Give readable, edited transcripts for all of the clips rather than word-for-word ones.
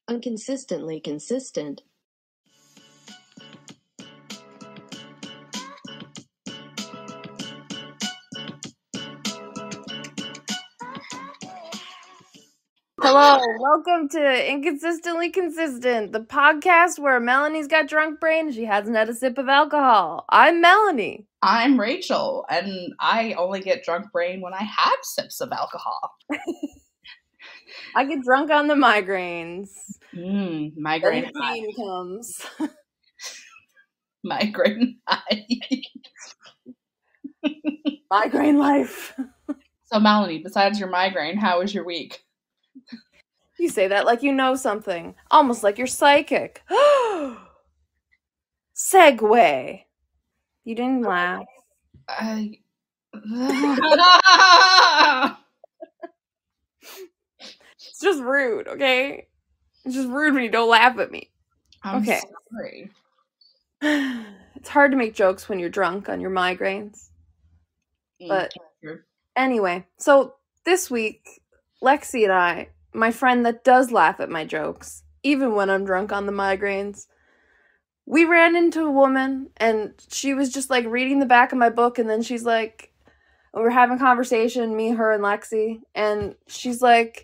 Inconsistently consistent. Hello, welcome to Inconsistently Consistent, the podcast where Melanie's got drunk brain and she hasn't had a sip of alcohol. I'm Melanie. I'm Rachel, and I only get drunk brain when I have sips of alcohol. I get drunk on the migraines. Migraine Then the pain comes. Migraine high. Migraine life. So, Melanie, besides your migraine, how was your week? You say that like you know something. Almost like you're psychic. Segue. You didn't laugh. It's just rude, okay? It's just rude when you don't laugh at me. I'm okay. Sorry. It's hard to make jokes when you're drunk on your migraines. But anyway, so this week, Lexi and I, my friend that does laugh at my jokes, even when I'm drunk on the migraines, we ran into a woman and she was just like reading the back of my book, and then she's like, we were having a conversation, me, her, and Lexi, and she's like,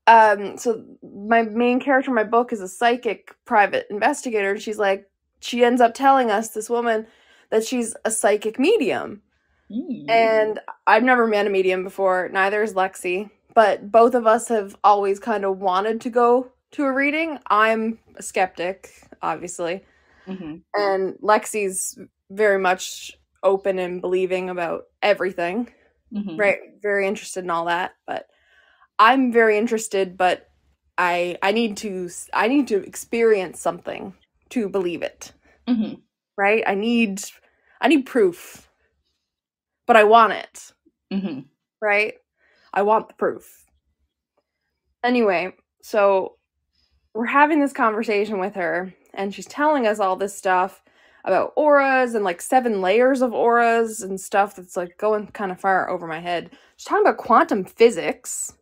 so my main character in my book is a psychic private investigator, and she's like, she ends up telling us, this woman, that she's a psychic medium. And I've never met a medium before, neither is Lexi, but both of us have always kind of wanted to go to a reading. I'm a skeptic, obviously, and Lexi's very much open and believing about everything, right? Very interested in all that, but I'm very interested, but I need to experience something to believe it, right? I need proof. But I want it, right? I want the proof. Anyway, so we're having this conversation with her, and she's telling us all this stuff about auras and like 7 layers of auras and stuff that's like going kind of far over my head. She's talking about quantum physics.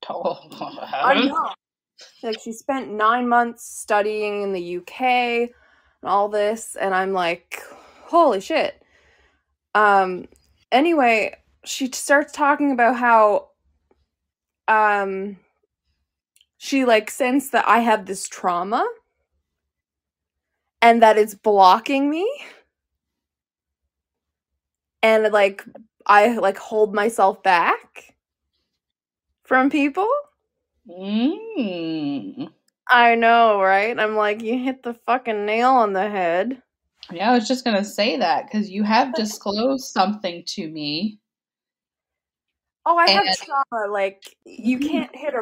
I know. Like, she spent 9 months studying in the UK and all this, and I'm like, holy shit. Anyway, she starts talking about how she like sensed that I have this trauma and that it's blocking me, and like I like hold myself back from people. I know, right? I'm like, you hit the fucking nail on the head. Yeah, I was just gonna say that because you have disclosed something to me. Oh, I have trauma. Like, you can't hit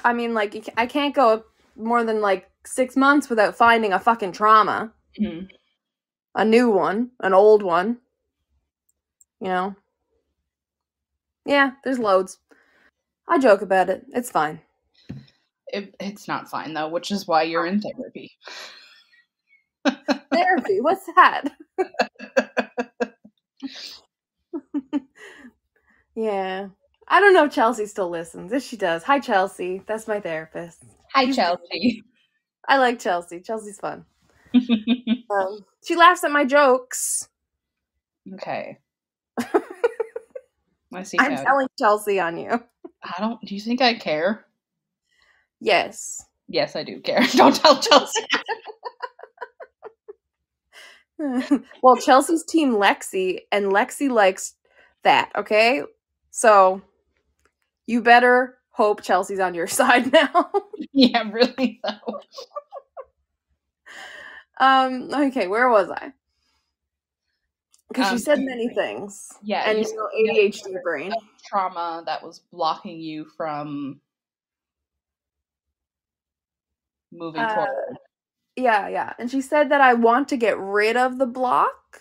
I mean, like, I can't go more than like 6 months without finding a fucking trauma. A new one, an old one. You know? Yeah, there's loads. I joke about it. It's fine. It's not fine, though, which is why you're in therapy. Therapy? What's that? Yeah. I don't know if Chelsea still listens. If she does, hi, Chelsea. That's my therapist. Hi, Chelsea. I like Chelsea. Chelsea's fun. She laughs at my jokes. Okay. I see. I'm telling Chelsea on you. Do you think I care? Yes. Yes, I do care. Don't tell Chelsea. Well, Chelsea's team Lexi, and Lexi likes that, okay? So, you better hope Chelsea's on your side now. Yeah, really, though. Okay, where was I? Because she said many things. Yeah. And ADHD brain. Trauma that was blocking you from moving forward. Yeah. And she said that I want to get rid of the block,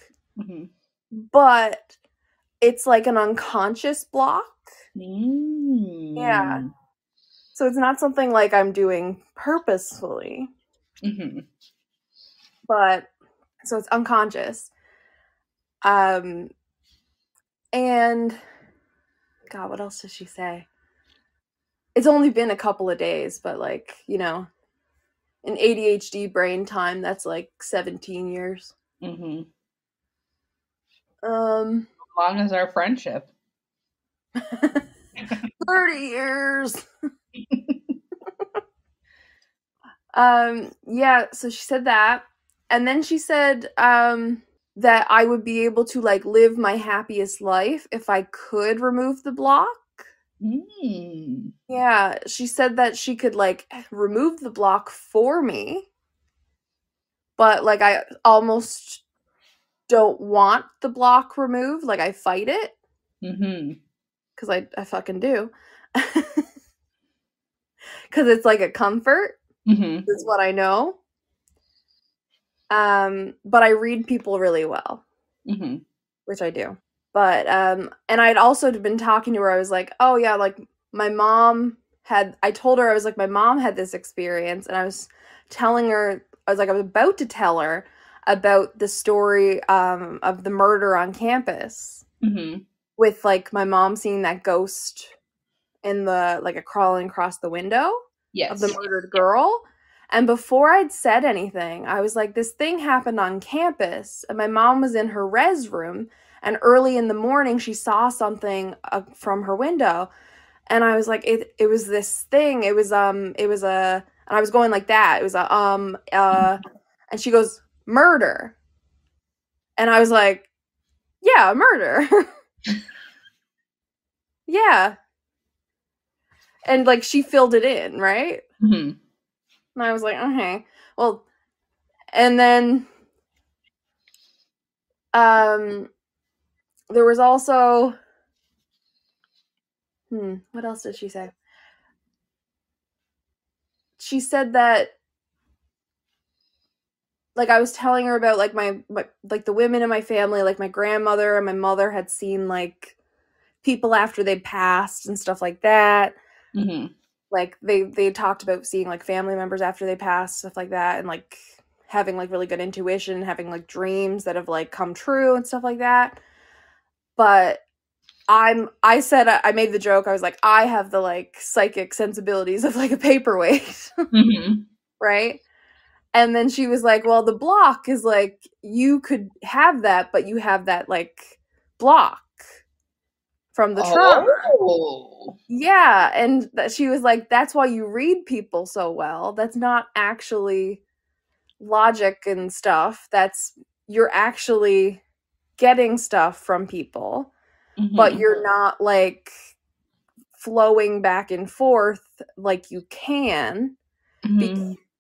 but it's like an unconscious block. Yeah. So it's not something like I'm doing purposefully. But, so it's unconscious. And, God, what else does she say? it's only been a couple of days, but like, you know, in ADHD brain time, that's like 17 years. Mm-hmm. Long as our friendship. 30 years. Yeah, so she said that. And then she said that I would be able to like live my happiest life if I could remove the block. Yeah, she said that she could like remove the block for me. But like I almost don't want the block removed. Like I fight it. Because I fucking do. Because it's like a comfort. Is what I know. But I read people really well. Which I do. But and I'd also been talking to her. I was like, oh yeah, like my mom had, I told her, I was like, my mom had this experience, and I was telling her, I was about to tell her about the story of the murder on campus. With like my mom seeing that ghost in the, like, crawling across the window of the murdered girl. And before I'd said anything, I was like, this thing happened on campus, and my mom was in her res room, and early in the morning she saw something from her window, and I was like, it was this thing, it was and I was going like that, it was and she goes, murder. And I was like, yeah, murder. Yeah. And like she filled it in, right? And I was like, okay, well, and then there was also what else did she say? She said that, like, I was telling her about like my like the women in my family, like my grandmother and my mother had seen like people after they passed and stuff like that. Like they talked about seeing like family members after they passed, stuff like that, and like having like really good intuition, having like dreams that have like come true and stuff like that. But I said, I made the joke, I was like, I have the like psychic sensibilities of like a paperweight. Right? And then she was like, well, the block is like, you could have that, but you have that like block from the trauma. Yeah. And she was like, that's why you read people so well. That's not actually logic and stuff. You're actually getting stuff from people, but you're not like flowing back and forth like you can,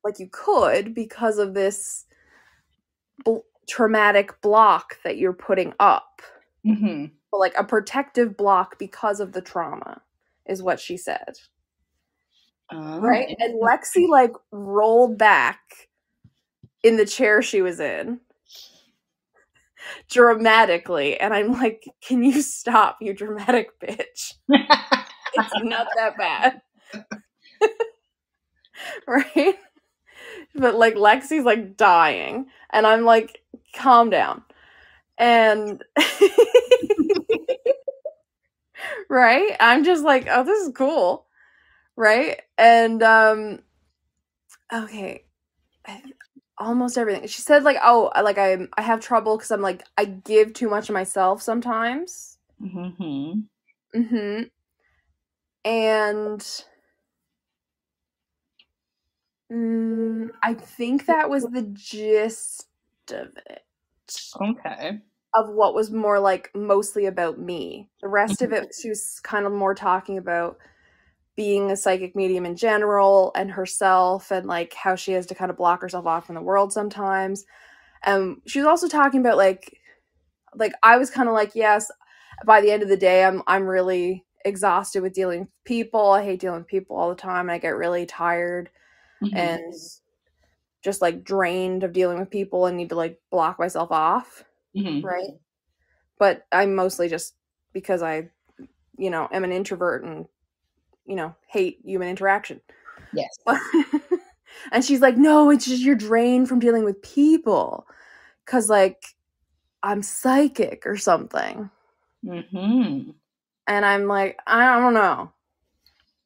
like you could, because of this traumatic block that you're putting up. But like a protective block because of the trauma is what she said. Right? And Lexi like rolled back in the chair she was in dramatically, and I'm like, can you stop, you dramatic bitch? It's not that bad. Right? But like Lexi's like dying, and I'm like, calm down. And right? I'm just like, oh, this is cool. Right? And okay. Almost everything. She said like, oh, like I have trouble because I'm like, I give too much of myself sometimes. And I think that was the gist of it. Okay. Of what was more like mostly about me. The rest of it, she was kind of more talking about being a psychic medium in general and herself, and like how she has to kind of block herself off from the world sometimes. She was also talking about like I was kind of like, yes, by the end of the day, I'm really exhausted with dealing with people. I hate dealing with people all the time, and I get really tired and just like drained of dealing with people and need to like block myself off. Right? But I'm mostly just because I, am an introvert and, hate human interaction. Yes. And she's like, no, it's just you're drained from dealing with people. 'Cause like, I'm psychic or something. And I'm like, I don't know.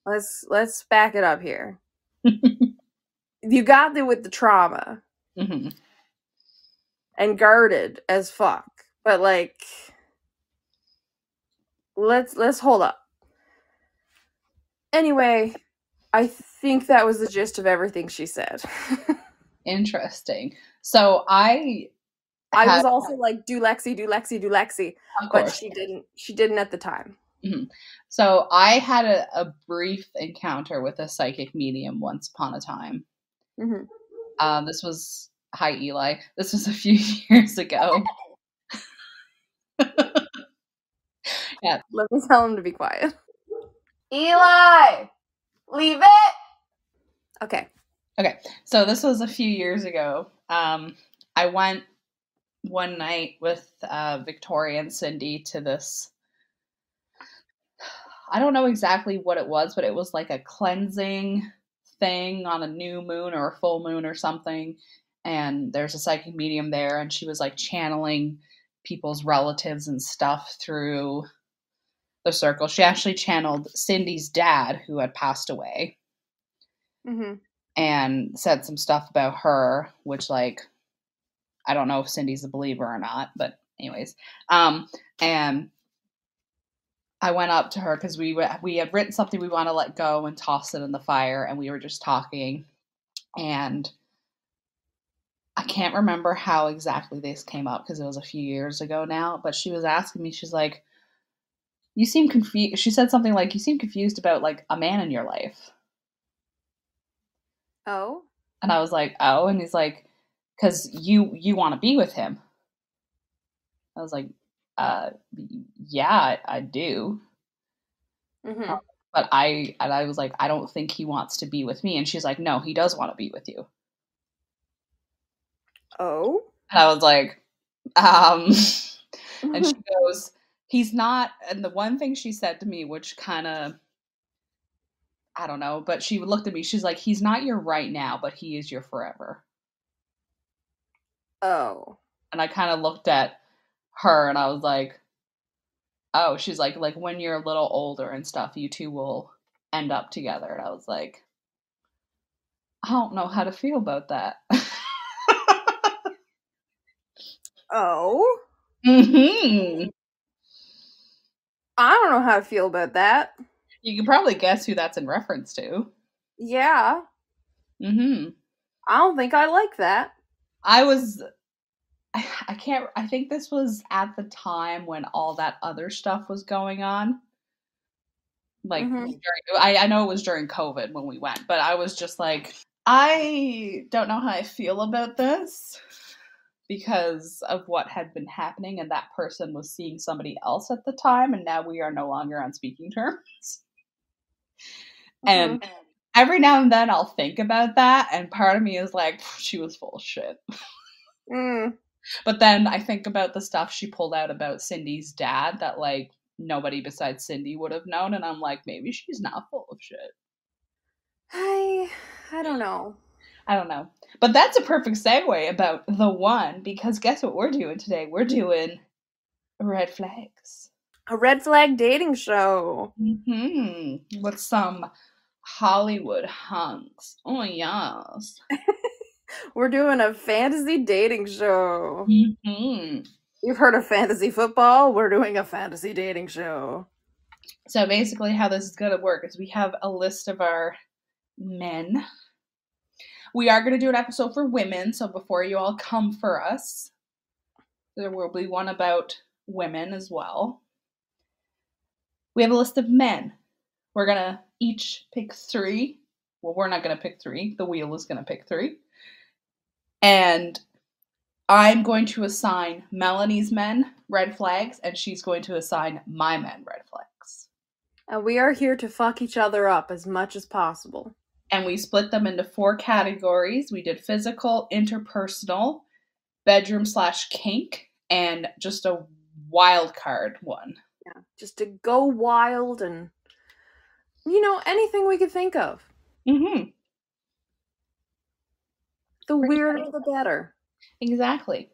let's back it up here. You got there with the trauma. Mm-hmm. And guarded as fuck. But like let's hold up. Anyway, I think that was the gist of everything she said. Interesting. So I was also like, do Lexi. Of but course. She didn't at the time. Mm-hmm. So I had a brief encounter with a psychic medium once upon a time. Mm-hmm. This was, hi Eli. This was a few years ago. Yeah. Let me tell him to be quiet. Eli, leave it. Okay. So this was a few years ago. I went one night with Victoria and Cindy to this. I don't know exactly what it was, but it was like a cleansing thing on a new moon or a full moon or something. And there's a psychic medium there, and she was like channeling people's relatives and stuff through the circle. She actually channeled Cindy's dad, who had passed away, and said some stuff about her, which, like, I don't know if Cindy's a believer or not, but anyways. And I went up to her because we had written something we want to let go and toss it in the fire, and we were just talking. And I can't remember how exactly this came up because it was a few years ago now, but she was asking me, she's like, you seem confused. She said something like, you seem confused about like a man in your life. Oh. And I was like, oh. And he's like, because you want to be with him. I was like, yeah, I do. Mm-hmm. But I was like, I don't think he wants to be with me. And she's like, no, he does want to be with you. Oh. And I was like, and she goes, he's not. And the one thing she said to me, which kind of, I don't know, but she looked at me, she's like, he's not your right now, but he is your forever. Oh. And I kind of looked at her and I was like, oh. She's like when you're a little older and stuff, you two will end up together. And I was like, I don't know how to feel about that. Oh. Mm-hmm. I don't know how to feel about that. You can probably guess who that's in reference to. Yeah. Mm-hmm. I don't think I like that. I think this was at the time when all that other stuff was going on. Like, I know it was during COVID when we went, but I was just like, I don't know how I feel about this because of what had been happening, and that person was seeing somebody else at the time, and now we are no longer on speaking terms. And every now and then I'll think about that, and part of me is like, she was full of shit. But then I think about the stuff she pulled out about Cindy's dad that, like, nobody besides Cindy would have known, and I'm like, maybe she's not full of shit. I don't know. I don't know. But that's a perfect segue about the one, because guess what we're doing today? We're doing red flags. A red flag dating show. Mm-hmm. With some Hollywood hunks. Oh, yes. We're doing a fantasy dating show. Mm-hmm. You've heard of fantasy football? We're doing a fantasy dating show. So basically how this is going to work is we have a list of our men. We are going to do an episode for women, so before you all come for us, there will be one about women as well. We have a list of men. We're going to each pick 3. Well, we're not going to pick 3. The wheel is going to pick 3. And I'm going to assign Melanie's men red flags, and she's going to assign my men red flags. And we are here to fuck each other up as much as possible. And we split them into 4 categories. We did physical, interpersonal, bedroom/kink, and just a wild card one. Yeah, just to go wild and, anything we could think of. Mm-hmm. The weirder, the better. Exactly.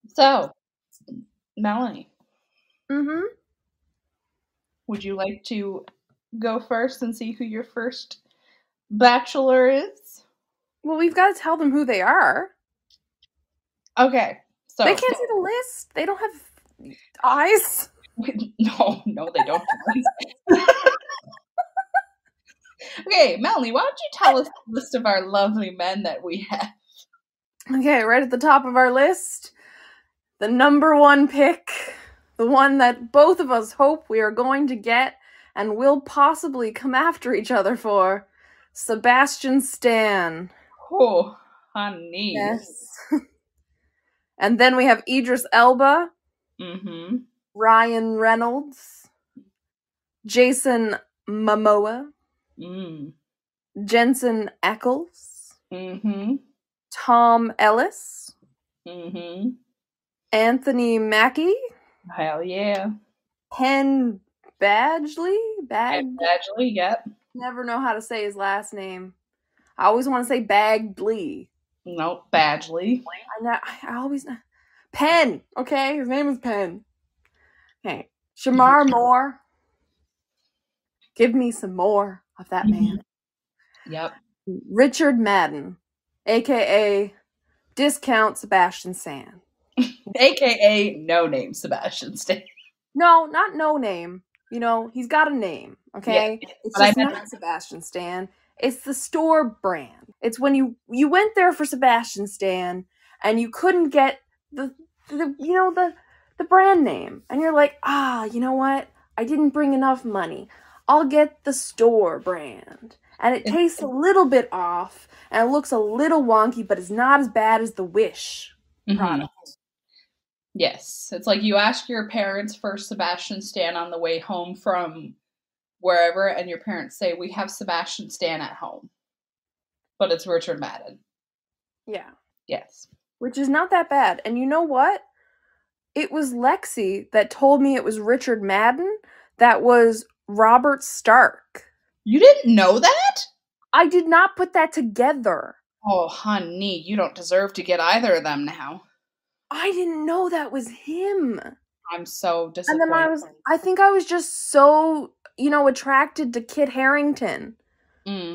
So, Melanie. Mm-hmm. Would you like to go first and see who your first bachelor is? Well, we've got to tell them who they are. Okay. So they can't see the list. They don't have eyes. No, they don't. Okay, Melanie, why don't you tell us the list of our lovely men that we have? Okay, right at the top of our list, the number one pick, the one that both of us hope we are going to get and will possibly come after each other for, Sebastian Stan. Oh, honey. Yes. And then we have Idris Elba, Ryan Reynolds, Jason Momoa, Jensen Ackles, Tom Ellis, Anthony Mackie. Hell yeah. Penn Badgley? Badgley, yep. Never know how to say his last name. I always want to say Bagley. Nope, Badgley. I always... Penn, okay? His name is Penn. Okay. Shamar Moore. Give me some more of that man. Yep. Richard Madden, a.k.a. Discount Sebastian Stan. A.k.a. No Name Sebastian Stan. No, not no name. You know, he's got a name, okay? Yeah, it's just not Sebastian Stan. It's the store brand. It's when you went there for Sebastian Stan and you couldn't get the brand name. And you're like, you know what? I didn't bring enough money. I'll get the store brand. And it tastes a little bit off and it looks a little wonky, but it's not as bad as the Wish product. Yes. It's like you ask your parents for Sebastian Stan on the way home from wherever, and your parents say, we have Sebastian Stan at home. But it's Richard Madden. Yeah. Yes. Which is not that bad. And you know what? It was Lexi that told me it was Richard Madden that was Robert Stark. You didn't know that? I did not put that together. Oh, honey, you don't deserve to get either of them now. I didn't know that was him. I'm so disappointed. And then I think I was just so, attracted to Kit Harington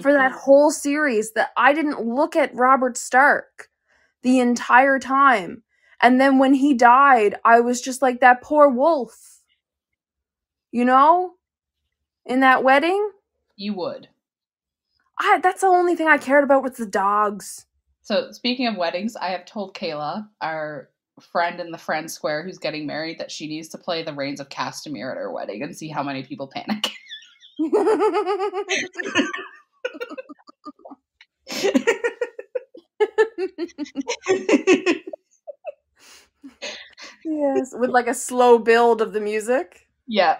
for that whole series that I didn't look at Robert Stark the entire time. And then when he died, I was just like, that poor wolf. In that wedding? You would. That's the only thing I cared about was the dogs. So speaking of weddings, I have told Kayla, our friend in the friend square who's getting married, that she needs to play the Reigns of Castamere at her wedding and see how many people panic. Yes, with like a slow build of the music. Yeah.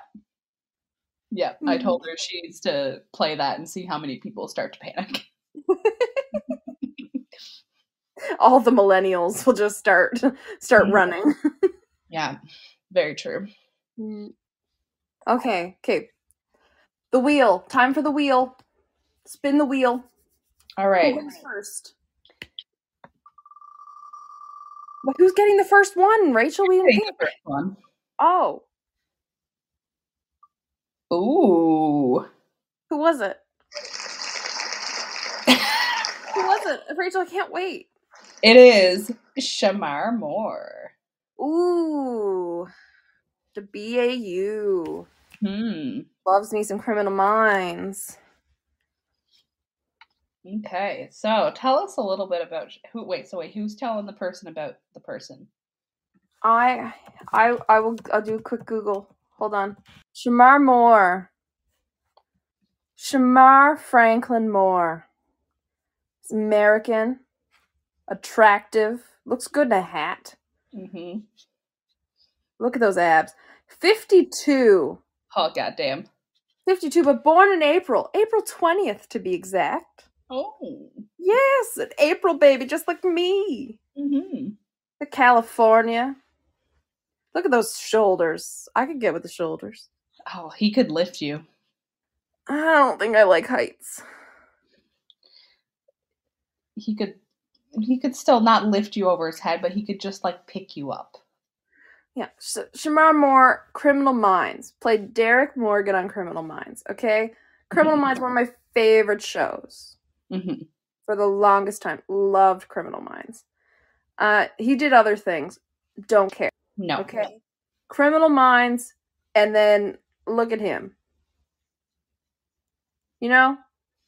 Yeah, I told her she needs to play that and see how many people start to panic. All the millennials will just start running. Yeah, very true. Okay. The wheel. Time for the wheel. Spin the wheel. All right. Who goes first? But who's getting the first one? Rachel, we didn't pick. The first one. Oh. Ooh. Who was it? Who was it? Rachel, I can't wait. It is Shamar Moore. Ooh. The BAU. Loves me some Criminal Minds. Okay, so tell us a little bit about who's telling the person about the person? I'll do a quick Google. Hold on. Shamar Moore. Shamar Franklin Moore. He's American. Attractive. Looks good in a hat. Look at those abs. 52. Oh, goddamn. 52, but born in April. April 20th, to be exact. Oh. Yes, an April baby, just like me. The California. Look at those shoulders. I could get with the shoulders. Oh, he could lift you. I don't think I like heights. He could still not lift you over his head, but he could just like pick you up. Yeah, Shamar Moore, Criminal Minds. Played Derek Morgan on Criminal Minds, okay? Criminal Minds, one of my favorite shows. Mm-hmm. For the longest time. Loved Criminal Minds. He did other things. Don't care. No. Okay. Criminal Minds, and then look at him. You know?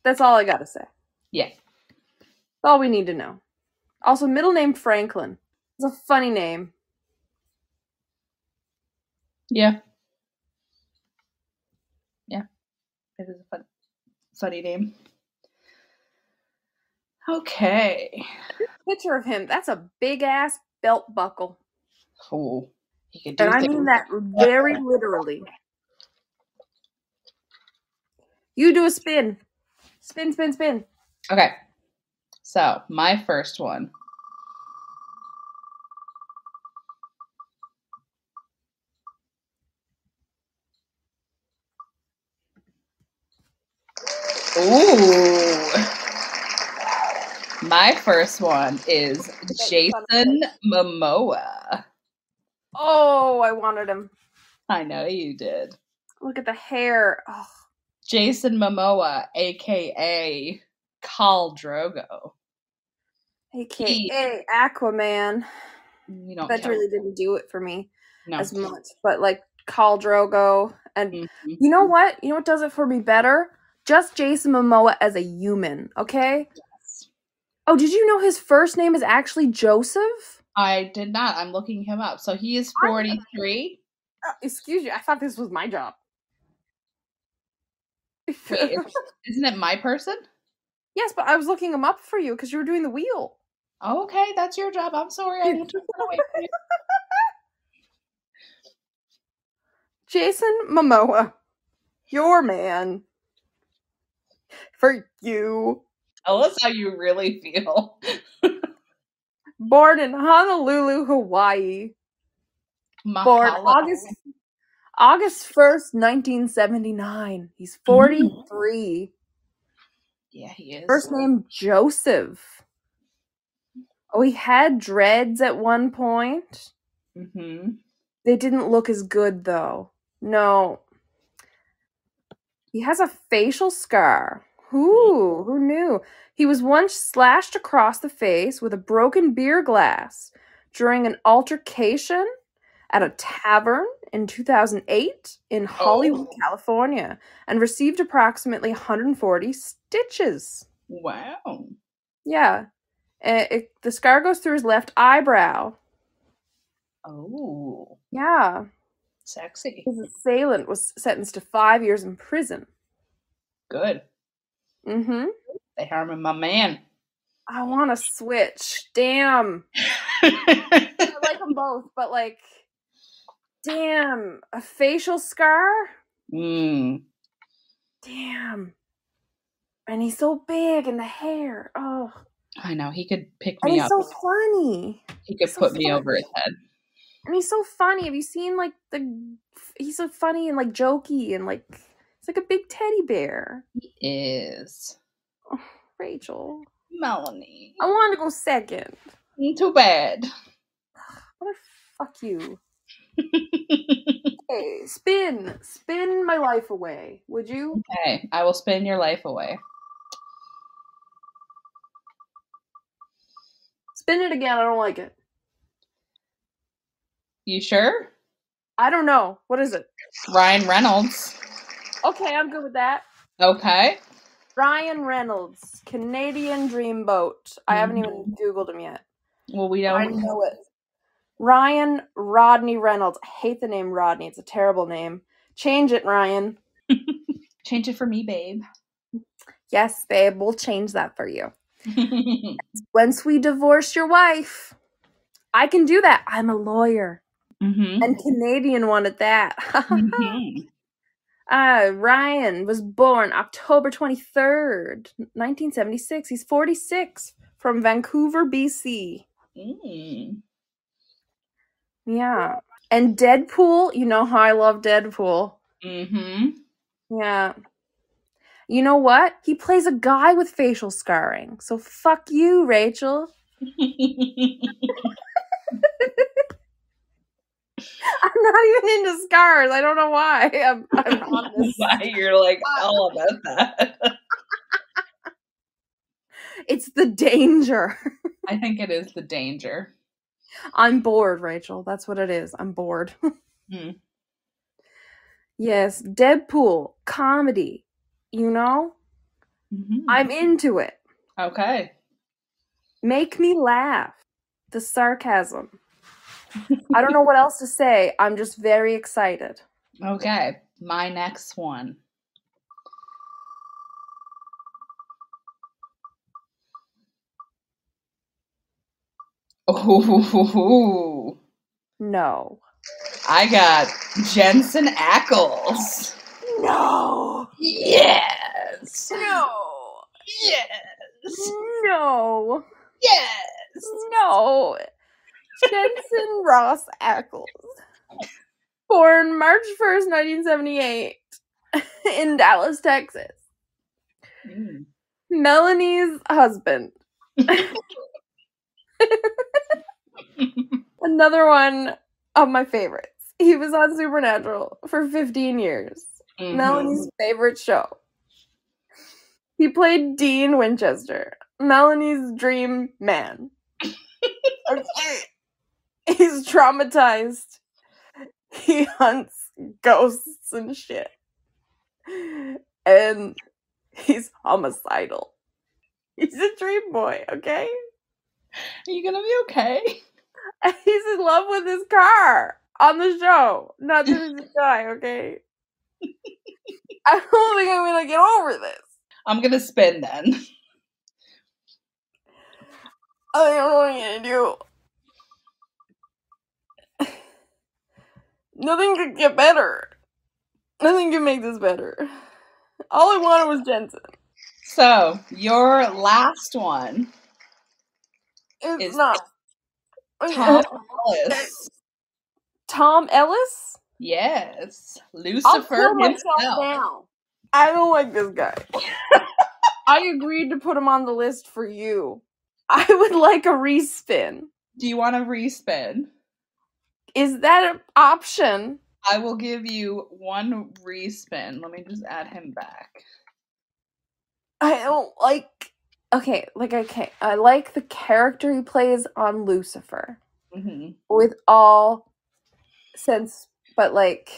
That's all I gotta say. Yeah. That's all we need to know. Also, middle name Franklin. It's a funny name. Yeah. Yeah. It is a funny name. Okay. Picture of him. That's a big ass belt buckle. Oh. He could do And I things. mean that very literally. You do a spin. Spin, spin, spin. Okay. So, my first one. Ooh. My first one is Jason Momoa. Oh, I wanted him. I know you did. Look at the hair. Oh. Jason Momoa, a.k.a. Khal Drogo. A.k.a. Aquaman. You don't that really didn't do it for me as much. But like Khal Drogo. And you know what? You know what does it for me better? Just Jason Momoa as a human, okay? Yes. Oh, did you know his first name is actually Joseph? I did not. I'm looking him up. So he is 43. Excuse you. I thought this was my job. Wait, isn't it my person? Yes, but I was looking him up for you because you were doing the wheel. Okay, that's your job. I'm sorry. I took it away from you. Jason Momoa. Your man. For you. Tell us how you really feel. Born in Honolulu, Hawaii. Born August 1st, 1979. He's 43. Yeah, he is. First name Joseph. Oh, he had dreads at one point. Mm-hmm. They didn't look as good, though. No. He has a facial scar. Who knew? He was once slashed across the face with a broken beer glass during an altercation at a tavern in 2008 in Hollywood, California, and received approximately 140 stitches. Wow. Yeah. The scar goes through his left eyebrow. Oh. Yeah. Sexy. His assailant was sentenced to 5 years in prison. Good. Mm-hmm. They harming my man. I want to switch. Damn. I like them both, but like, damn, a facial scar? Mm. Damn. And he's so big and the hair. Oh. I know. He could pick me up. And he's so funny. He could put me over his head. And he's so funny. Have you seen like he's so funny and like jokey and like it's like a big teddy bear. He is. Oh, Rachel. Melanie. I wanted to go second. Too bad. Fuck you. Hey, spin my life away, would you? Okay, I will spin your life away. Spin it again. I don't like it. You sure? I don't know. What is it? Ryan Reynolds. Okay, I'm good with that. Okay. Ryan Reynolds, Canadian Dreamboat. I haven't even Googled him yet. Well, we don't. I know it. Ryan Rodney Reynolds. I hate the name Rodney. It's a terrible name. Change it, Ryan. Change it for me, babe. Yes, babe. We'll change that for you. Once we divorce your wife, I can do that. I'm a lawyer. And Canadian one at that. Ryan was born October 23rd, 1976. He's 46 from Vancouver, BC. Yeah. And Deadpool, you know how I love Deadpool. Yeah. You know what? He plays a guy with facial scarring. So fuck you, Rachel. I'm not even into scars. I don't know why. I'm on this. Why you're like all about that. It's the danger. I think it is the danger. I'm bored, Rachel. That's what it is. I'm bored. Yes, Deadpool, comedy. You know? Mm-hmm. I'm into it. Okay. Make me laugh. The sarcasm. I don't know what else to say. I'm just very excited. Okay. My next one. Oh. No. I got Jensen Ackles. No. Yes. No. Yes. No. Yes. No. Jensen Ross Ackles. Born March 1st, 1978 in Dallas, Texas. Melanie's husband. Another one of my favorites. He was on Supernatural for 15 years. Mm-hmm. Melanie's favorite show. He played Dean Winchester, Melanie's dream man. Okay. He's traumatized. He hunts ghosts and shit. And he's homicidal. He's a dream boy, okay? Are you gonna be okay? He's in love with his car on the show. Not that he's a guy, okay? I don't think I'm gonna get over this. I'm gonna spin then. I don't know what I'm gonna do. Nothing could get better. Nothing can make this better. All I wanted was Jensen. So, your last one is not Tom Ellis. Tom Ellis? Yes. Lucifer I'll kill myself himself. now. I don't like this guy. I agreed to put him on the list for you. I would like a respin. Do you want a respin? Is that an option? I will give you one respin. Let me just add him back. I don't like... Okay. I like the character he plays on Lucifer. Mm-hmm. With all sense, but like...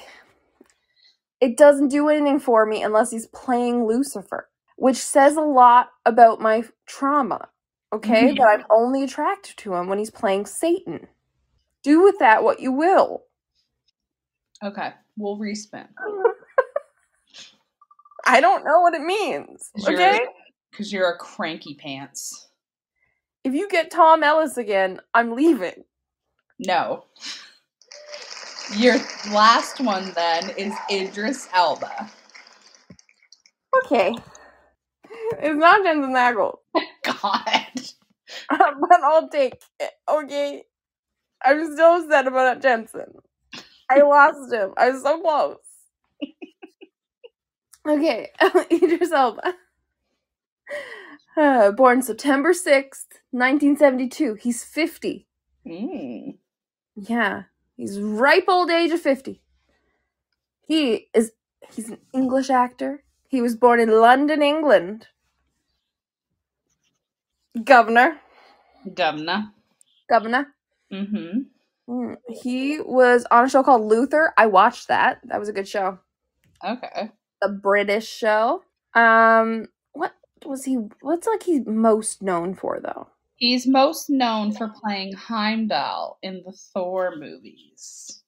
It doesn't do anything for me unless he's playing Lucifer. Which says a lot about my trauma. Okay? Mm-hmm. That I'm only attracted to him when he's playing Satan. Do with that what you will. Okay, we'll respin. I don't know what it means. Okay? Because you're a cranky pants. If you get Tom Ellis again, I'm leaving. No. Your last one then is Idris Elba. Okay. It's not Jensen Ackles. God. But I'll take it. Okay? I'm still upset about Jensen. I lost him. I was so close. Okay, Idris Elba. Born September 6th, 1972. He's 50. Yeah, he's ripe old age of 50. He's an English actor. He was born in London, England. Governor. Mm-hmm. He was on a show called Luther. I watched that. That was a good show. Okay. The British show. What's he's most known for though? He's most known for playing Heimdall in the Thor movies.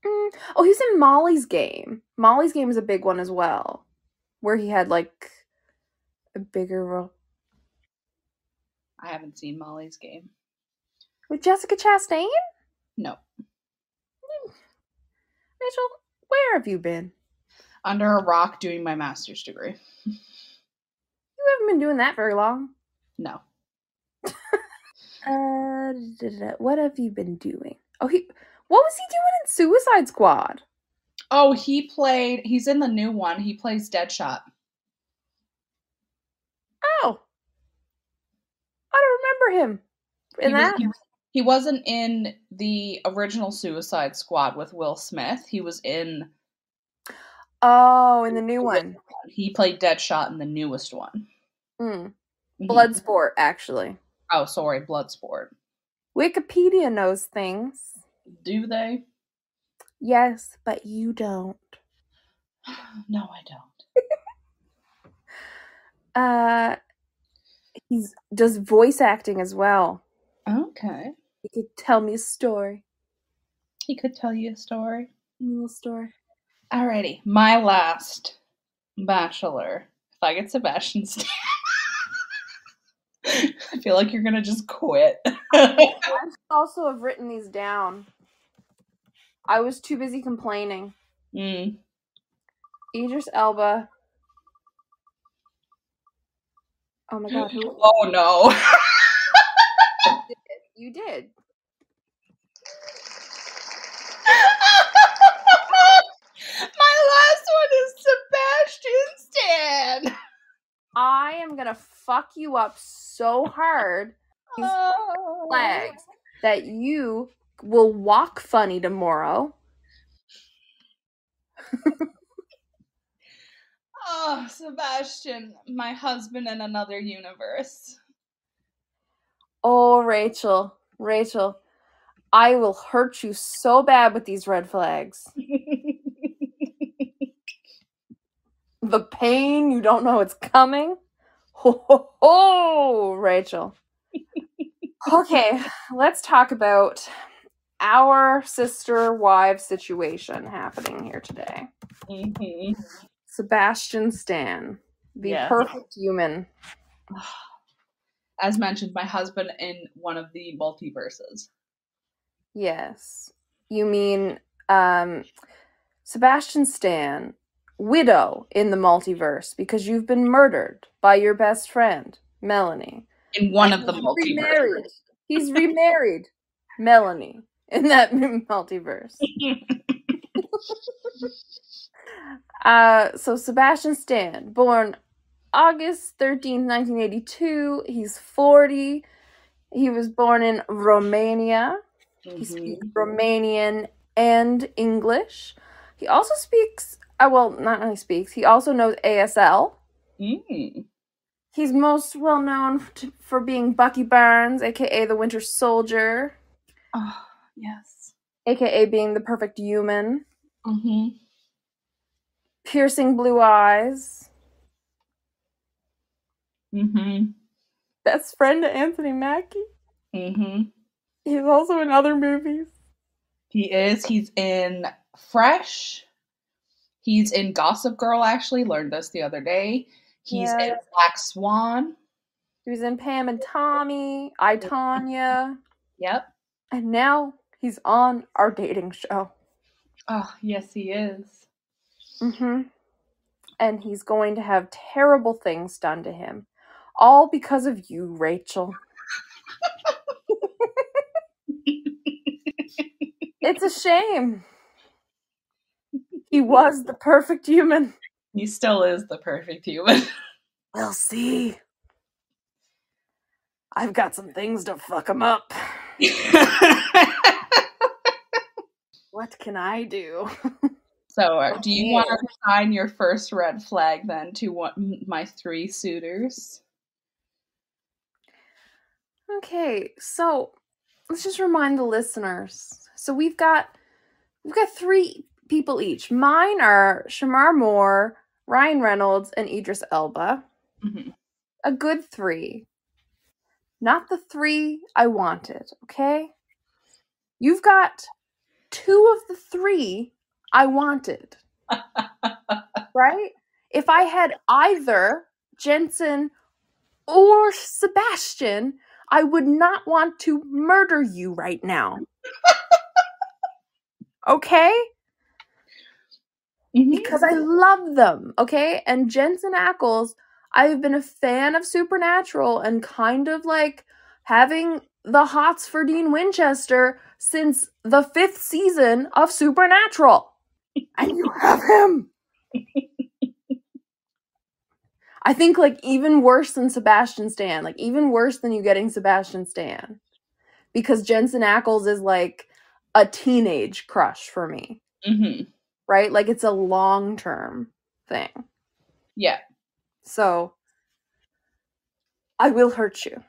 Oh, he's in Molly's Game. Molly's Game is a big one as well, where he had like a bigger role. I haven't seen Molly's Game. With Jessica Chastain? No. Rachel, where have you been? Under a rock doing my master's degree. You haven't been doing that very long. No. What have you been doing? Oh, what was he doing in Suicide Squad? Oh, he's in the new one. He plays Deadshot. Oh. I don't remember him in that. He wasn't in the original Suicide Squad with Will Smith. He was in... Oh, in the new one. He played Deadshot in the newest one. Bloodsport, actually. Oh, sorry, Bloodsport. Wikipedia knows things. Do they? Yes, but you don't. No, I don't. He does voice acting as well. Okay. He could tell me a story. He could tell you a story. A little story. Alrighty, my last Bachelor. If I get Sebastian Stan, I feel like you're gonna just quit. I should also have written these down. I was too busy complaining. Idris Elba. Oh my god, who? Oh no. You did. My last one is Sebastian Stan. I am gonna fuck you up so hard, these flags, that you will walk funny tomorrow. Oh, Sebastian, my husband in another universe. Oh, Rachel, I will hurt you so bad with these red flags. The pain, you don't know it's coming. Oh, Rachel. Okay, let's talk about our sister wife situation happening here today. Sebastian Stan, the perfect human. As mentioned, my husband in one of the multiverses. Yes. You mean Sebastian Stan, widow in the multiverse because you've been murdered by your best friend, Melanie. In one of the multiverses. He's remarried Melanie in that multiverse. So Sebastian Stan, born August 13th, 1982. He's 40. He was born in Romania. He speaks Romanian and English. He also speaks, not only speaks, he also knows ASL. He's most well known for being Bucky Barnes, aka the Winter Soldier. Oh, yes. AKA being the perfect human. Piercing blue eyes. Best friend to Anthony Mackie. He's also in other movies. He is. He's in Fresh. He's in Gossip Girl, actually. Learned this the other day. He's in Black Swan. He was in Pam and Tommy, I, Tonya. Yep. And now he's on our dating show. Oh, yes, he is. And he's going to have terrible things done to him. All because of you, Rachel. It's a shame. He was the perfect human. He still is the perfect human. We'll see. I've got some things to fuck him up. What can I do? So, do you want to assign your first red flag then to my 3 suitors? Okay, so let's just remind the listeners. So we've got 3 people each. Mine are Shamar Moore, Ryan Reynolds, and Idris Elba. A good 3. Not the 3 I wanted, okay? You've got 2 of the 3 I wanted. Right? If I had either Jensen or Sebastian, I would not want to murder you right now. Okay? Because I love them, okay? And Jensen Ackles, I've been a fan of Supernatural and kind of like having the hots for Dean Winchester since the 5th season of Supernatural. And you have him. I think like even worse than Sebastian Stan, like even worse than you getting Sebastian Stan. because Jensen Ackles is like a teenage crush for me. Mm-hmm. Right? Like it's a long-term thing. Yeah. So I will hurt you.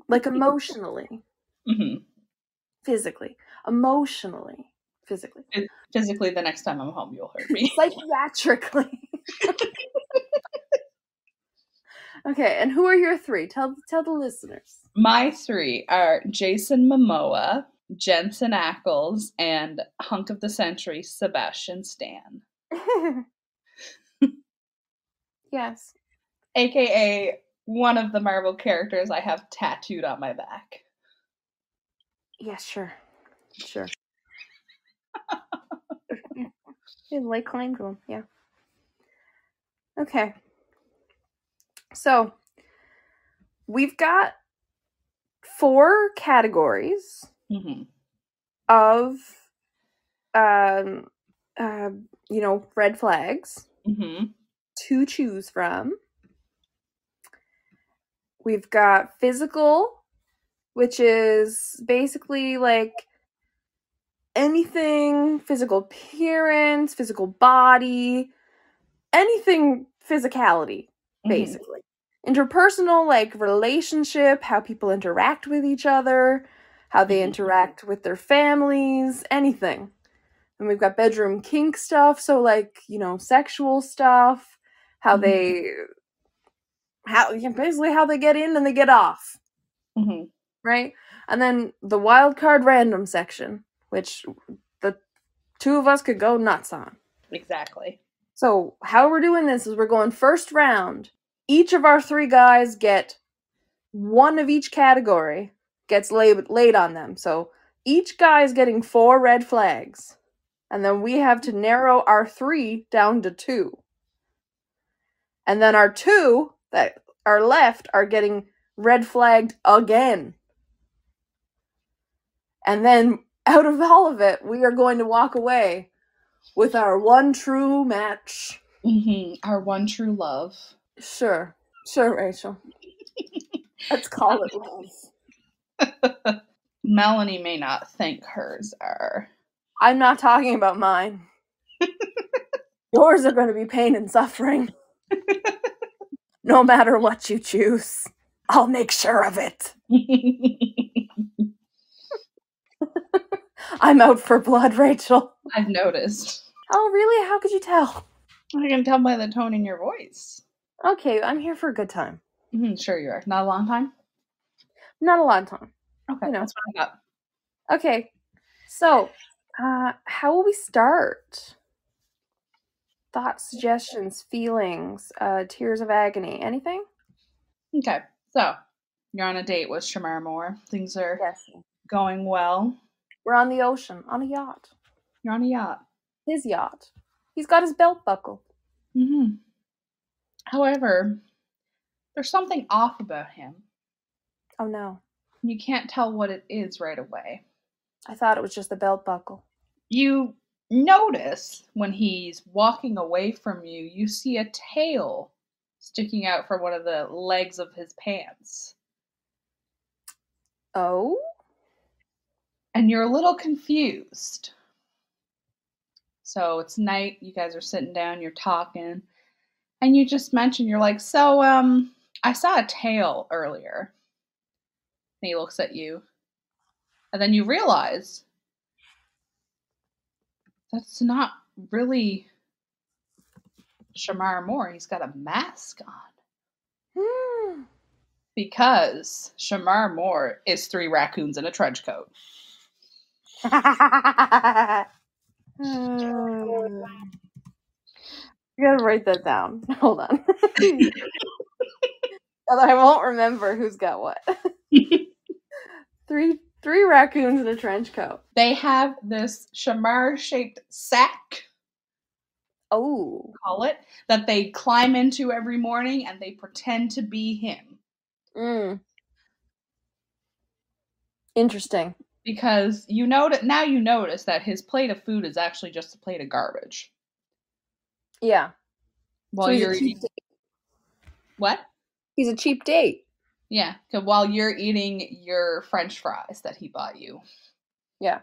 Like emotionally. Mm-hmm. Physically. Emotionally. Physically. Physically, the next time I'm home, you'll hurt me. Psychiatrically. Okay, and who are your three? Tell the listeners. My three are Jason Momoa, Jensen Ackles, and hunk of the century, Sebastian Stan. Yes. AKA one of the Marvel characters I have tattooed on my back. Yeah, sure. Sure. Like claim to him, yeah. Okay. So, we've got 4 categories of, red flags to choose from. We've got physical, which is basically like anything physical appearance, physical body, anything physicality, basically. Interpersonal, like relationship, how people interact with each other, how they interact with their families, anything. And we've got bedroom kink stuff, so like, sexual stuff, basically how they get in and they get off. Right? And then the wild card random section, which the 2 of us could go nuts on. Exactly. So how we're doing this is we're going first round. Each of our 3 guys get 1 of each category gets laid on them. So each guy is getting 4 red flags. And then we have to narrow our 3 down to 2. And then our 2 that are left are getting red flagged again. And then out of all of it, we are going to walk away with our one true match. Our one true love. Sure, Rachel. Let's call it love. Melanie may not think hers are. I'm not talking about mine. Yours are going to be pain and suffering. No matter what you choose, I'll make sure of it. I'm out for blood, Rachel. I've noticed. Oh, really? How could you tell? I can tell by the tone in your voice. Okay, I'm here for a good time. Sure you are. Not a long time? Not a long time. Okay, that's what I got. Okay, so, how will we start? Thoughts, suggestions, feelings, tears of agony, anything? Okay, so, you're on a date with Shamar Moore. Things are going well. We're on the ocean, on a yacht. You're on a yacht. His yacht. He's got his belt buckle. However, there's something off about him. Oh no. You can't tell what it is right away. I thought it was just the belt buckle. You notice when he's walking away from you, you see a tail sticking out from one of the legs of his pants. Oh? And you're a little confused. So it's night, you guys are sitting down, you're talking, and you just mention, you're like, so, I saw a tail earlier. And he looks at you. And then you realize that's not really Shamar Moore. He's got a mask on. Because Shamar Moore is 3 raccoons in a trench coat. You gotta write that down. Hold on. I won't remember who's got what. Three raccoons in a trench coat. They have this Shamar-shaped sack. Oh. Call it. That they climb into every morning and they pretend to be him. Interesting. Because you notice that his plate of food is actually just a plate of garbage. Yeah. While so you're eating. What? He's a cheap date. Yeah, while you're eating your French fries that he bought you. Yeah.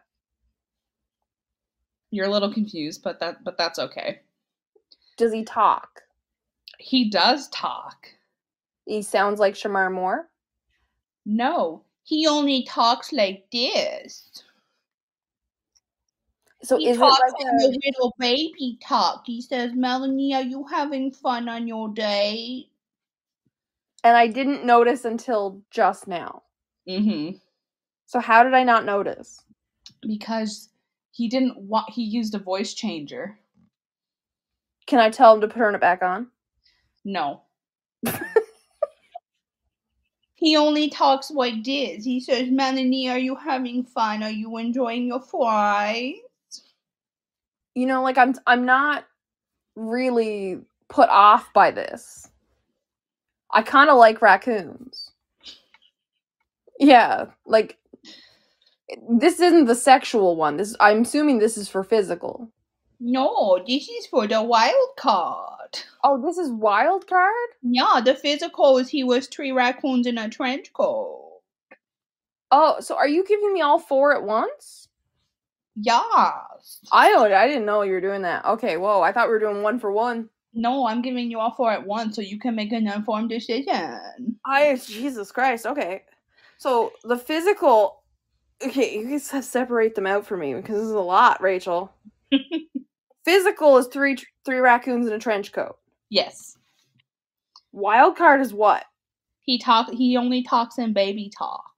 You're a little confused, but that's okay. Does he talk? He does talk. He sounds like Shamar Moore? No, he only talks like this. So he is talks it like a little baby talk. He says, Melanie, are you having fun on your date? And I didn't notice until just now. Mm-hmm. So how did I not notice? Because he used a voice changer. Can I tell him to turn it back on? No. He only talks like this. He says, Melanie, are you having fun? Are you enjoying your fries? You know, like I'm not really put off by this. I kind of like raccoons. Yeah, like this isn't the sexual one. I'm assuming this is for physical. No, this is for the wild card. Oh, this is wild card? Yeah, the physical is he was 3 raccoons in a trench coat. Oh, so are you giving me all 4 at once? Yes. I didn't know you were doing that. Okay, whoa, I thought we were doing 1 for 1. No, I'm giving you all 4 at once so you can make an informed decision. Jesus Christ, okay. So, the physical... Okay, you guys have to separate them out for me, because this is a lot, Rachel. Physical is three raccoons in a trench coat. Yes. Wild card is what? He only talks in baby talk.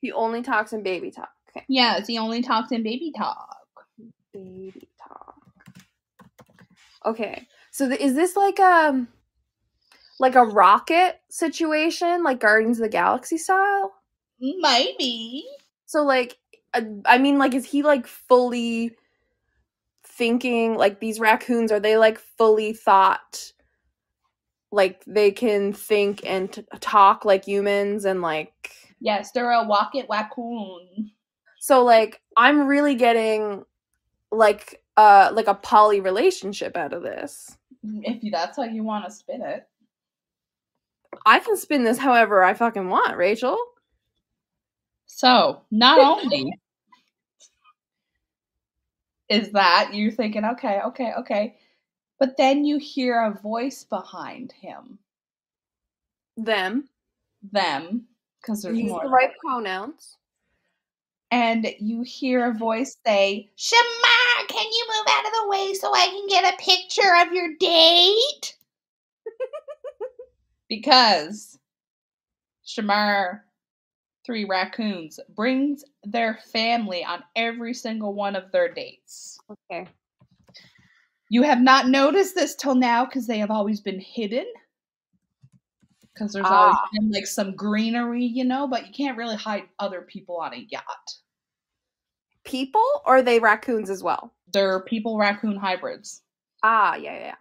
He only talks in baby talk. Okay. Yes, he only talks in baby talk. Baby talk. Okay. So is this like a rocket situation, like Guardians of the Galaxy style? Maybe. So like, I mean, like, is he like fully thinking, like, these raccoons, are they like fully thought, like they can think and talk like humans and like... Yes, they're a walk-it raccoon. So like, I'm really getting like a poly relationship out of this. If that's how you want to spin it. I can spin this however I fucking want, Rachel. So, not only is that you're thinking, okay, but then you hear a voice behind him. Them, because there's use more. The right pronouns. And you hear a voice say, Shamar, can you move out of the way so I can get a picture of your date? Because Shamar, 3 raccoons, brings their family on every single one of their dates. Okay. You have not noticed this till now because they have always been hidden. Because there's always been like some greenery, but you can't really hide other people on a yacht. People, or are they raccoons as well? They're people-raccoon hybrids. Yeah.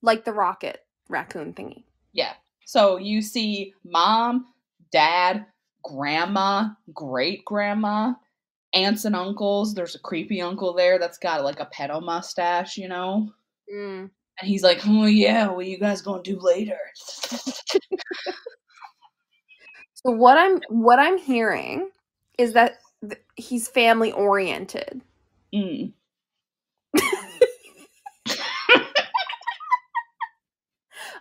Like the rocket raccoon thingy. Yeah. So you see mom, dad, grandma, great-grandma, aunts and uncles. There's a creepy uncle there that's got like a pedo mustache, Mm. And he's like, oh yeah, what are you guys gonna do later? So what I'm hearing is that he's family oriented. Mm.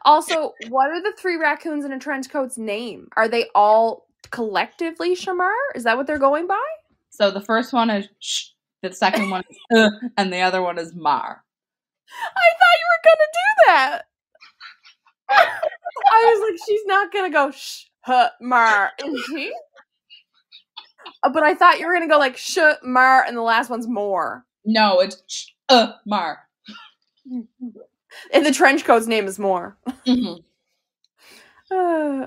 Also, what are the 3 raccoons in a trench coat's name? Are they all collectively Shamar? Is that what they're going by? So the first one is shh, the second one is and the other one is Mar. I thought you were gonna do that. I was like, she's not gonna go shh, Mar, is she? But I thought you were gonna go like sh, Mar, and the last one's more. No, it's shh, Mar. And the trench coat's name is more. Mm-hmm.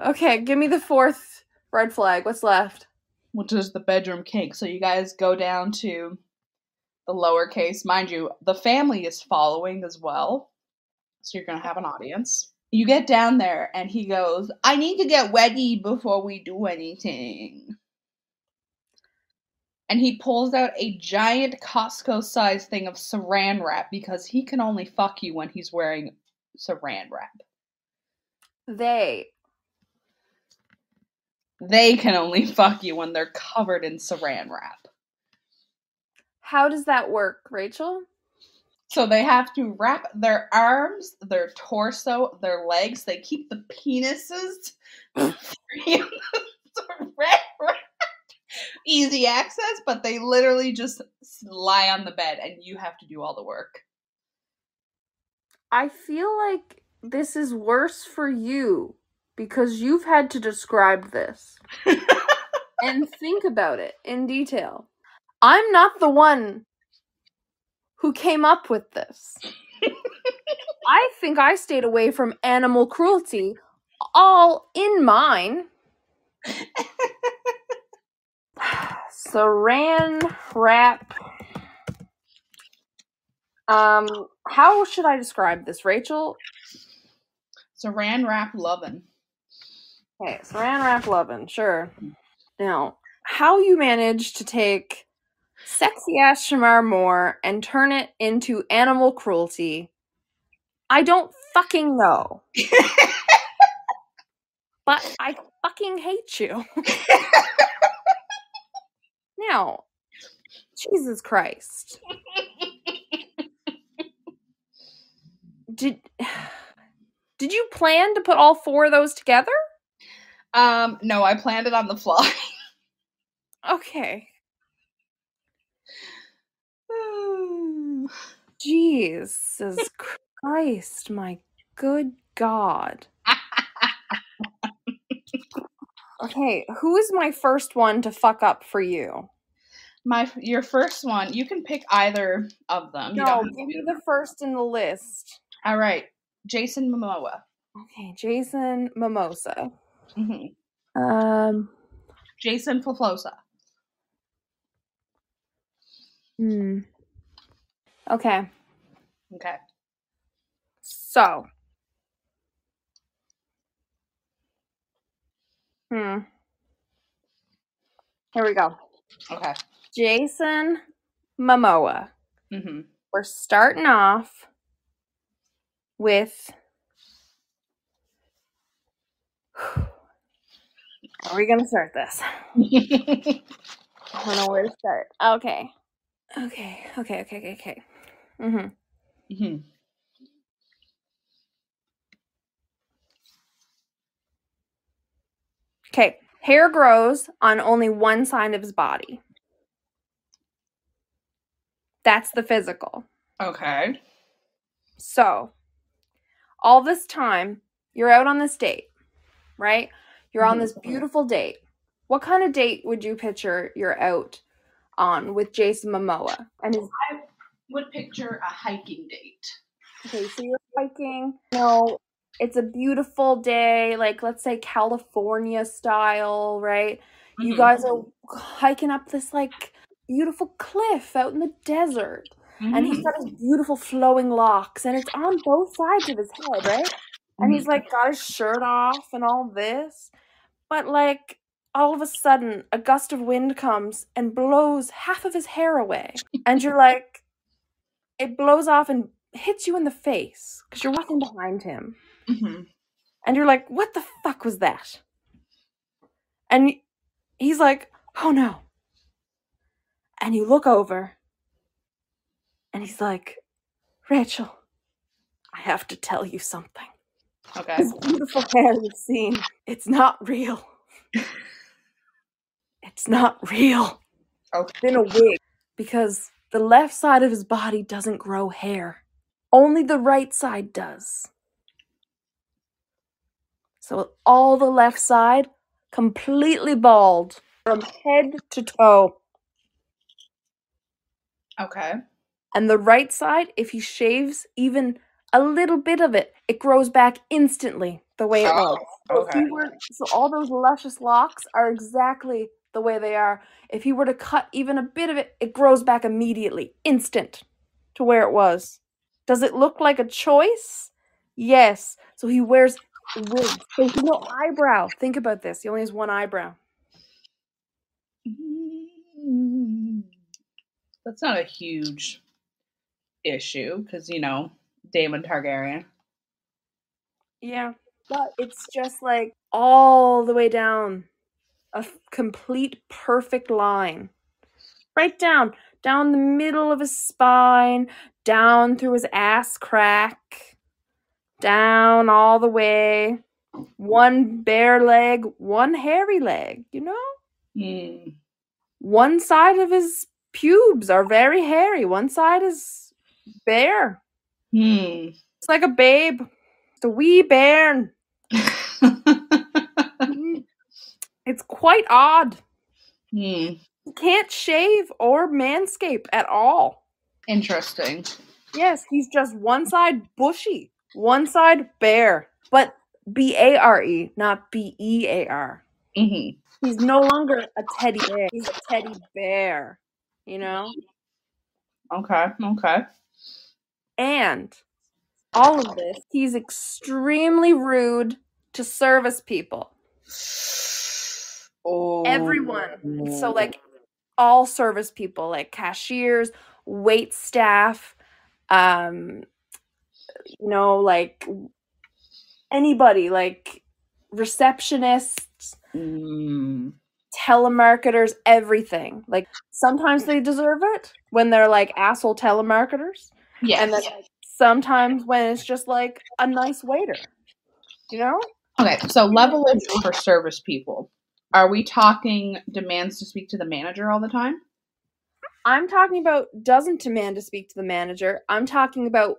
Okay, give me the 4th red flag. What's left? Which is the bedroom kink. So you guys go down to the lowercase. Mind you, the family is following as well. So you're going to have an audience. You get down there and he goes, I need to get ready before we do anything. And he pulls out a giant Costco-sized thing of saran wrap because he can only fuck you when he's wearing saran wrap. they can only fuck you when they're covered in saran wrap. How does that work, Rachel? So they have to wrap their arms, their torso, their legs. They keep the penises free of the saran wrap. Easy access, but they literally just lie on the bed and you have to do all the work. I feel like this is worse for you because you've had to describe this and think about it in detail. I'm not the one who came up with this. I think I stayed away from animal cruelty, all in mine. Saran wrap. How should I describe this, Rachel? Saran wrap lovin'. Okay, saran wrap lovin', sure. Now, how you manage to take sexy ass Shamar Moore and turn it into animal cruelty, I don't fucking know. But I fucking hate you. Now, Jesus Christ. Did you plan to put all 4 of those together? No, I planned it on the fly. Okay. Jesus Christ, my good God. Okay, who is my first one to fuck up for you? Your first one, you can pick either of them. No, give me the first in the list. All right, Jason Momoa. Okay, Jason Mimosa. Mm-hmm. Jason Faflosa. Okay. Okay. So. Here we go. Okay. Jason Momoa. Mm-hmm. We're starting off with. How are we gonna start this? I don't know where to start. Okay. Mm-hmm. Okay. Hair grows on only one side of his body. That's the physical. Okay. So, all this time, you're out on this date, right? You're on this beautiful date. What kind of date would you picture you're out on with Jason Momoa? And I would picture a hiking date. Okay, so you're hiking. No, it's a beautiful day, like let's say California style, right? Mm-hmm. You guys are hiking up this like beautiful cliff out in the desert. Mm-hmm. And he's got his beautiful flowing locks and it's on both sides of his head, right? Mm-hmm. And he's like got his shirt off and all this. But like all of a sudden a gust of wind comes and blows half of his hair away. And you're like, it blows off and hits you in the face because you're walking behind him. Mm-hmm. And you're like, what the fuck was that? And he's like, oh no. And you look over and he's like, Rachel, I have to tell you something. Okay. This beautiful hair you've seen, it's not real. It's not real. Okay. It's been a wig because the left side of his body doesn't grow hair. Only the right side does. So all the left side, completely bald from head to toe. Okay. And the right side, if he shaves even a little bit of it, it grows back instantly the way it was. Okay. So all those luscious locks are exactly the way they are. If he were to cut even a bit of it, it grows back immediately, instant to where it was. Does it look like a choice? Yes. So he wears wig. So he's no eyebrow. Think about this. He only has one eyebrow. That's not a huge issue because, Daemon Targaryen. Yeah. But it's just like all the way down a complete perfect line. Right down the middle of his spine, down through his ass crack, down all the way. One bare leg, one hairy leg, you know? Mm. One side of his pubes are very hairy. One side is bare. It's like a babe. It's a wee bairn. It's quite odd. He can't shave or manscape at all. Interesting. Yes, he's just one side bushy, one side bare. But B-A-R-E, not B-E-A-R. Mm-hmm. He's no longer a teddy bear. He's a teddy bear, you know? Okay. And all of this, he's extremely rude to service people. Oh. Everyone. So, like, all service people, like cashiers, wait staff, you know, like anybody, like receptionists, telemarketers, everything. Like, sometimes they deserve it when they're like asshole telemarketers. Yes. And then like, sometimes when it's just like a nice waiter, you know? Okay, so levelage for service people. Are we talking demands to speak to the manager all the time? I'm talking about doesn't demand to speak to the manager. I'm talking about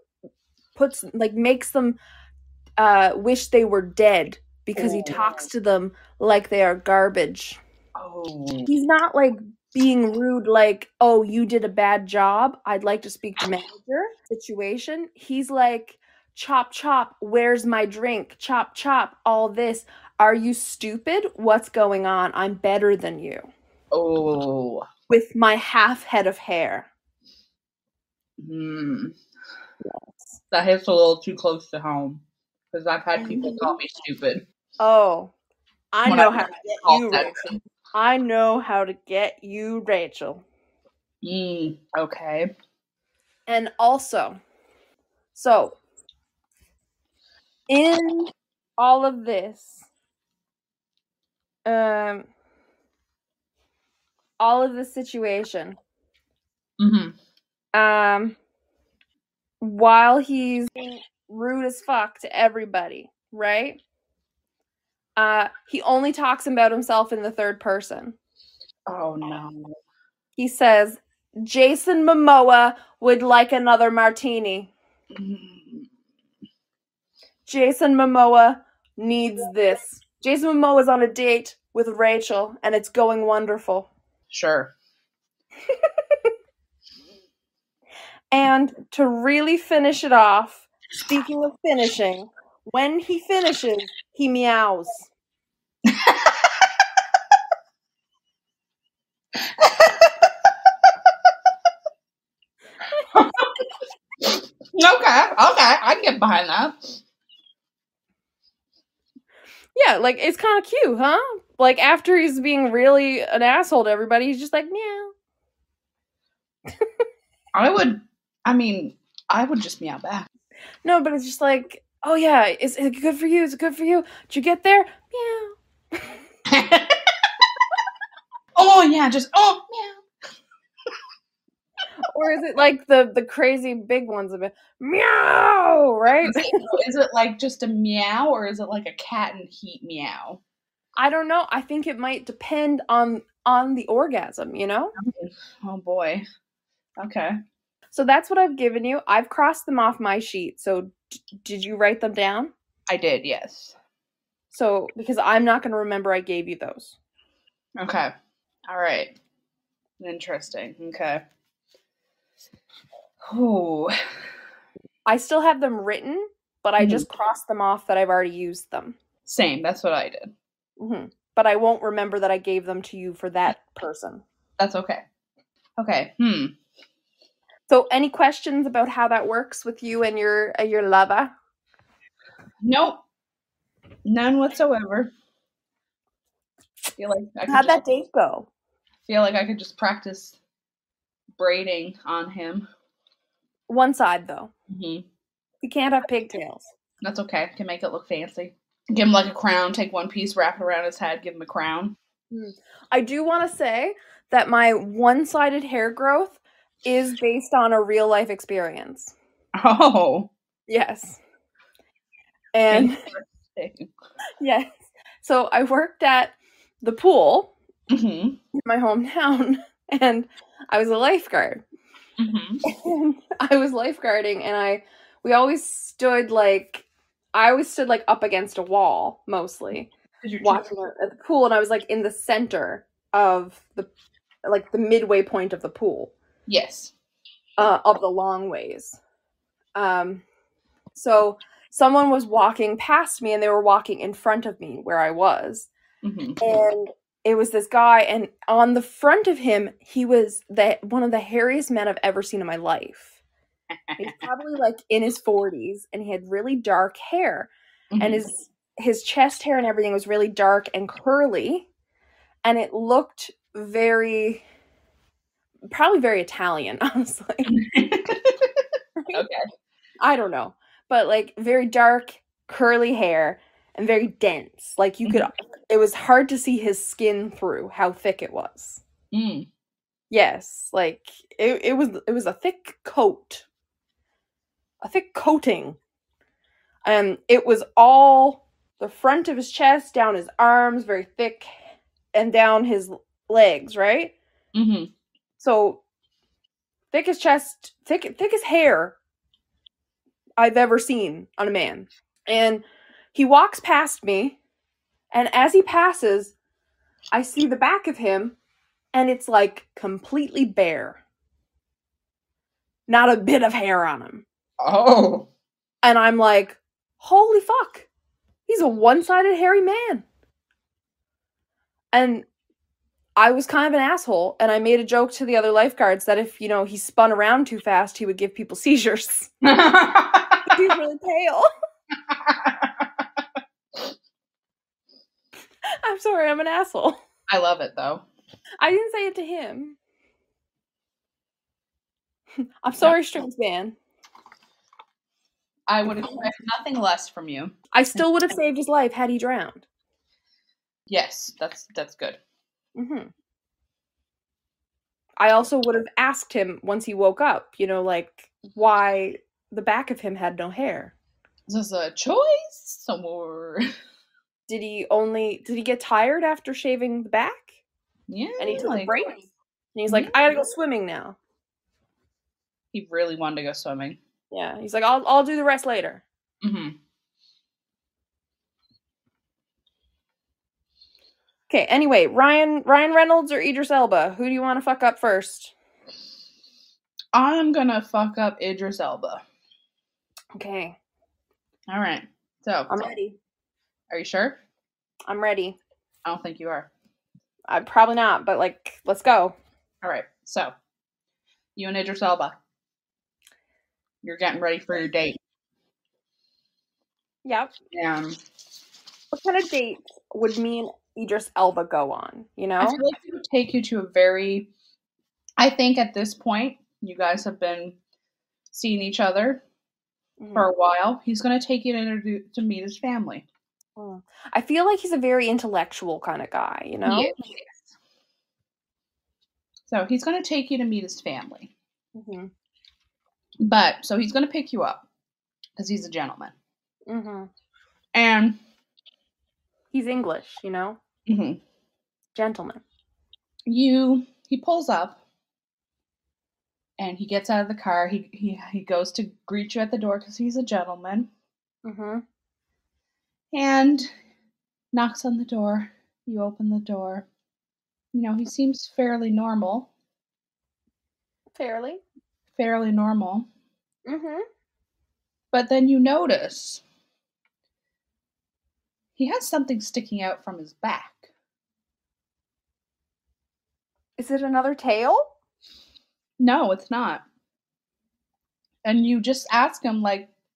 makes them wish they were dead because he talks to them like they are garbage. Oh. He's not like being rude like, oh, you did a bad job, I'd like to speak to manager situation. He's like, chop chop, where's my drink? Chop chop, all this. Are you stupid? What's going on? I'm better than you. Oh. With my half head of hair. Yes. That hits a little too close to home. Because I've had people call me stupid. Oh. I know how to get you, Rachel. I know how to get you, Rachel. Okay. And also, so, in all of this, all of this situation, while he's being rude as fuck to everybody, right? He only talks about himself in the third person. Oh, no. He says, Jason Momoa would like another martini. Jason Momoa needs this. Jason Momoa's on a date with Rachel, and it's going wonderful. Sure. And to really finish it off, speaking of finishing, when he finishes, he meows. Okay, I get behind that. Yeah, like, it's kind of cute, huh? Like, after he's being really an asshole to everybody, he's just like, meow. I would just meow back. No, but it's just like, oh yeah, is it good for you? Is it good for you? Did you get there? Meow. Oh yeah, just meow. Or is it like the crazy big ones of it? Meow, right? Is it like just a meow, or is it like a cat and heat meow? I don't know. I think it might depend on the orgasm, you know? Oh boy. Okay. So that's what I've given you. I've crossed them off my sheet. So did you write them down? I did, yes. So, because I'm not going to remember I gave you those. Okay. All right. Interesting. Okay. Oh. I still have them written, but I just crossed them off that I've already used them. Same. That's what I did. But I won't remember that I gave them to you for that person. That's okay. Okay. So, any questions about how that works with you and your lover? Nope. None whatsoever. Feel like How'd that date go? Feel like I could just practice braiding on him. One side, though. You can't have pigtails. That's okay. Can make it look fancy. Give him like a crown. Take one piece, wrap it around his head, give him a crown. I do want to say that my one-sided hair growth is based on a real-life experience. Oh. Yes. And yes. So I worked at the pool in my hometown, and I was a lifeguard. And I was lifeguarding, and we always stood I always stood up against a wall mostly, watching at the pool, and I was in the center of the midway point of the pool. Yes. Of the long ways. So someone was walking past me, and they were walking in front of me where I was. And it was this guy, and on the front of him, he was one of the hairiest men I've ever seen in my life. He's probably in his 40s, and he had really dark hair. And his chest hair and everything was really dark and curly, and it looked probably very Italian, honestly. Okay. I don't know. But very dark, curly hair and very dense. You could it was hard to see his skin through how thick it was. Yes, it was a thick coat. A thick coating. It was all the front of his chest, down his arms, very thick, and down his legs, right? So thickest chest, thickest hair I've ever seen on a man. And he walks past me, and as he passes, I see the back of him, and it's completely bare. Not a bit of hair on him. Oh. And I'm like, holy fuck. He's a one-sided hairy man. And I was kind of an asshole, and I made a joke to the other lifeguards that if, he spun around too fast, he would give people seizures. He's really pale. I'm sorry, I'm an asshole. I love it, though. I didn't say it to him. I'm sorry, Strings Man. I would expect nothing less from you. I still would have saved his life had he drowned. Yes, that's good. I also would have asked him once he woke up, why the back of him had no hair. Is this a choice or did he get tired after shaving the back? Yeah. And he took a break. And he's like, I gotta go swimming now. He really wanted to go swimming. Yeah. He's like, I'll do the rest later. Okay, anyway, Ryan Reynolds or Idris Elba? Who do you want to fuck up first? I'm gonna fuck up Idris Elba. Okay. All right. So I'm ready. Are you sure? I'm ready. I don't think you are. I'm probably not, but let's go. All right. So you and Idris Elba, you're getting ready for your date. Yep. What kind of date would me and Idris Elba go on? I feel like it would take you to I think at this point, you guys have been seeing each other for a while. He's going to take you to meet his family. I feel like he's a very intellectual kind of guy, Yes. So he's going to take you to meet his family. But, so he's going to pick you up because he's a gentleman. And he's English, Gentleman. He pulls up and he gets out of the car. He goes to greet you at the door because he's a gentleman. And knocks on the door. You open the door. He seems fairly normal. Fairly normal. But then you notice he has something sticking out from his back. Is it another tail? No, it's not. And you just ask him,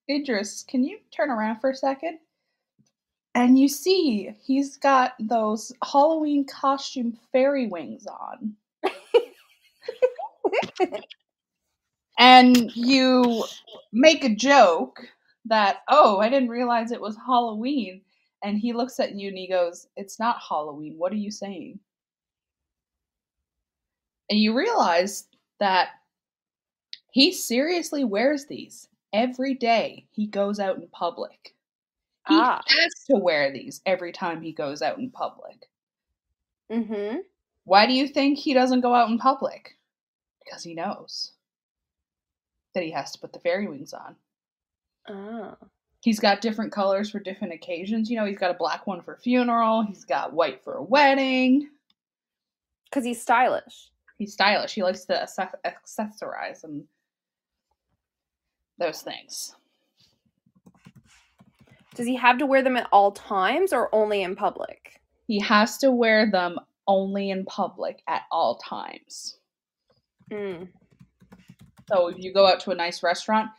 Idris, can you turn around for a second? And you see he's got those Halloween costume fairy wings on. And you make a joke that, I didn't realize it was Halloween. And he looks at you and he goes, "It's not Halloween. What are you saying?" And you realize that he seriously wears these every day he goes out in public. He has to wear these every time he goes out in public. Mm-hmm. Why do you think he doesn't go out in public? Because he knows that he has to put the fairy wings on. Oh. He's got different colors for different occasions. You know, he's got a black one for a funeral. He's got white for a wedding. Because he's stylish. He's stylish. He likes to accessorize and those things. Does he have to wear them at all times or only in public? He has to wear them only in public at all times. Mm. So if you go out to a nice restaurant,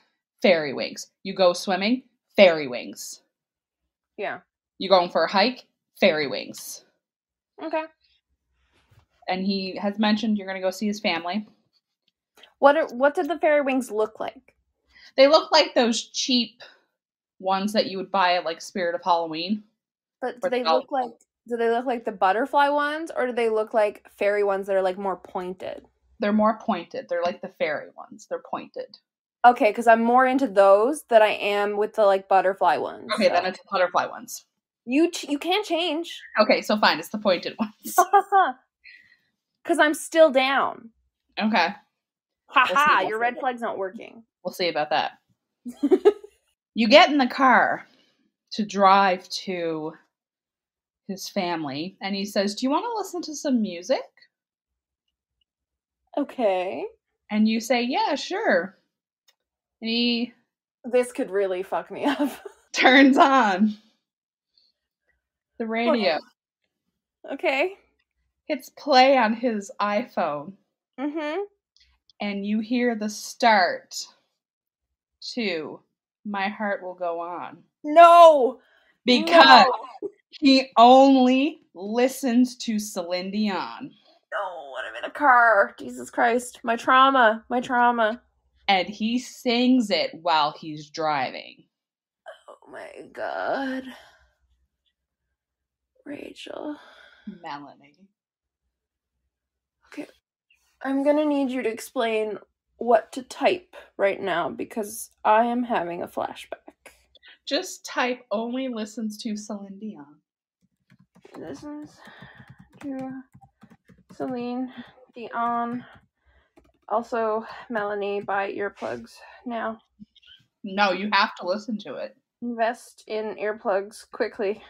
fairy wings. You go swimming, fairy wings. Yeah. You going for a hike, fairy wings. Okay. And he has mentioned you're going to go see his family. What did the fairy wings look like? They look like those cheap ones that you would buy at like Spirit of Halloween. But do they look like the butterfly ones, or do they look like fairy ones that are like more pointed? They're more pointed. They're like the fairy ones. They're pointed. Okay, because I'm more into those than I am with the like butterfly ones. Okay, then it's the butterfly ones. You can't change. Okay, so fine. It's the pointed ones. Because I'm still down. Okay. Haha, your red flag's not working. We'll see about that. You get in the car to drive to his family, and he says, "Do you want to listen to some music?" Okay. And you say, "Yeah, sure." And this could really fuck me up. Turns on the radio. Okay. Hits play on his iPhone. Mm-hmm. And you hear the start to "My Heart Will Go On." No! Because he only listens to Celine Dion. No, I'm in a car. Jesus Christ. My trauma. And he sings it while he's driving. Oh my God. Rachel. Melanie. Okay. I'm gonna need you to explain what to type right now because I am having a flashback. Just type "only listens to Celine Dion." Listens to Celine Dion. Also, Melanie, buy earplugs now. No, you have to listen to it. Invest in earplugs quickly.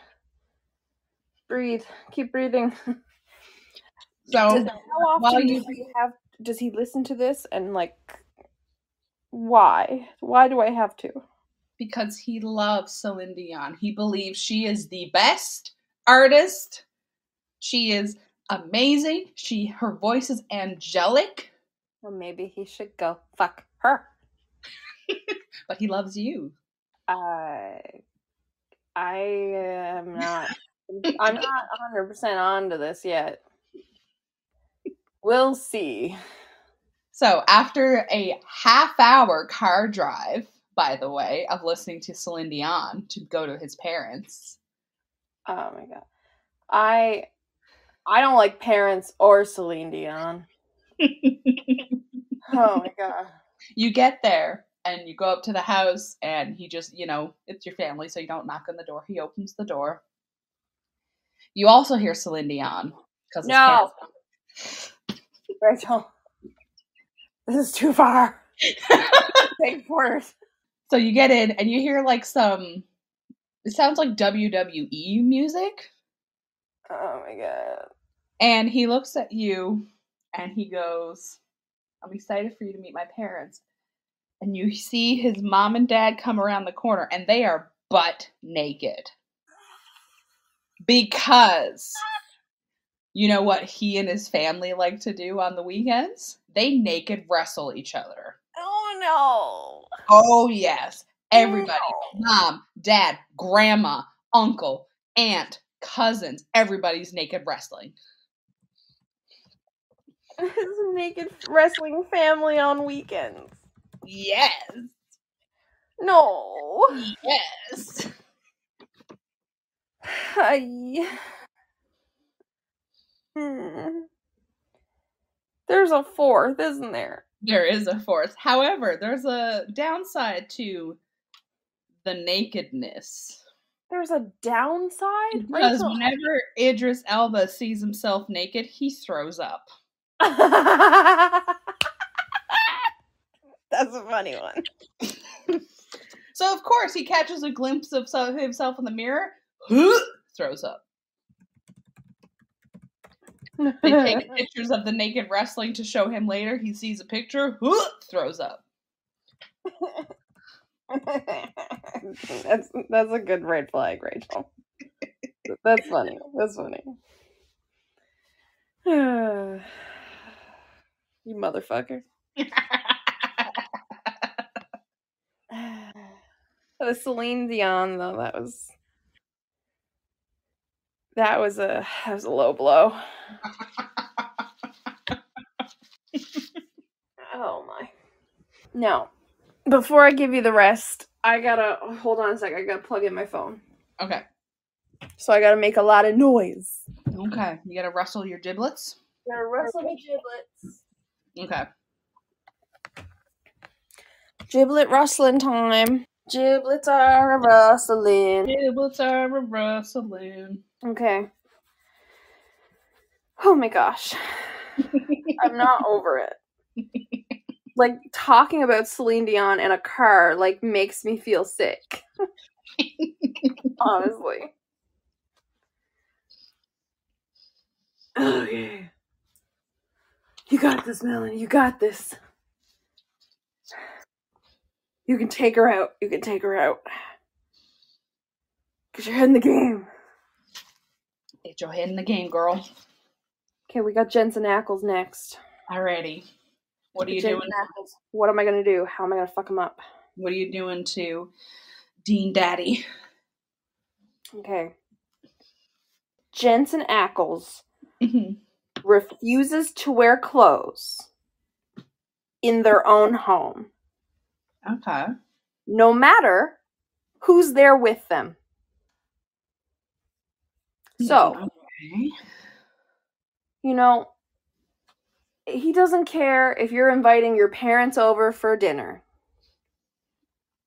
Breathe. Keep breathing. So, how often does he listen to this, and like, why? Why do I have to? Because he loves Celine Dion. He believes she is the best artist. She is amazing. Her voice is angelic. Well, maybe he should go fuck her. But he loves you. I am not. I'm not 100% on to this yet. We'll see. So after a half-hour car drive, by the way, of listening to Celine Dion to go to his parents. Oh my God. I don't like parents or Celine Dion. Oh my God. You get there and you go up to the house and he just, it's your family, so you don't knock on the door. He opens the door. You also hear Celine Dion. No. Rachel. This is too far. Take worse. So you get in and you hear like it sounds like WWE music. Oh my God. And he looks at you and he goes, "I'm excited for you to meet my parents." And you see his mom and dad come around the corner and they are butt naked. Because you know what he and his family like to do on the weekends? They naked wrestle each other. Oh no. Oh yes. Everybody. No. Mom, dad, grandma, uncle, aunt, cousins. Everybody's naked wrestling. His naked wrestling family on weekends. Yes. No. Yes. There's a fourth, isn't there? There is a fourth. However, there's a downside to the nakedness. There's a downside? Because whenever Idris Elba sees himself naked, he throws up. That's a funny one. So, of course, he catches a glimpse of himself in the mirror, throws up. They take pictures of the naked wrestling to show him later. He sees a picture, throws up. That's a good red flag, Rachel. That's funny. That's funny. You motherfucker. The Celine Dion, though, that was a low blow. Oh my. Now, before I give you the rest, I gotta hold on a sec. I gotta plug in my phone. Okay. So I gotta make a lot of noise. Okay. You gotta rustle your giblets? Gotta rustle my giblets. Okay. Giblet rustling time. Giblets are a rustling. Giblets are a rustling. Okay. Oh my gosh. I'm not over it. Like, talking about Celine Dion in a car, like, makes me feel sick. Honestly. Okay. You got this, Melanie. You got this. You can take her out. You can take her out. Get your head in the game. Get your head in the game, girl. Okay, we got Jensen Ackles next. Alrighty. What are you doing? Ackles. What am I going to do? How am I going to fuck him up? What are you doing to Dean Daddy? Okay. Jensen Ackles refuses to wear clothes in their own home. Okay. No matter who's there with them. So, okay. You know, he doesn't care if you're inviting your parents over for dinner.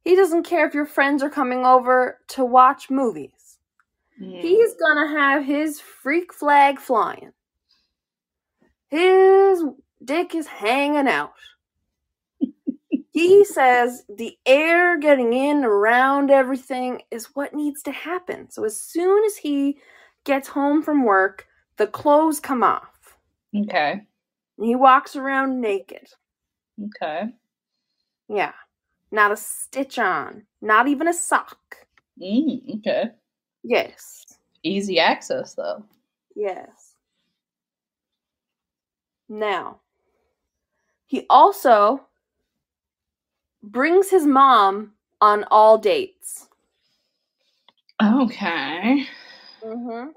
He doesn't care if your friends are coming over to watch movies. He's gonna have his freak flag flying. His dick is hanging out. He says the air getting in around everything is what needs to happen. So as soon as he gets home from work, the clothes come off. Okay. And he walks around naked. Okay. Yeah. Not a stitch on. Not even a sock. Okay. Yes. Easy access, though. Yes. Now, he also brings his mom on all dates. Okay. Him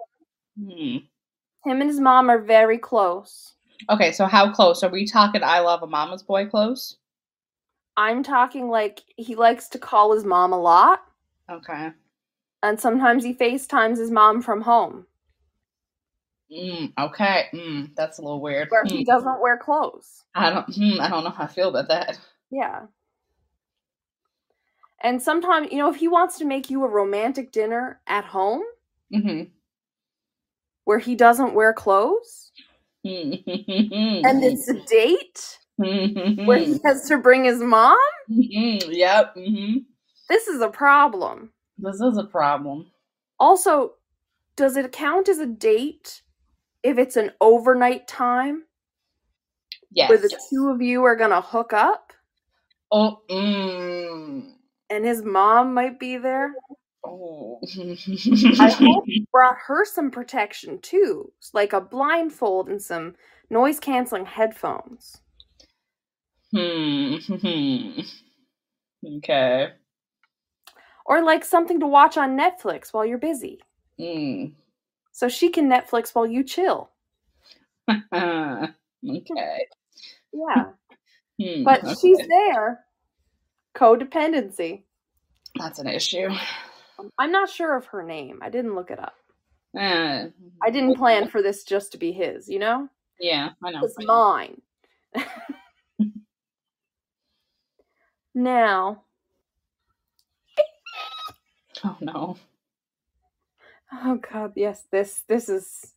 and his mom are very close. Okay, so how close? Are we talking I love a mama's boy close? I'm talking like he likes to call his mom a lot. Okay. And sometimes he FaceTimes his mom from home. Okay. That's a little weird. Where he doesn't wear clothes. I don't know how I feel about that. Yeah. And sometimes, if he wants to make you a romantic dinner at home, where he doesn't wear clothes, and it's a date, where he has to bring his mom, yep. This is a problem. This is a problem. Also, does it count as a date if it's an overnight time? Yes. Where the two of you are going to hook up? Oh, And his mom might be there? Oh. I hope he brought her some protection, too. Like a blindfold and some noise-canceling headphones. Okay. Or like something to watch on Netflix while you're busy. So she can Netflix while you chill. Okay. Yeah. But okay. She's there. Codependency. That's an issue. I'm not sure of her name. I didn't look it up. I didn't plan for this just to be his, you know? Yeah, I know. It's mine. Now. Oh no. Oh God, yes, this is.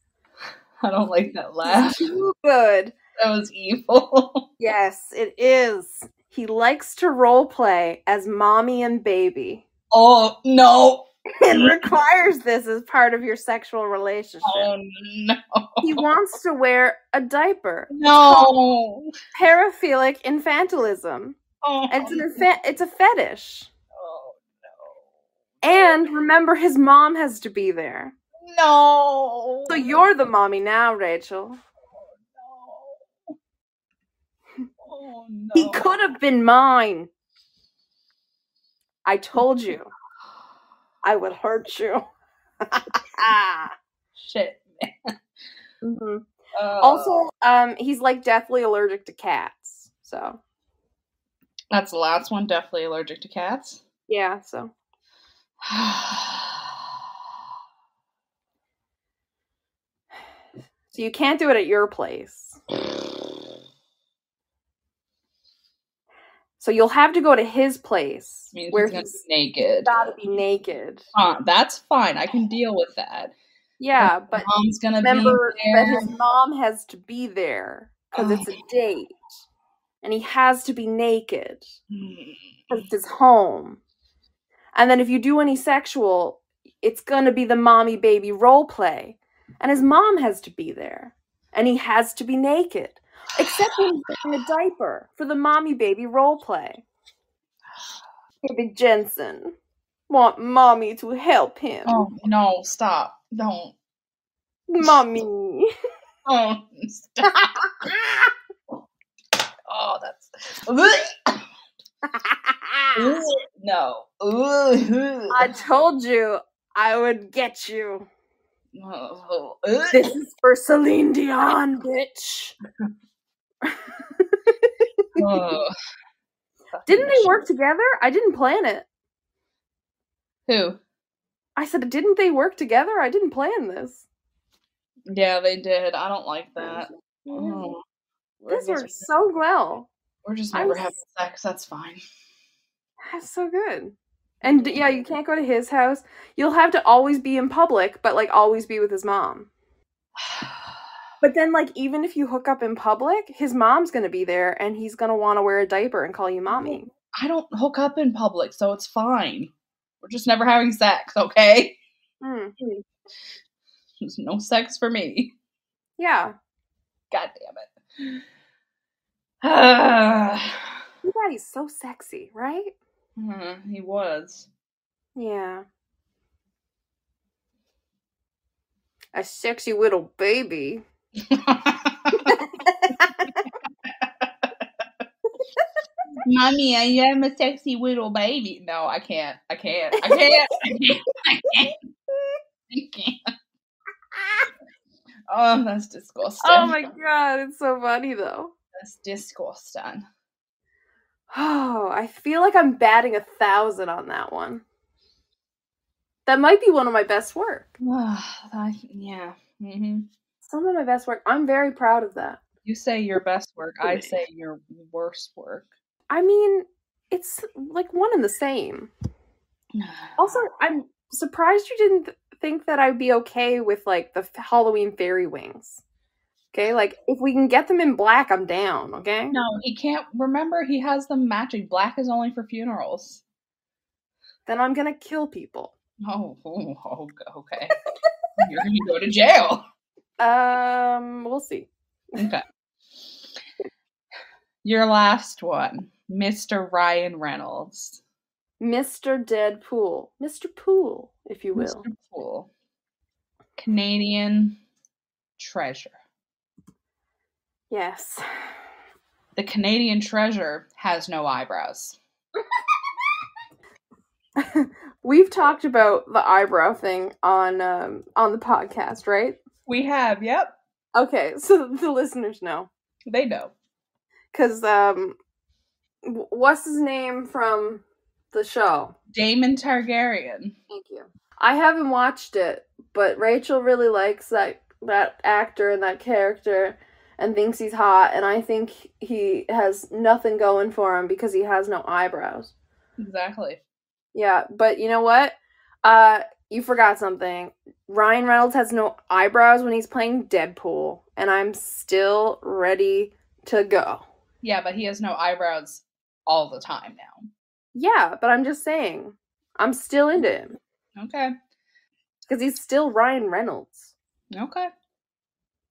I don't like that laugh. Too good. That was evil. Yes, it is. He likes to role play as mommy and baby. Oh no. It requires this as part of your sexual relationship. Oh no. He wants to wear a diaper. No. Paraphilic infantilism. Oh. It's a fetish. Oh no. And remember, his mom has to be there. No. So you're the mommy now, Rachel. Oh no. Oh no. He could have been mine. I told you. I would hurt you. Shit, man. Mm-hmm. Also, he's like deathly allergic to cats. So that's the last one. Deathly allergic to cats. Yeah. So. So you can't do it at your place. So you'll have to go to his place where he's naked. Gotta be naked. That's fine. I can deal with that. Yeah, but mom's gonna remember be there. that his mom has to be there because it's a date, and he has to be naked because it's his home. And then if you do any sexual, it's gonna be the mommy baby role play, and his mom has to be there, and he has to be naked. Except when he's wearing a diaper for the mommy baby role play. Baby Jensen want mommy to help him. Oh no! Stop! Don't, mommy. Oh, stop! Oh, that's no. I told you I would get you. This is for Celine Dion, bitch. Didn't they work together? I didn't plan it. Who? I said, didn't they work together? I didn't plan this. Yeah, they did. I don't like that. Oh, this works so well. We're just never having sex. That's fine. That's so good. And yeah, you can't go to his house. You'll have to always be in public, but like always be with his mom. But then, like, even if you hook up in public, his mom's going to be there, and he's going to want to wear a diaper and call you mommy. I don't hook up in public, so it's fine. We're just never having sex, okay? There's no sex for me. Yeah. God damn it. Your daddy's so sexy, right? He was. Yeah. A sexy little baby. Mommy, I am a sexy little baby. No, I can't. I can't. Oh, that's disgusting. Oh my God, it's so funny though. That's disgusting. Oh, I feel like I'm batting 1,000 on that one. That might be one of my best work. Yeah. Mm-hmm. Some of my best work. I'm very proud of that. You say your best work. I say your worst work. I mean, it's like one and the same. Also, I'm surprised you didn't think that I'd be okay with like the Halloween fairy wings. Okay, like if we can get them in black, I'm down. Okay. No, he can't. Remember, he has them matching. Black is only for funerals. Then I'm gonna kill people. Oh, okay. You're gonna go to jail. We'll see. Okay. Your last one, Mr. Ryan Reynolds. Mr. Deadpool. Mr. Pool, if you will. Mr. Pool. Canadian treasure. Yes. The Canadian treasure has no eyebrows. We've talked about the eyebrow thing on the podcast, right? We have, yep. Okay, so the listeners know. They know. Because, what's his name from the show? Daemon Targaryen. Thank you. I haven't watched it, but Rachel really likes that actor and that character and thinks he's hot, and I think he has nothing going for him because he has no eyebrows. Exactly. Yeah, but you know what? You forgot something. Ryan Reynolds has no eyebrows when he's playing Deadpool, and I'm still ready to go. Yeah, but he has no eyebrows all the time now. Yeah, but I'm just saying. I'm still into him. Okay. Because he's still Ryan Reynolds. Okay.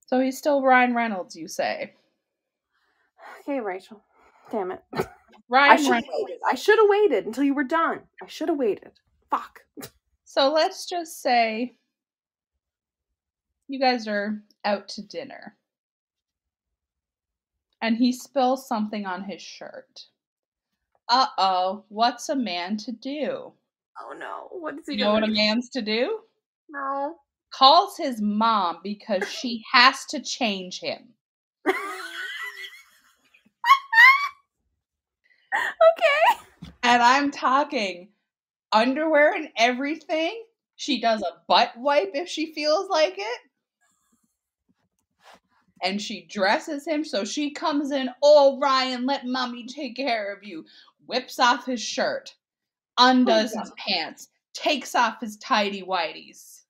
So he's still Ryan Reynolds, you say? Okay, Rachel. Damn it. Ryan Reynolds. I should have waited until you were done. I should have waited. Fuck. So let's just say you guys are out to dinner. And he spills something on his shirt. Uh-oh, what's a man to do? Oh no, what is he doing? You know what a man's to do? No. Calls his mom because she has to change him. Okay. And I'm talking underwear and everything. She does a butt wipe if she feels like it. And she dresses him, so she comes in, oh, Ryan, let mommy take care of you. Whips off his shirt, undoes his pants, takes off his tighty-whities,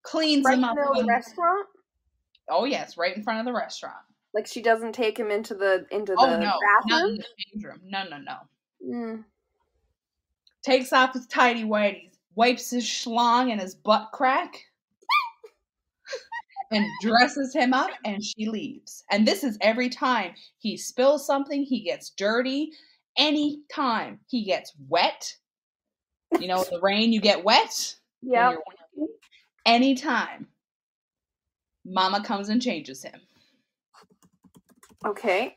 cleans him up. Right in the restaurant? Oh, yes, right in front of the restaurant. Like she doesn't take him into the no, bathroom? Not in the change room. No. Takes off his tighty-whities, wipes his schlong and his butt crack. And dresses him up, and she leaves. And this is every time he spills something, he gets dirty. Any time he gets wet, you know, in the rain, you get wet. Yeah. Anytime, Mama comes and changes him. Okay.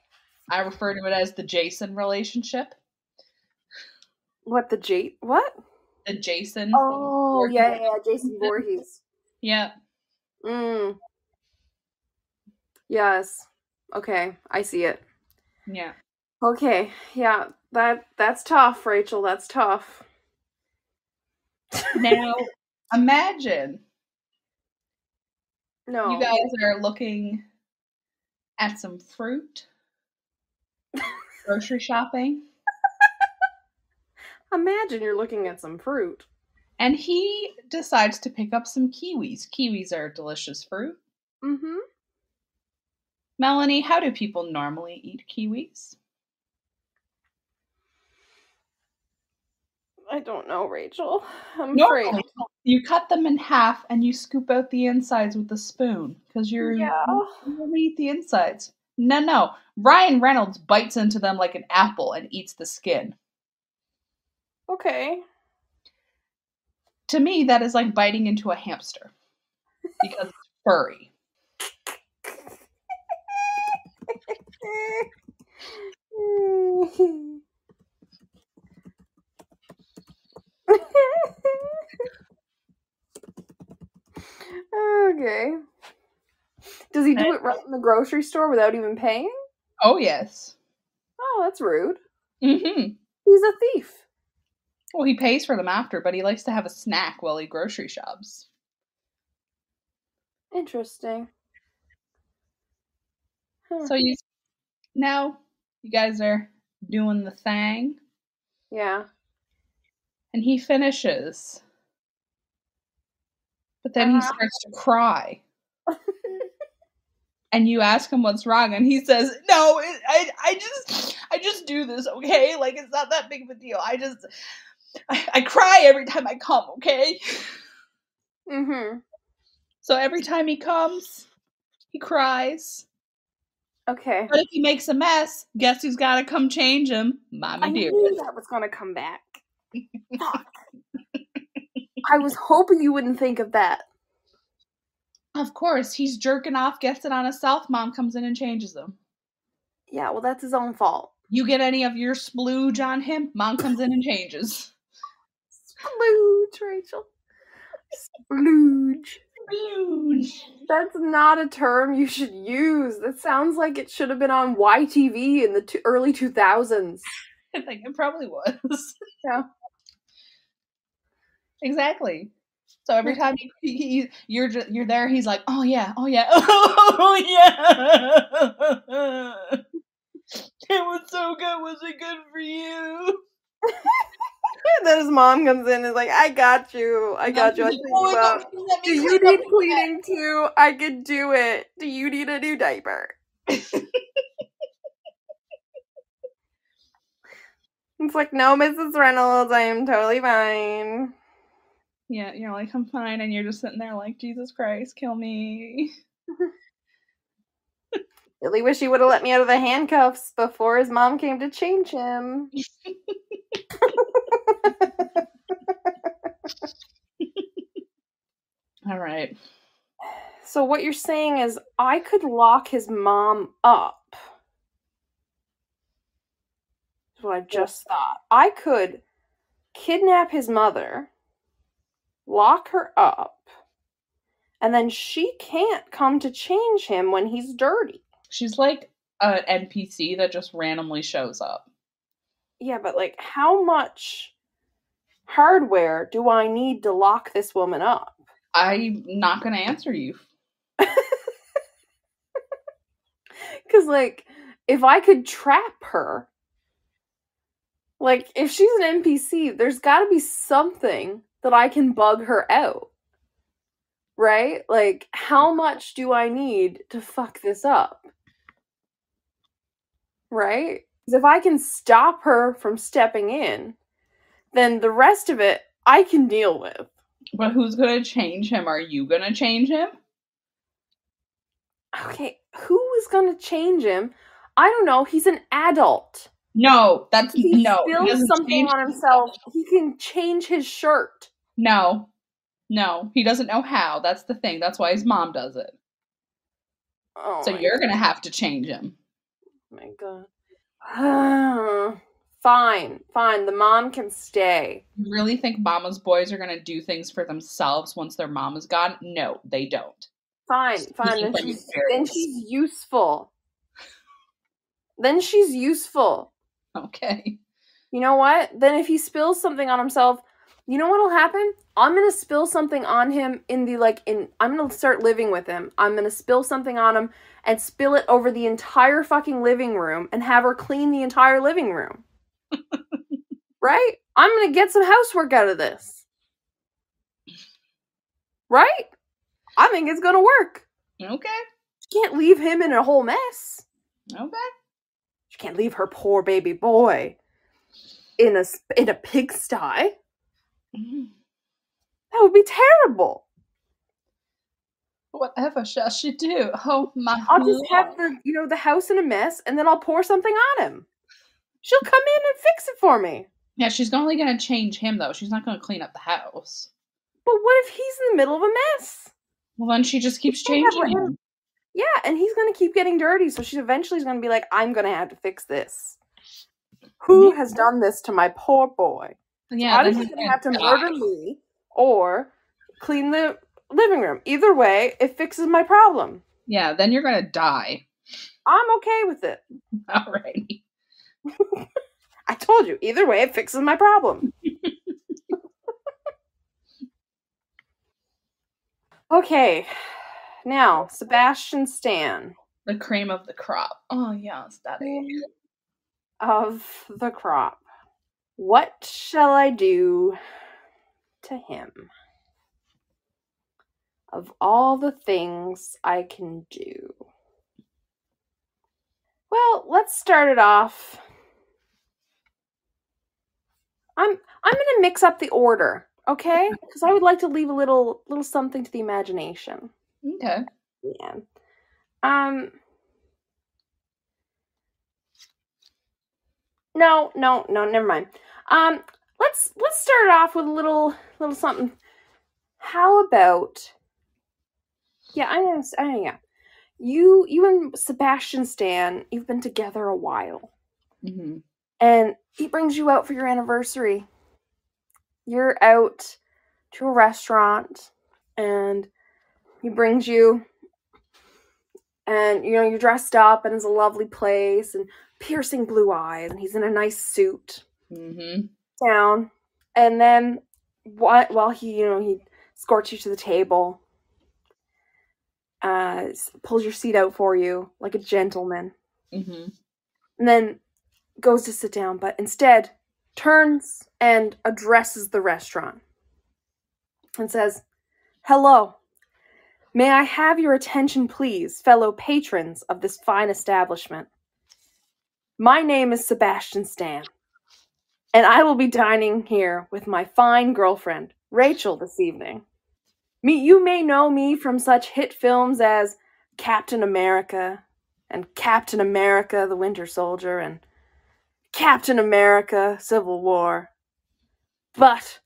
I refer to it as the Jason relationship. What? The Jason? Oh, yeah, Jason Voorhees. Yeah. Yes. Okay, I see it. Yeah. Okay, yeah, that's tough, Rachel. That's tough. Now, imagine. No. You guys are looking at some fruit. Grocery shopping. Imagine you're looking at some fruit. And he decides to pick up some kiwis. Kiwis are a delicious fruit. Mm-hmm. Melanie, how do people normally eat kiwis? I don't know, Rachel. I'm afraid. You cut them in half and you scoop out the insides with a spoon because you only eat the insides. No. Ryan Reynolds bites into them like an apple and eats the skin. Okay. To me, that is like biting into a hamster because it's furry. Okay. Does he do it right in the grocery store without even paying? Oh, yes. Oh, that's rude. Mm-hmm. He's a thief. Well, he pays for them after, but he likes to have a snack while he grocery shops. Interesting. Huh. So now you guys are doing the thing. Yeah. And he finishes. But then he starts to cry. And you ask him what's wrong, and he says, "No, I just do this, okay? Like it's not that big of a deal. I cry every time I come, okay?" Mm-hmm. So every time he comes, he cries. Okay. But if he makes a mess, guess who's got to come change him? Mommy dearest. I knew that was going to come back. Fuck. I was hoping you wouldn't think of that. Of course, he's jerking off, gets it on himself, Mom comes in and changes him. Yeah, well, that's his own fault. You get any of your splooge on him, Mom comes in and changes. Splooge, Rachel. Splooge. Splooge. That's not a term you should use. That sounds like it should have been on YTV in the early 2000s. I think it probably was. Yeah. Exactly. So every time you're there, he's like, oh yeah, oh yeah, oh yeah. It was so good. Was it good for you? Then his mom comes in and is like, I got you. I got you. I think Oh my about, God, let do me you clean need up cleaning too? I could do it. Do you need a new diaper? It's like, no, Mrs. Reynolds, I am totally fine. Yeah, you're like, I'm fine, and you're just sitting there like, Jesus Christ, kill me. Really wish he would have let me out of the handcuffs before his mom came to change him. All right. So what you're saying is I could lock his mom up. That's what I just thought. I could kidnap his mother, lock her up, and then she can't come to change him when he's dirty. She's like an NPC that just randomly shows up. Yeah, but like, how much hardware do I need to lock this woman up? I'm not going to answer you. Because, like, if I could trap her, like, if she's an NPC, there's got to be something that I can bug her out. Right? Like, how much do I need to fuck this up? Right? Because if I can stop her from stepping in, then the rest of it I can deal with. But who's going to change him? Are you going to change him? Okay, who is going to change him? I don't know. He's an adult. No, that's if he no. spills something on himself, he can change his shirt. No, he doesn't know how. That's the thing. That's why his mom does it. Oh, so you're going to have to change him. Oh my God. Fine. The mom can stay. You really think mama's boys are going to do things for themselves once their mom is gone? No, they don't. Fine. Then she's useful. Okay. You know what? Then if he spills something on himself, you know what'll happen? I'm going to spill something on him I'm going to start living with him. I'm going to spill something on him and spill it over the entire fucking living room and have her clean the entire living room. Right? I'm going to get some housework out of this. Right? I think it's going to work. Okay. You can't leave him in a whole mess. Okay. You can't leave her poor baby boy in a pigsty. Mm-hmm. That would be terrible. Whatever shall she do? Oh my I'll just have the house in a mess, and then I'll pour something on him. She'll come in and fix it for me. Yeah, she's only going to change him, though. She's not going to clean up the house. But what if he's in the middle of a mess? Well, then she just keeps changing him. Yeah, and he's going to keep getting dirty, so she eventually is going to be like, I'm going to have to fix this. Who has done this to my poor boy? Yeah, so either he's going to have to murder me or clean the living room. Either way, it fixes my problem. Yeah, then you're going to die. I'm okay with it. Alrighty. I told you, either way, it fixes my problem. Okay, now, Sebastian Stan. The cream of the crop. Oh, yes, daddy. Of the crop. What shall I do to him? Of all the things I can do. Well, let's start it off. I'm going to mix up the order, okay? Because I would like to leave a little something to the imagination. Okay. Yeah. No, never mind. Let's start it off with a little something. How about? Yeah, I know. Yeah, you and Sebastian Stan, you've been together a while, and he brings you out for your anniversary. You're out to a restaurant, and he brings you, and you're dressed up, and it's a lovely place, and piercing blue eyes, and he's in a nice suit. Down, and then while he escorts you to the table, pulls your seat out for you like a gentleman, and then goes to sit down, but instead turns and addresses the restaurant and says, "Hello. May I have your attention, please, fellow patrons of this fine establishment? My name is Sebastian Stan, and I will be dining here with my fine girlfriend, Rachel, this evening. You may know me from such hit films as Captain America, and Captain America, the Winter Soldier, and Captain America, Civil War. But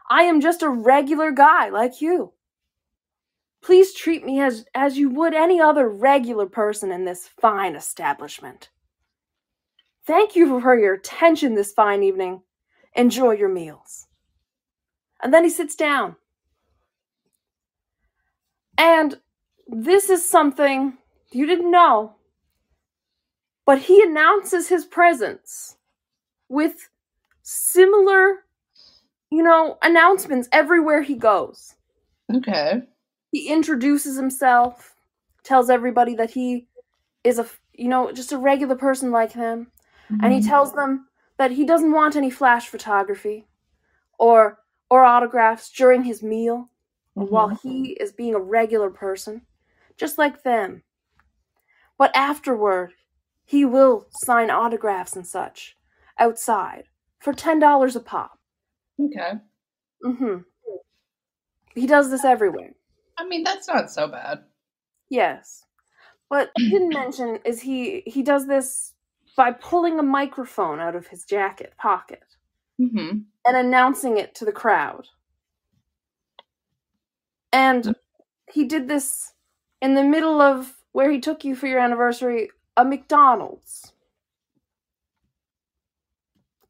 I am just a regular guy like you. Please treat me as you would any other regular person in this fine establishment. Thank you for your attention this fine evening. Enjoy your meals." And then he sits down. And this is something you didn't know, but he announces his presence with similar, announcements everywhere he goes. Okay. He introduces himself, tells everybody that he is just a regular person like them, and he tells them that he doesn't want any flash photography or autographs during his meal while he is being a regular person, just like them. But afterward, he will sign autographs and such outside for $10 a pop. Okay. He does this everywhere. I mean, that's not so bad. Yes. What I didn't mention is he does this by pulling a microphone out of his jacket pocket and announcing it to the crowd. And he did this in the middle of where he took you for your anniversary, a McDonald's.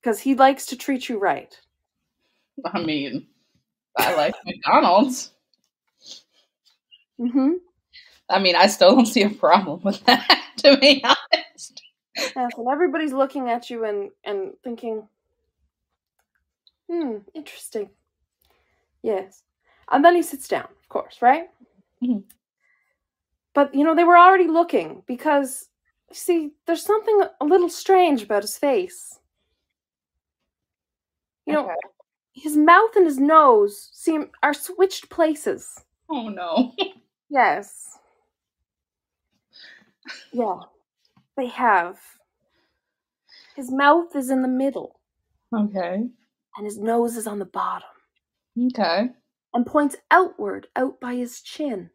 Because he likes to treat you right. I mean, I like McDonald's. I mean, I still don't see a problem with that, to be honest. Yes, and everybody's looking at you and thinking, interesting. Yes. And then he sits down, of course, right? But, they were already looking because, see, there's something a little strange about his face. His mouth and his nose are switched places. Oh, no. Yes. Yeah, they have. His mouth is in the middle. Okay. And his nose is on the bottom. Okay. And points outward, out by his chin.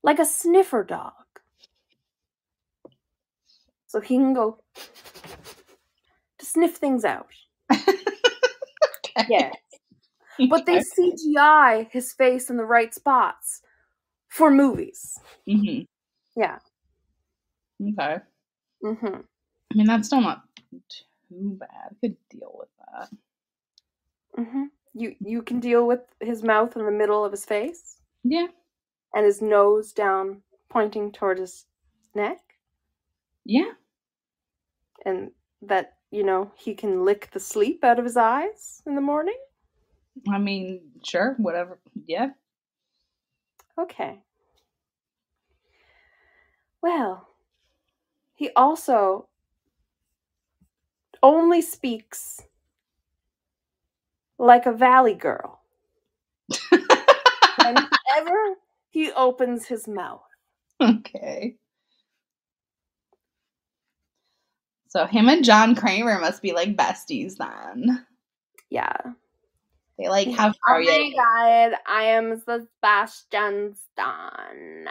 Like a sniffer dog. So he can go to sniff things out. Okay. Yeah. But they CGI his face in the right spots for movies. Yeah. Okay. I mean, that's still not too bad. I could deal with that. You can deal with his mouth in the middle of his face? Yeah. And his nose down, pointing toward his neck? Yeah. And that, he can lick the sleep out of his eyes in the morning? I mean, sure, whatever. Yeah. Okay. Well, he also only speaks like a valley girl. Whenever he opens his mouth. Okay. So him and John Kramer must be like besties then. Yeah. They like have Oh my god, I am Sebastian Stan.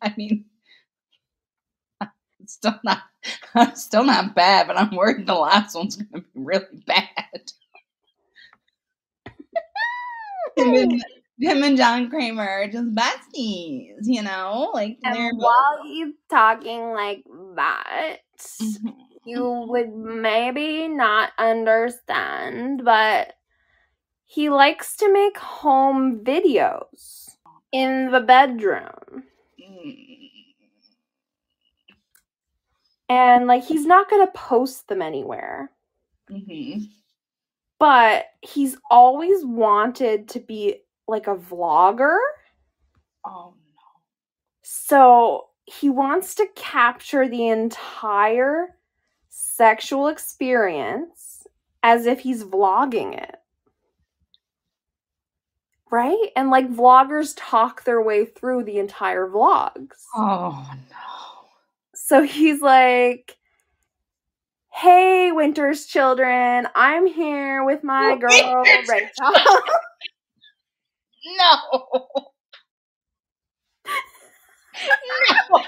I mean, it's still not bad, but I'm worried the last one's gonna be really bad. him and John Kramer are just besties, like. And while he's talking like that, you would maybe not understand, but he likes to make home videos in the bedroom. And, he's not going to post them anywhere. But he's always wanted to be like a vlogger. Oh, no. So he wants to capture the entire sexual experience as if he's vlogging it. Right? And like vloggers talk their way through the entire vlogs. Oh, no. So he's like, hey, Winter's children, I'm here with my girl, Rachel. No. No.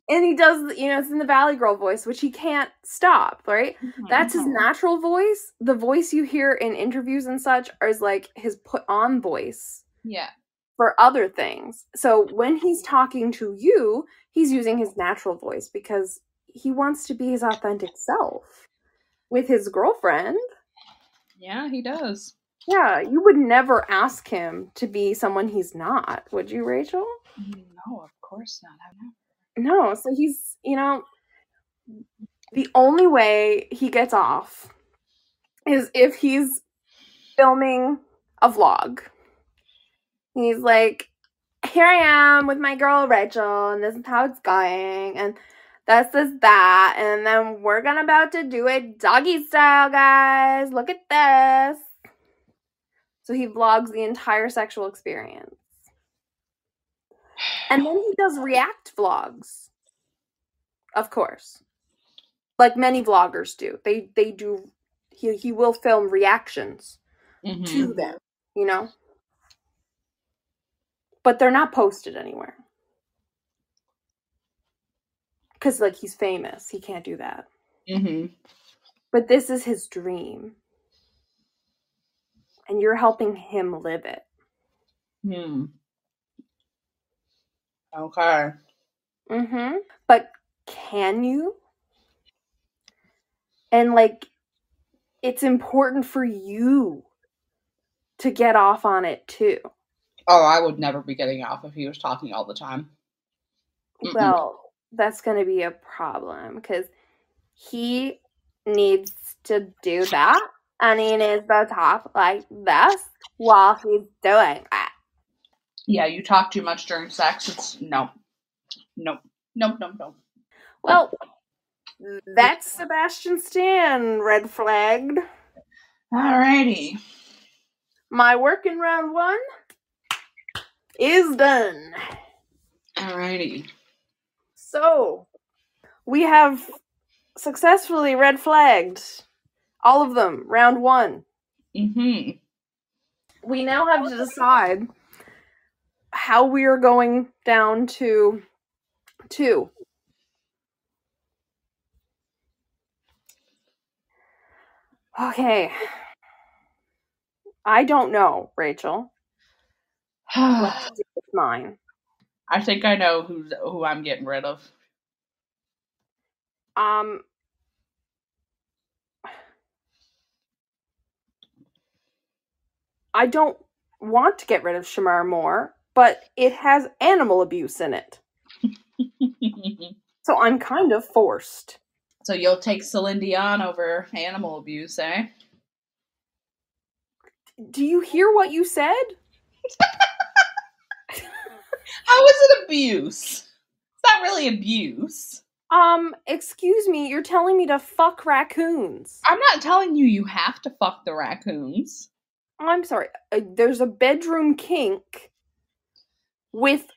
And he does, it's in the Valley Girl voice, which he can't stop, right? Mm-hmm. That's his natural voice. The voice you hear in interviews and such is like his put on voice. Yeah. For other things. So when he's talking to you, he's using his natural voice because he wants to be his authentic self with his girlfriend. Yeah, he does. Yeah, you would never ask him to be someone he's not, would you, Rachel? No, of course not. No, so he's, the only way he gets off is if he's filming a vlog. He's like, here I am with my girl Rachel, and this is how it's going, and this is that, and then we're about to do it doggy style, guys. Look at this. So he vlogs the entire sexual experience. And then he does react vlogs. Of course. Like many vloggers do. They do, he will film reactions to them, But they're not posted anywhere. Because, like, he's famous. He can't do that. Mm-hmm. But this is his dream. And you're helping him live it. Okay. Mm-hmm. But can you? And, like, it's important for you to get off on it, too. Oh, I would never be getting off if he was talking all the time. Well, that's going to be a problem because he needs to do that, and he needs to talk like this while he's doing that. Yeah, you talk too much during sex. It's no. Well, that's Sebastian Stan red flagged. Alrighty. My work in round 1 is done. Alrighty. So, we have successfully red flagged all of them, round 1. Mm-hmm. We now have to decide how we are going down to 2. Okay. I don't know, Rachel. Let's do mine. I think I know who I'm getting rid of. I don't want to get rid of Shamar Moore, but it has animal abuse in it. So I'm kind of forced. So you'll take Celine Dion over animal abuse, eh? Do you hear what you said? How is it abuse? It's not really abuse. Excuse me, you're telling me to fuck raccoons. I'm not telling you have to fuck the raccoons. I'm sorry. There's a bedroom kink with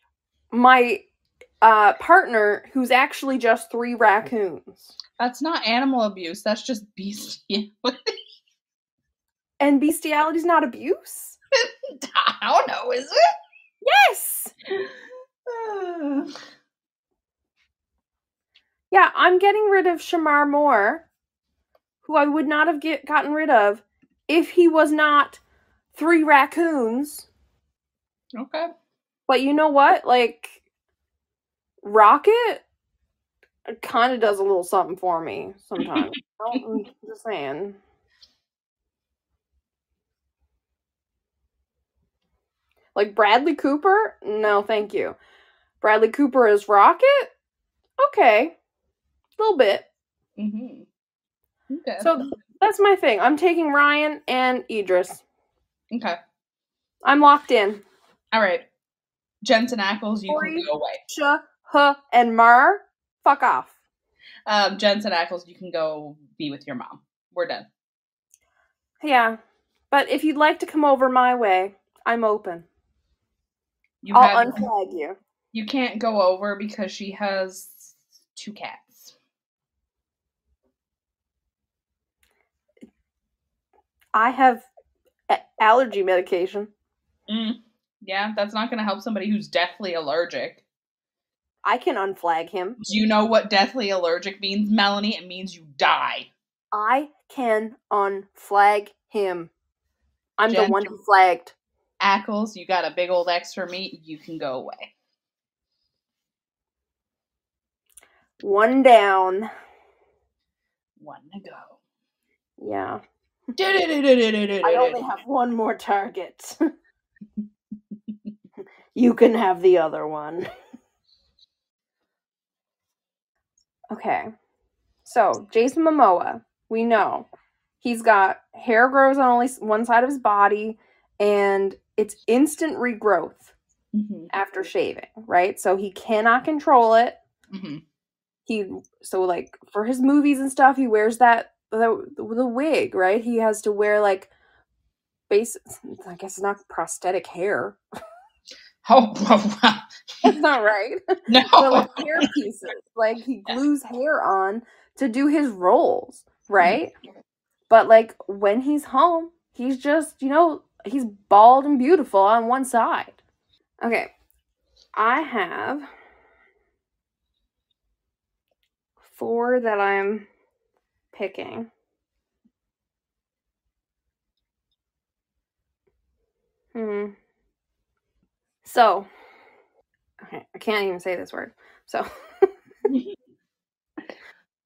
my partner who's actually just 3 raccoons. That's not animal abuse. That's just bestiality. And bestiality's not abuse? I don't know, is it? Yes! Yeah, I'm getting rid of Shamar Moore, who I would not have gotten rid of if he was not 3 raccoons. Okay. But you know what? Like, Rocket kind of does a little something for me sometimes. I'm just saying. Like Bradley Cooper? No, thank you. Bradley Cooper as Rocket? Okay. A little bit. Mm-hmm. Okay. So That's my thing. I'm taking Ryan and Idris. Okay. I'm locked in. All right. Jensen Ackles, you can go away. And Mar, fuck off. Jensen Ackles, you can go be with your mom. We're done. Yeah. But if you'd like to come over my way, I'm open. I'll unflag you. You can't go over because she has 2 cats. I have allergy medication. Yeah, that's not going to help somebody who's deathly allergic. I can unflag him. Do you know what deathly allergic means, Melanie? It means you die. I can unflag him. I'm the one who flagged. Ackles, you got a big old X for me. You can go away. One down. 1 to go. Yeah. I only have one more target. You can have the other one. Okay. So, Jason Momoa, we know. He's got hair grows on only one side of his body, and it's instant regrowth after shaving, right? So he cannot control it. For his movies and stuff, he wears the wig, right? He has to wear I guess it's not prosthetic hair. Oh, That's not right. No. So hair pieces, he glues hair on to do his roles, right? But when he's home, he's just, he's bald and beautiful on one side. Okay. I have 4 that I'm picking. So, okay, I can't even say this word. So,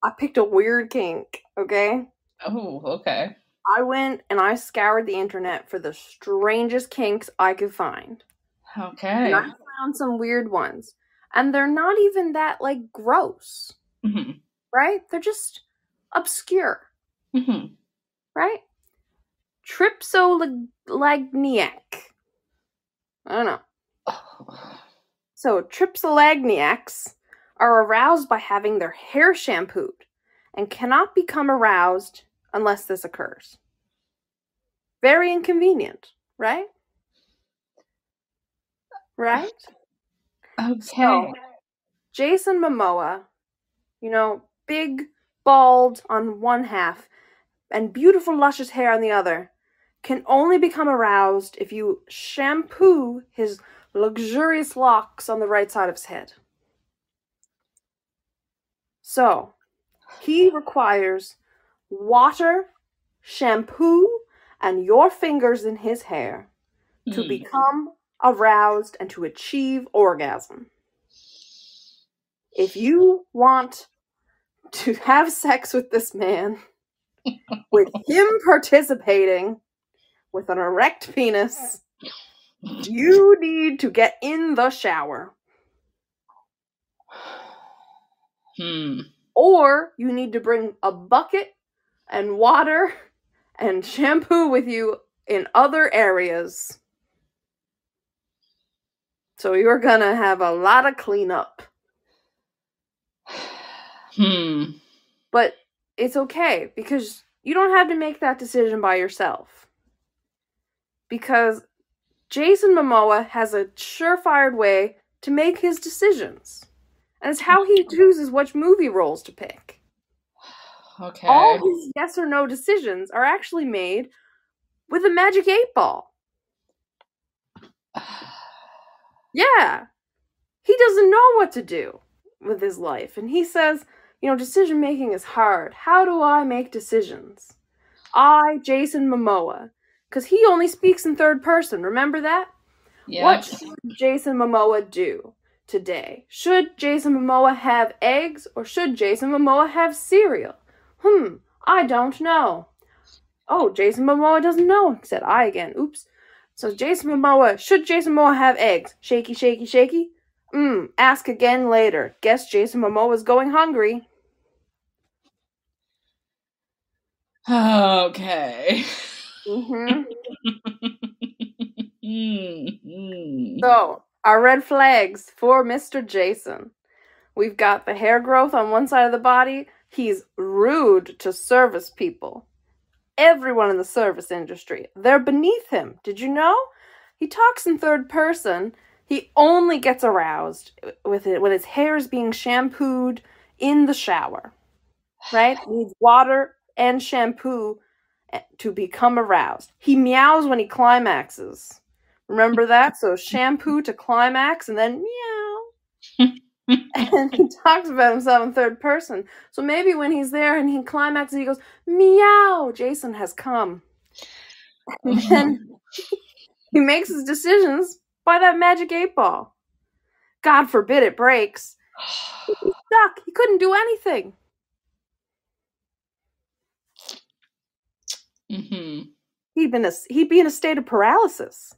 I picked a weird kink, okay? Oh, okay. I went and I scoured the internet for the strangest kinks I could find. Okay. And I found some weird ones. And they're not even that, gross. Right? They're just obscure. Right? Tripsolagniac. I don't know. So, tripsolagniacs are aroused by having their hair shampooed and cannot become aroused unless this occurs. Very inconvenient, right? Right? Okay. So, Jason Momoa, big, bald on one half and beautiful, luscious hair on the other, can only become aroused if you shampoo his luxurious locks on the right side of his head. So, he requires water, shampoo, and your fingers in his hair to become aroused and to achieve orgasm. If you want to have sex with this man, with him participating with an erect penis, you need to get in the shower. Or you need to bring a bucket and water and shampoo with you in other areas. So you're gonna have a lot of cleanup. But it's okay, because you don't have to make that decision by yourself. Because Jason Momoa has a surefire way to make his decisions. And it's how he chooses which movie roles to pick. Okay. All his yes or no decisions are actually made with a magic 8-ball. Yeah. He doesn't know what to do with his life. And he says, decision making is hard. How do I make decisions? Jason Momoa. Because he only speaks in third person. Remember that? Yeah. What should Jason Momoa do today? Should Jason Momoa have eggs, or should Jason Momoa have cereal? I don't know. Oh, Jason Momoa doesn't know, said I again. Oops. So should Jason Momoa have eggs? Shaky, shaky, shaky? Ask again later. Guess Jason Momoa's going hungry. Okay. So, our red flags for Mr. Jason. We've got the hair growth on one side of the body. He's rude to service people. Everyone in the service industry, they're beneath him. Did you know? He talks in third person. He only gets aroused with it when his hair is being shampooed in the shower. Right? He needs water and shampoo to become aroused. He meows when he climaxes. Remember that? So shampoo to climax and then meow. And he talks about himself in third person. So maybe when he's there and he climaxes, he goes, meow, Jason has come. And then he makes his decisions by that magic 8-ball. God forbid it breaks. He's stuck. He couldn't do anything. He'd be in a state of paralysis.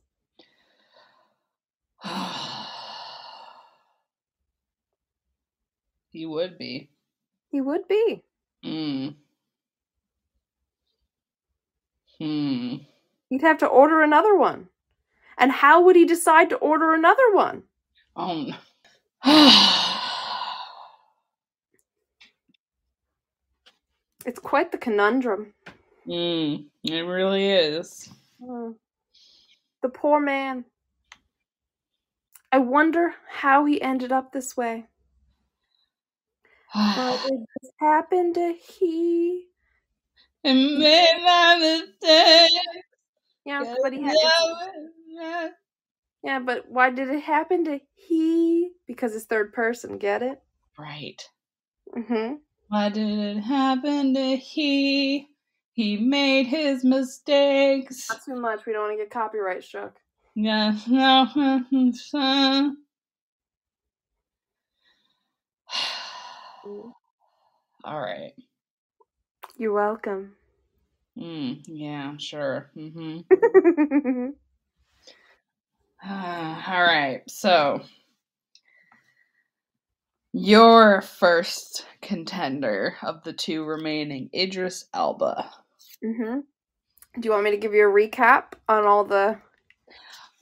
He would be. He would be. He'd have to order another one. And how would he decide to order another one? It's quite the conundrum. It really is. The poor man. I wonder how he ended up this way. How did this happen to he? And made my mistake. Yeah, but he had. Yeah, but why did it happen to he? Because it's third person. Get it? Right. Why did it happen to he? He made his mistakes. Not too much. We don't want to get copyright struck. Yeah. No. All right. You're welcome. Yeah, sure. All right. So, your first contender of the two remaining, Idris Elba. Do you want me to give you a recap on all the...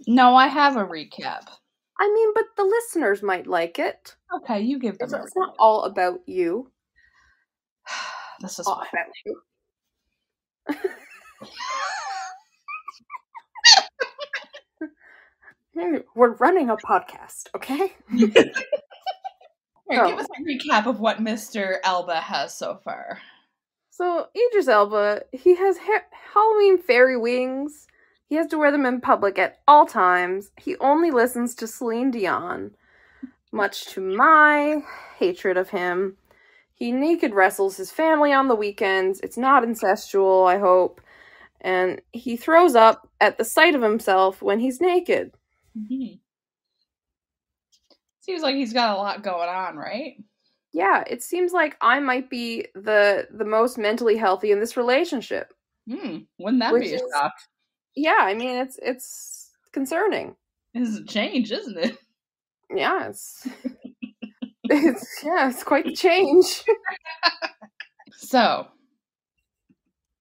No, I have a recap. I mean, but the listeners might like it. Okay, you give them a recap. It's not all about you. This is all about you. We're running a podcast, okay? Right, give us a recap of what Mr. Elba has so far. So, Idris Elba, he has Halloween fairy wings. He has to wear them in public at all times. He only listens to Celine Dion, much to my hatred of him. He naked wrestles his family on the weekends. It's not incestual, I hope. And he throws up at the sight of himself when he's naked. Seems like he's got a lot going on, right? Yeah, it seems like I might be the most mentally healthy in this relationship. Wouldn't that be a shock? Yeah, I mean, it's concerning. It's a change, isn't it? Yeah, it's quite the change. So,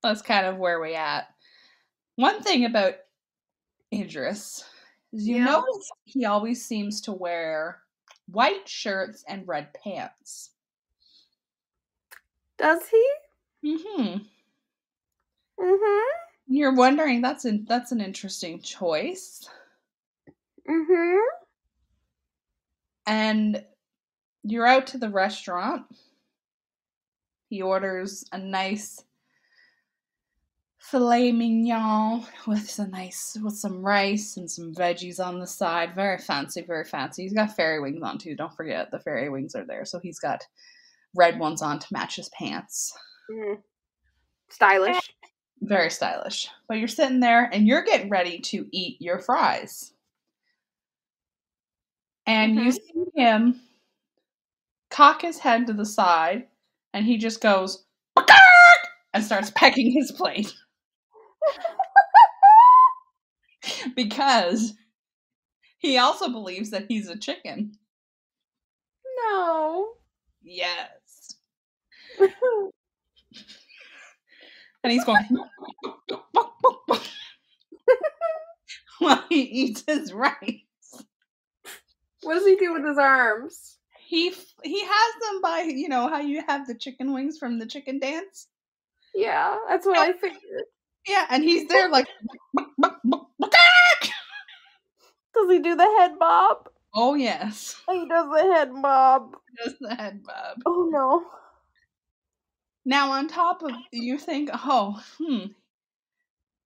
that's kind of where we at. One thing about Idris is you notice he always seems to wear white shirts and red pants. Does he? You're wondering, that's an interesting choice. And you're out to the restaurant. He orders a nice filet mignon with some rice and some veggies on the side. Very fancy, very fancy. He's got fairy wings on too. Don't forget the fairy wings are there. So he's got red ones on to match his pants. Stylish. Very stylish. But you're sitting there and you're getting ready to eat your fries. And you see him cock his head to the side and he just goes and starts pecking his plate. Because he also believes that he's a chicken. No. Yes. And he's going while he eats his rice. What does he do with his arms? He has them by, you know, how you have the chicken wings from the chicken dance? Yeah, that's what I figured. Yeah, and he's there like... Does he do the head bob? Oh, yes. He does the head bob. He does the head bob. Oh, no. Now, on top of... You think,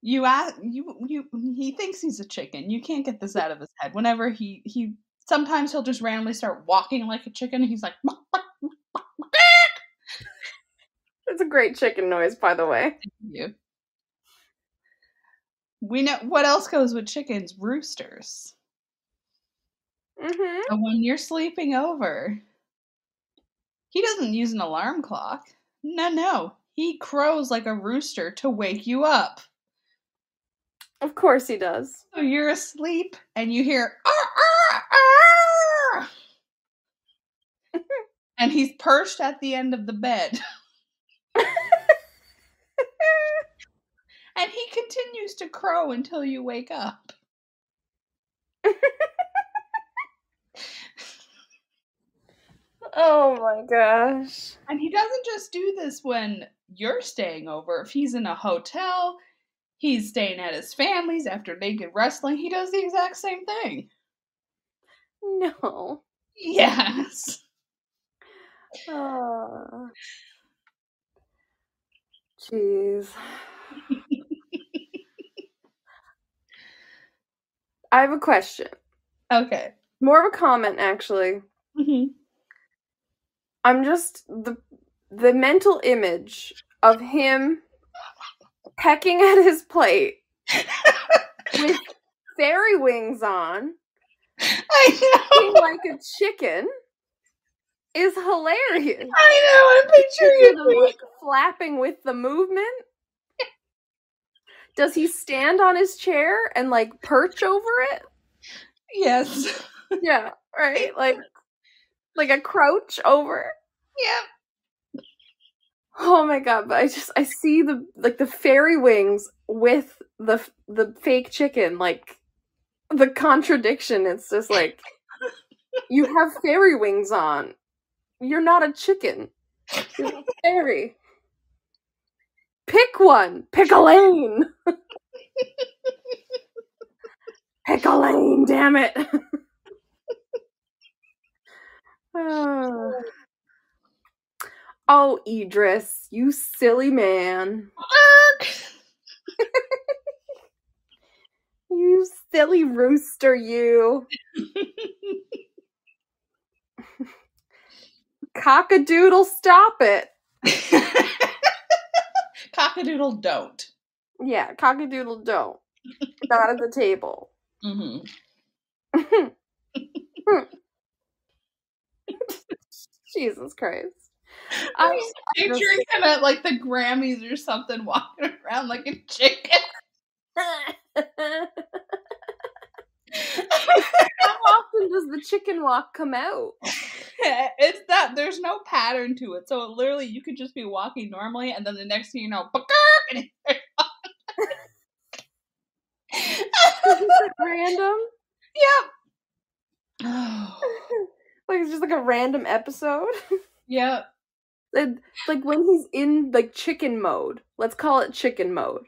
he thinks he's a chicken. You can't get this out of his head. Whenever he sometimes he'll just randomly start walking like a chicken. He's like... It's a great chicken noise, by the way. Thank you. We know what else goes with chickens? Roosters. Mm-hmm. So when you're sleeping over, he doesn't use an alarm clock. No. He crows like a rooster to wake you up. Of course he does. So you're asleep and you hear and he's perched at the end of the bed. And he continues to crow until you wake up. Oh my gosh. And he doesn't just do this when you're staying over. If he's in a hotel, he's staying at his family's after naked wrestling, he does the exact same thing. No. Yes. Jeez. I have a question. Okay. More of a comment, actually. Mm-hmm. I'm just the mental image of him pecking at his plate with fairy wings on, I know, like a chicken, is hilarious. I know. I'm picturing him like flapping with the movement. Does he stand on his chair and like perch over it? Yes. Yeah, right? Like a crouch over. Yeah. Oh my god, but I see the fairy wings with the fake chicken, like the contradiction. It's just like, you have fairy wings on. You're not a chicken. You're a fairy. Pick one. Pick a lane. Pick a lane, damn it. Oh, Idris, you silly man. You silly rooster, you. Cockadoodle, stop it. Cockadoodle don't. Yeah, cockadoodle don't. Not at the table. Mm-hmm. Jesus Christ. I'm picturing him at like the Grammys or something, walking around like a chicken. How often does the chicken walk come out? It's that there's no pattern to it. So literally you could just be walking normally and then the next thing you know, and it's random? Yep. Like it's just like a random episode? Yep. Like when he's in like chicken mode. Let's call it chicken mode.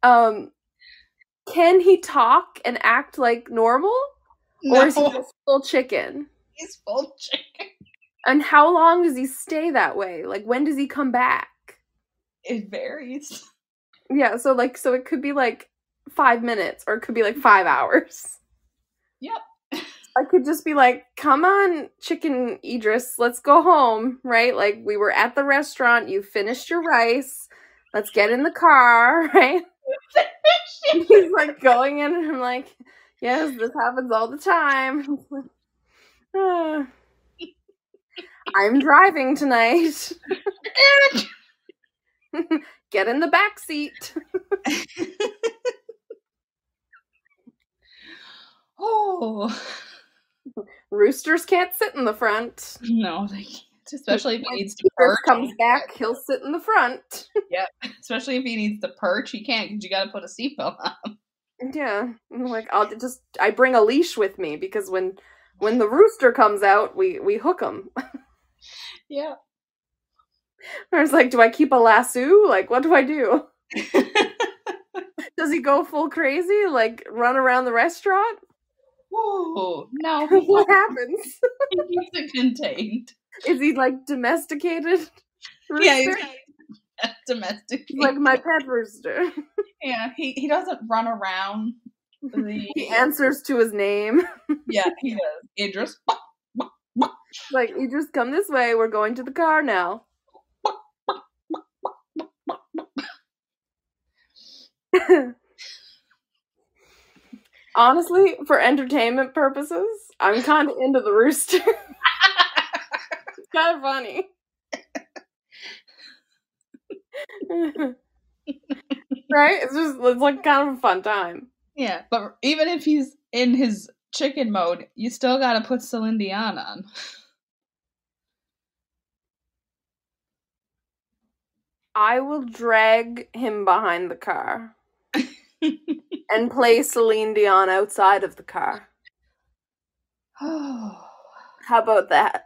Can he talk and act like normal? No. Or is he just full chicken? He's full chicken. And how long does he stay that way? Like when does he come back? It varies. Yeah, so it could be like 5 minutes or it could be like 5 hours. Yep. I could just be like, come on, chicken Idris, let's go home, right? Like, we were at the restaurant, you finished your rice, let's get in the car, right? He's like going in, and I'm like, yes, this happens all the time. I'm driving tonight. Get in the back seat. Oh. Roosters can't sit in the front. No, they can't. Especially if he needs to perch. Comes back, he'll sit in the front. Yep. Especially if he needs to perch, he can't because you got to put a seatbelt on. Yeah, like I bring a leash with me because when the rooster comes out, we hook him. Yeah. I was like, do I keep a lasso? Like, what do I do? Does he go full crazy? Like, run around the restaurant? Whoa, no. What happens? He keeps it contained. Is he, like, domesticated? Rooster? Yeah, he's domesticated. Like my pet rooster. Yeah, he doesn't run around. He answers to his name. Yeah, he does. Idris. Like, Idris, come this way. We're going to the car now. Honestly, for entertainment purposes, I'm kind of into the rooster. It's kind of funny. Right? It's like kind of a fun time. Yeah, but even if he's in his chicken mode, you still gotta put Celine Dion on. I will drag him behind the car and play Celine Dion outside of the car. How about that?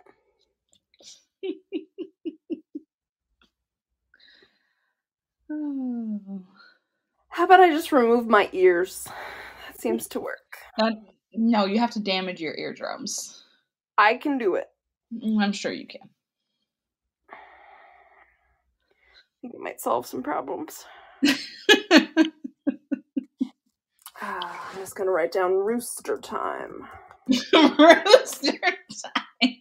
How about I just remove my ears? That seems to work. No, you have to damage your eardrums. I can do it. I'm sure you can. I think it might solve some problems. I'm just going to write down rooster time. Rooster time.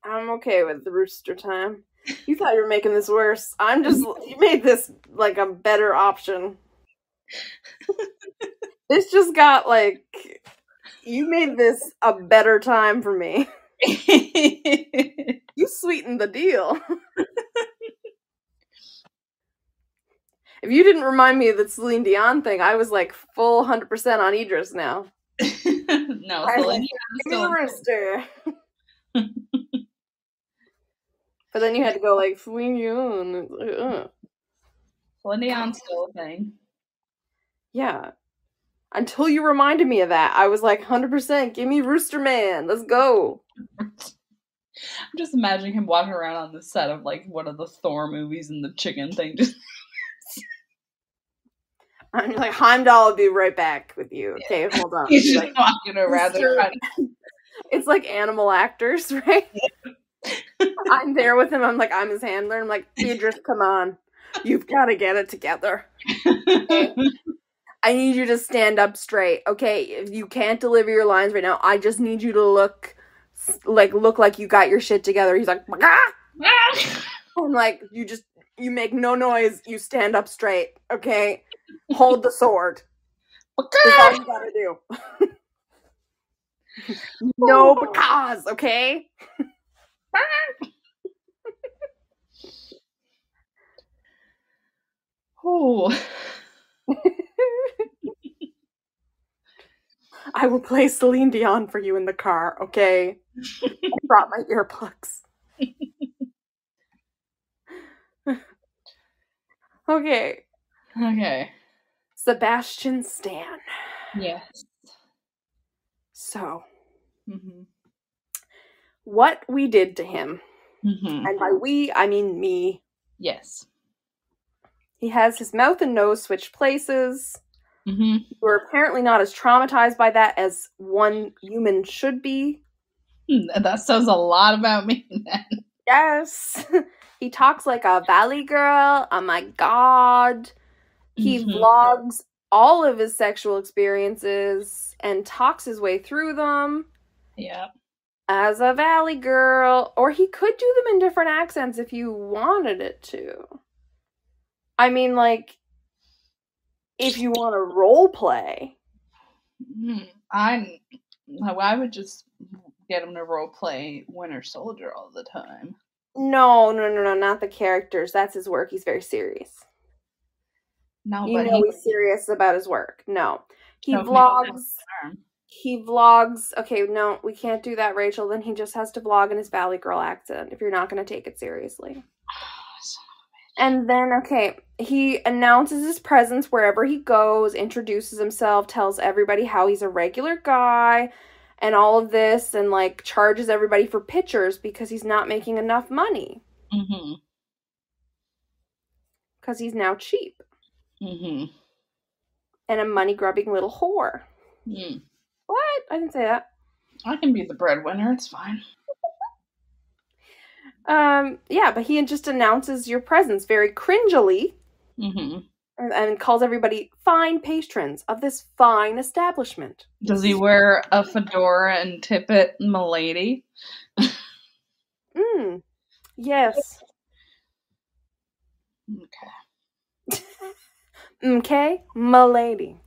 I'm okay with the rooster time. You thought you were making this worse. You made this like a better option. This just got like, you made this a better time for me. You sweetened the deal. If you didn't remind me of the Celine Dion thing, I was like full 100% on Idris now. No, Celine Dion's still a rooster. But then you had to go like Celine Dion. Celine Dion's still a thing. Yeah. Until you reminded me of that, I was like 100%. Give me Rooster Man. Let's go. I'm just imagining him walking around on the set of like one of the Thor movies and the chicken thing just. I'm like, Heimdall will be right back with you. Okay, hold on. He's just like, walking around there. It's like animal actors, right? I'm there with him. I'm like, I'm his handler. I'm like, Idris, come on. You've got to get it together. Okay? I need you to stand up straight. Okay, if you can't deliver your lines right now, I just need you to look like you got your shit together. He's like, I'm like, you make no noise. You stand up straight. Okay, hold the sword. That's all you gotta do. No, because okay. Oh. I will play Celine Dion for you in the car, okay? I brought my earplugs. Okay. Okay. Sebastian Stan. Yes. So, what we did to him, and by we, I mean me. Yes. He has his mouth and nose switched places. We're apparently not as traumatized by that as one human should be. That says a lot about me, then. Yes. He talks like a valley girl. Oh my god. He vlogs all of his sexual experiences and talks his way through them. Yeah. As a valley girl. Or he could do them in different accents if you wanted it to. I mean, like, if you want to role play. I would just get him to role play Winter Soldier all the time. No, not the characters. That's his work. He's very serious. No, but he's serious about his work. No. He vlogs. He vlogs. Okay, no, we can't do that, Rachel. Then he just has to vlog in his Valley Girl accent if you're not going to take it seriously. And then, okay, he announces his presence wherever he goes, introduces himself, tells everybody how he's a regular guy and all of this, and, like, charges everybody for pictures because he's not making enough money. Mm-hmm. Because he's now cheap. Mm-hmm. And a money-grubbing little whore. Mm. What? I didn't say that. I can be the breadwinner. It's fine. Yeah, but he just announces your presence very cringily. Mm-hmm. And calls everybody fine patrons of this fine establishment. Does he wear a fedora and tippet, m'lady? Yes. Okay. Okay, m'lady.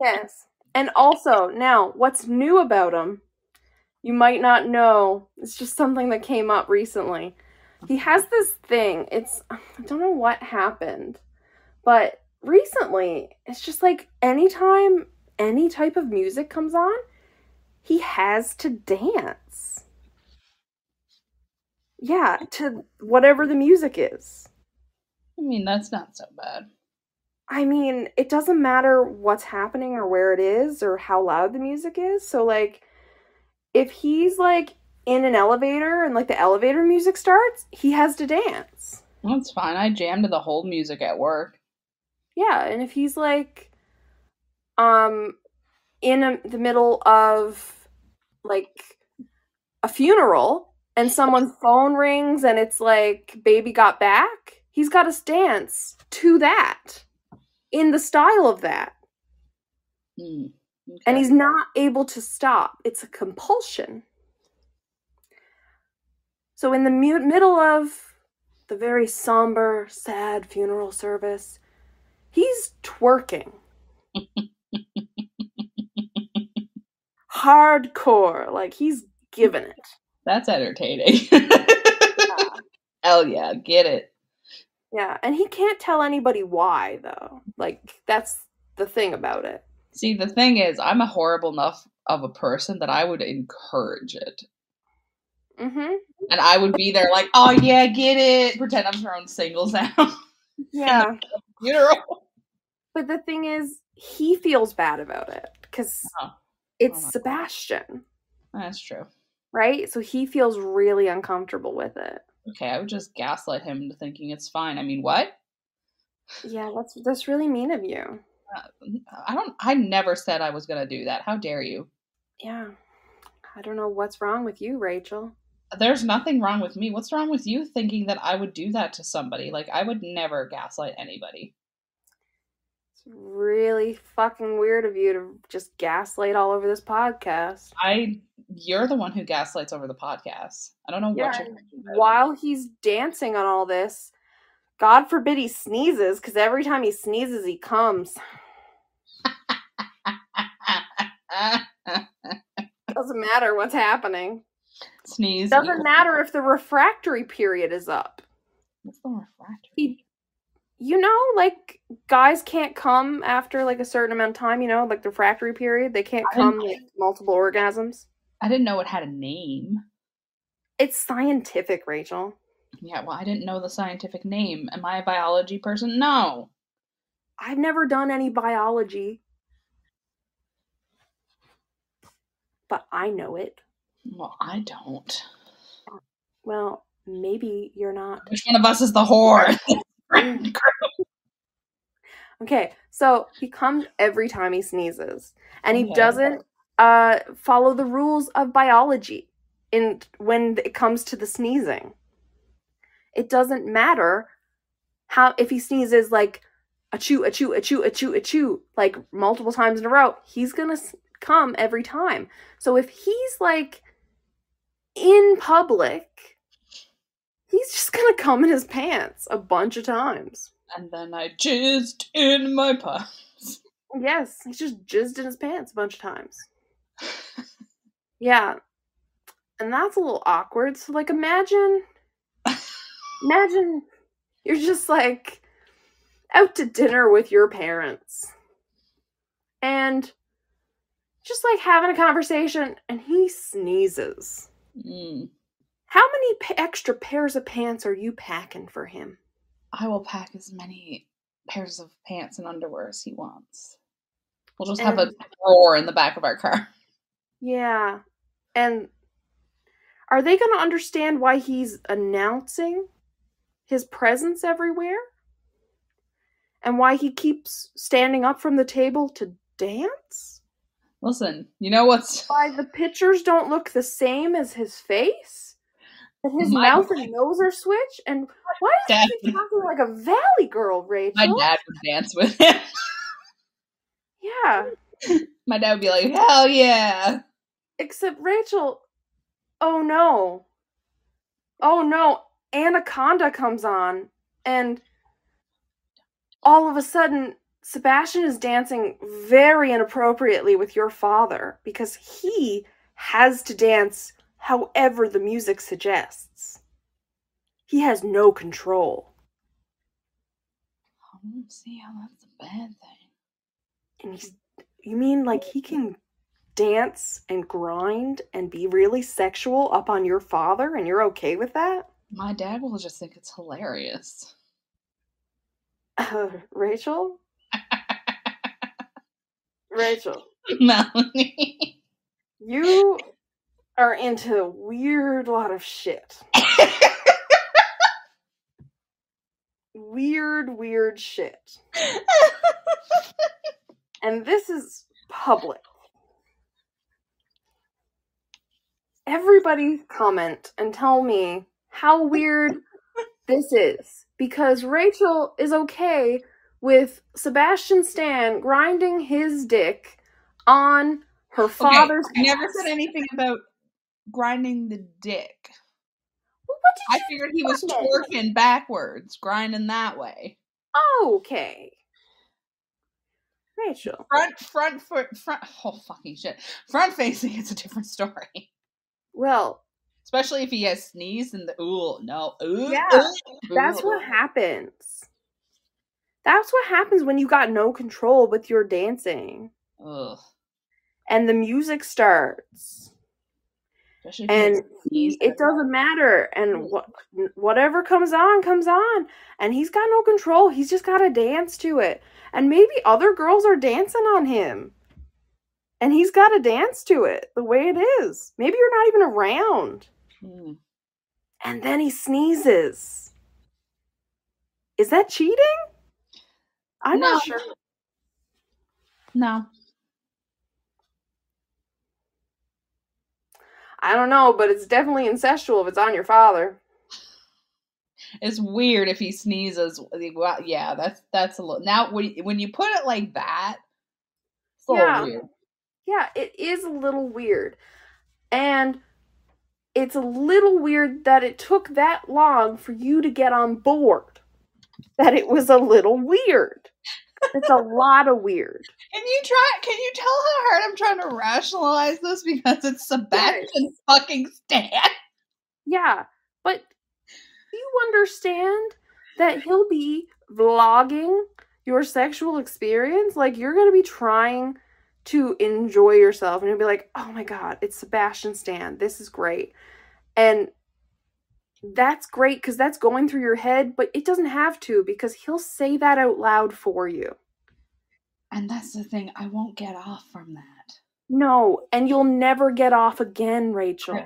Yes. And also, now, what's new about him, you might not know, it's just something that came up recently. He has this thing, I don't know what happened, but recently, it's just like anytime any type of music comes on, he has to dance. Yeah, to whatever the music is. I mean, that's not so bad. I mean, it doesn't matter what's happening or where it is or how loud the music is. So, like, if he's, like, in an elevator and, like, the elevator music starts, he has to dance. That's fine. I jam to the whole music at work. Yeah, and if he's, like, in the middle of, like, a funeral and someone's phone rings and it's like, baby got back, he's got to dance to that. In the style of that. Okay. And he's not able to stop. It's a compulsion. So in the middle of the very somber, sad funeral service, he's twerking. Hardcore. Like, he's giving it. That's entertaining. Hell yeah, get it. Yeah, and he can't tell anybody why, though. Like, that's the thing about it. See, the thing is, I'm a horrible enough of a person that I would encourage it. Mm-hmm. And I would be there like, oh yeah, get it. Pretend I'm throwing singles out. Yeah. Funeral. But the thing is, he feels bad about it because it's Sebastian. That's true. Right? So he feels really uncomfortable with it. Okay, I would just gaslight him into thinking it's fine. I mean, what? Yeah, that's really mean of you. I never said I was going to do that. How dare you? Yeah. I don't know what's wrong with you, Rachel. There's nothing wrong with me. What's wrong with you thinking that I would do that to somebody? Like, I would never gaslight anybody. It's really fucking weird of you to just gaslight all over this podcast. You're the one who gaslights over the podcast. I don't know what you're talking about. While he's dancing on all this, God forbid he sneezes, because every time he sneezes, he comes. Doesn't matter what's happening. Sneeze. Doesn't matter if the refractory period is up. What's the refractory? You know, like, guys can't come after, like, a certain amount of time, you know, like the refractory period. They can't come with multiple orgasms. I didn't know it had a name. It's scientific, Rachel. Yeah, well, I didn't know the scientific name. Am I a biology person? No. I've never done any biology. But I know it. Well, I don't. Well, maybe you're not. Which one of us is the whore? Okay, so he comes every time he sneezes. And he doesn't follow the rules of biology when it comes to the sneezing. It doesn't matter if he sneezes like achoo, achoo, achoo, achoo, achoo, like multiple times in a row, he's gonna come every time. So if he's like in public, he's just gonna come in his pants a bunch of times. And then I jizzed in my pants. Yes, he's just jizzed in his pants a bunch of times. Yeah. And that's a little awkward. So, like, imagine you're just, like, out to dinner with your parents. And just like having a conversation, and he sneezes. How many extra pairs of pants are you packing for him? I will pack as many pairs of pants and underwear as he wants. We'll just have a drawer in the back of our car. Yeah. And are they going to understand why he's announcing his presence everywhere? And why he keeps standing up from the table to dance? Listen, you know what's... Why the pictures don't look the same as his face? That his mouth and nose are switched? And why does he keep talking like a valley girl, Rachel? My dad would dance with him. Yeah. My dad would be like, hell yeah. Except Rachel, oh no, Anaconda comes on, and all of a sudden, Sebastian is dancing very inappropriately with your father, because he has to dance however the music suggests. He has no control. I don't see how that's a bad thing. And you mean like he can dance and grind and be really sexual up on your father, and you're okay with that? My dad will just think it's hilarious. Rachel? Rachel. Melanie. You are into a weird lot of shit. Weird shit. And this is public. Everybody comment and tell me how weird this is. Because Rachel is okay with Sebastian Stan grinding his dick on her father's ass. I never said anything about grinding the dick. Well, what did I figured he was twerking backwards, grinding that way. Okay. Rachel. Front, oh fucking shit. Front facing, it's a different story. Well. Especially if he has sneezed and that's what happens. That's what happens when you got no control with your dancing. Ugh. And the music starts. And it doesn't matter. And whatever comes on. And he's got no control. He's just got to dance to it. And maybe other girls are dancing on him. And he's got to dance to it the way it is. Maybe you're not even around. And then he sneezes. Is that cheating? I'm not sure. No. I don't know, but it's definitely incestual if it's on your father. It's weird if he sneezes. Well, yeah, that's a little. Now, when you put it like that, it's a little weird. Yeah, it is a little weird. And it's a little weird that it took that long for you to get on board. That it was a little weird. It's a lot of weird. Can you tell how hard I'm trying to rationalize this because it's Sebastian fucking Stan? Yeah, but do you understand that he'll be vlogging your sexual experience? Like, you're going to be trying to enjoy yourself, and you'll be like, oh my god, it's Sebastian Stan. This is great. And that's great because that's going through your head, but it doesn't have to, because he'll say that out loud for you. And that's the thing, I won't get off from that. No, and you'll never get off again, Rachel.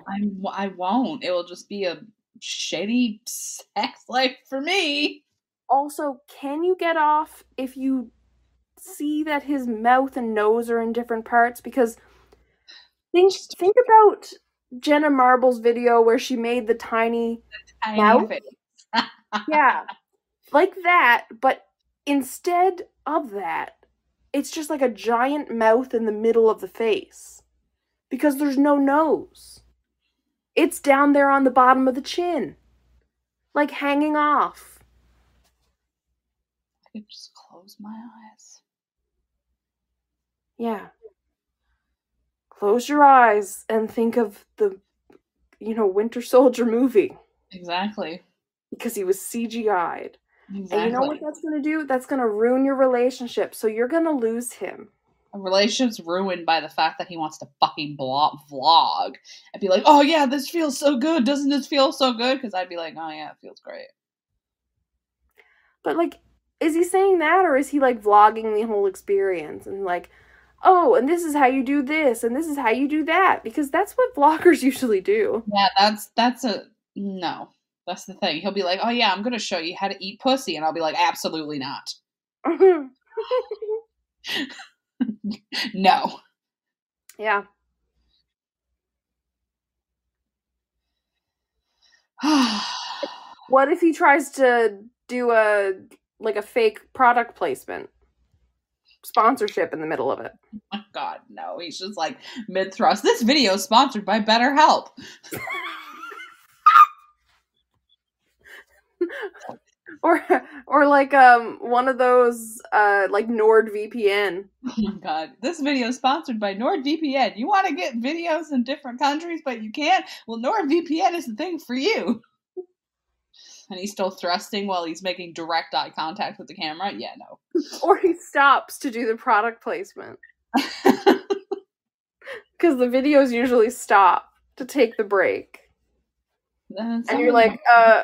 I won't. It will just be a shitty sex life for me. Also, can you get off if you see that his mouth and nose are in different parts? Because think about Jenna Marble's video where she made the tiny mouth. Yeah, like that, but instead of that, it's just like a giant mouth in the middle of the face. Because there's no nose. It's down there on the bottom of the chin. Like hanging off. I could just close my eyes. Yeah. Close your eyes and think of the, Winter Soldier movie. Exactly. Because he was CGI'd. Exactly. And you know what that's going to do? That's going to ruin your relationship. So you're going to lose him. A relationship's ruined by the fact that he wants to fucking vlog and be like, oh yeah, this feels so good. Doesn't this feel so good? Because I'd be like, oh yeah, it feels great. But, like, is he saying that, or is he, like, vlogging the whole experience and, like, oh, and this is how you do this, and this is how you do that? Because that's what vloggers usually do. Yeah, no. That's the thing. He'll be like, oh yeah, I'm going to show you how to eat pussy. And I'll be like, absolutely not. No. Yeah. What if he tries to do a fake product placement? Sponsorship in the middle of it. Oh my God, no. He's just like mid-thrust. This video is sponsored by BetterHelp. or like one of those like NordVPN. Oh my God. This video is sponsored by NordVPN. You want to get videos in different countries, but you can't? Well, NordVPN is the thing for you. And he's still thrusting while he's making direct eye contact with the camera? Yeah, no. Or he stops to do the product placement. Because the videos usually stop to take the break. And you're like,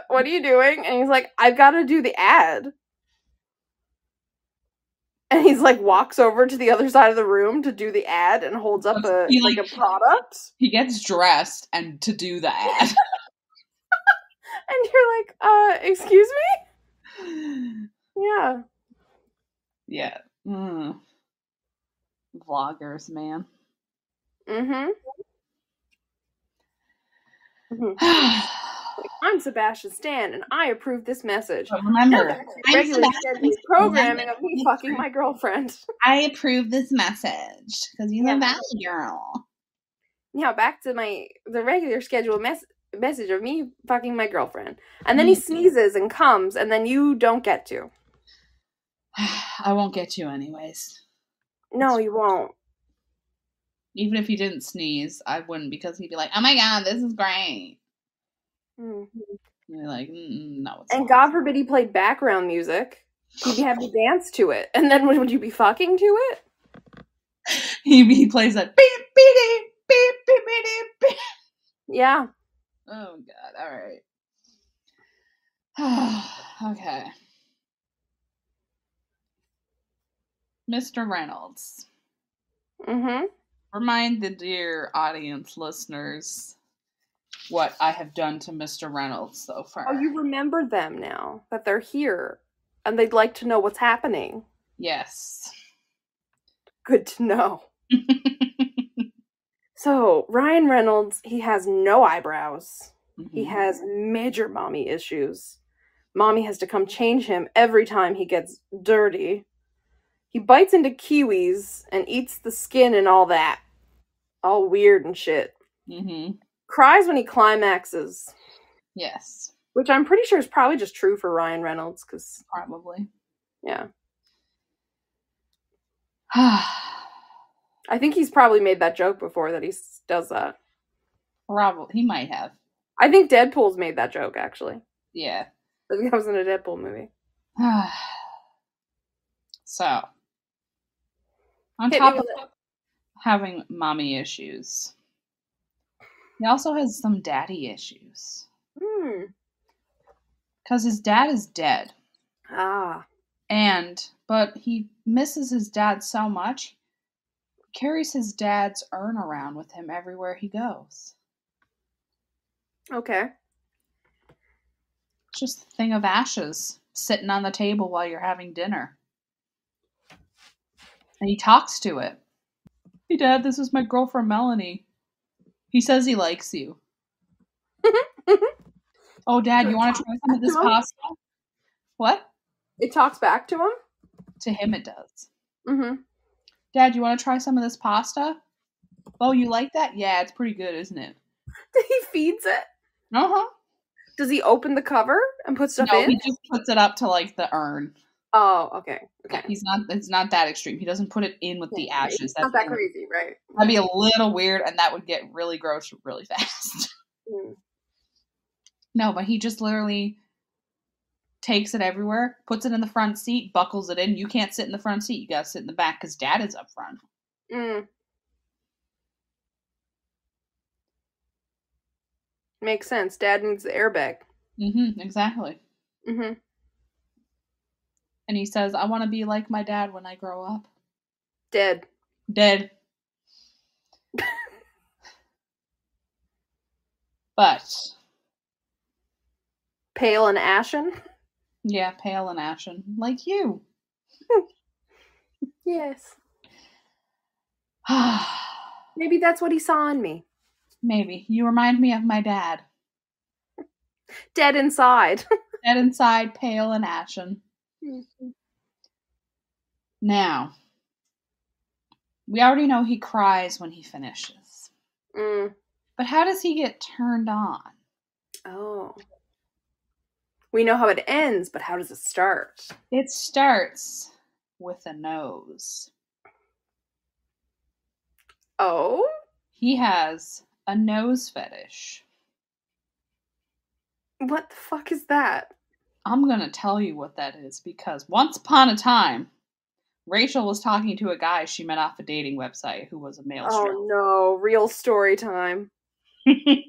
what are you doing? And he's like, I've got to do the ad. And he's like, walks over to the other side of the room to do the ad and holds up a product. He gets dressed and to do the ad. And you're like, excuse me? Yeah. Yeah. Vloggers, man. Mm-hmm. I'm Sebastian Stan, and I approve this message. But remember, regular scheduled programming of me fucking my girlfriend. I approve this message because you're the Valley girl. Yeah, back to the regular scheduled message of me fucking my girlfriend, and then he sneezes and comes, and then you don't get to. I won't get to anyways. No, you won't. Even if he didn't sneeze, I wouldn't, because he'd be like, "Oh my God, this is great." And you're like, "No." And God forbid he played background music. He'd be having to dance to it, and then would you be fucking to it? He plays that beep beep beep beep beep beep. Yeah. Oh God! All right. Okay. Mr. Reynolds. Mm-hmm. Remind the dear audience listeners what I have done to Mr. Reynolds so far. Oh, you remember them now, that they're here, and they'd like to know what's happening. Yes. Good to know. So, Ryan Reynolds, he has no eyebrows. Mm-hmm. He has major mommy issues. Mommy has to come change him every time he gets dirty. He bites into kiwis and eats the skin and all that. All weird and shit. Mm-hmm. Cries when he climaxes. Yes. Which I'm pretty sure is probably just true for Ryan Reynolds. Probably. Yeah. I think he's probably made that joke before that he does that. Probably. He might have. I think Deadpool's made that joke, actually. Yeah. I think that was in a Deadpool movie. So, on top of having mommy issues, he also has some daddy issues. Because his dad is dead. But he misses his dad so much, he carries his dad's urn around with him everywhere he goes. Okay. It's just a thing of ashes sitting on the table while you're having dinner. And he talks to it. Hey, Dad, this is my girlfriend, Melanie. He says he likes you. Oh, Dad, you want to try some of this pasta? What? It talks back to him? To him, it does. Mm-hmm. Dad, you want to try some of this pasta? Oh, you like that? Yeah, it's pretty good, isn't it? He feeds it? Uh-huh. Does he open the cover and put stuff in? No, he just puts it up to, like, the urn. Oh, okay. Yeah, it's not that extreme. He doesn't put it in with the ashes. It's not that crazy, right? That'd be a little weird, and that would get really gross really fast. No, but he just literally takes it everywhere, puts it in the front seat, buckles it in. You can't sit in the front seat. You gotta sit in the back because Dad is up front. Mm. Makes sense. Dad needs the airbag. Exactly. And he says, I want to be like my dad when I grow up. Dead. But pale and ashen? Yeah, pale and ashen. Like you. Yes. Maybe that's what he saw in me. Maybe. You remind me of my dad. Dead inside. Dead inside, pale and ashen. Now, we already know he cries when he finishes. But how does he get turned on? Oh. We know how it ends, but how does it start? It starts with a nose. Oh? He has a nose fetish. What the fuck is that? I'm going to tell you what that is because once upon a time, Rachel was talking to a guy she met off a dating website who was a male stripper. Oh no, real story time. Rachel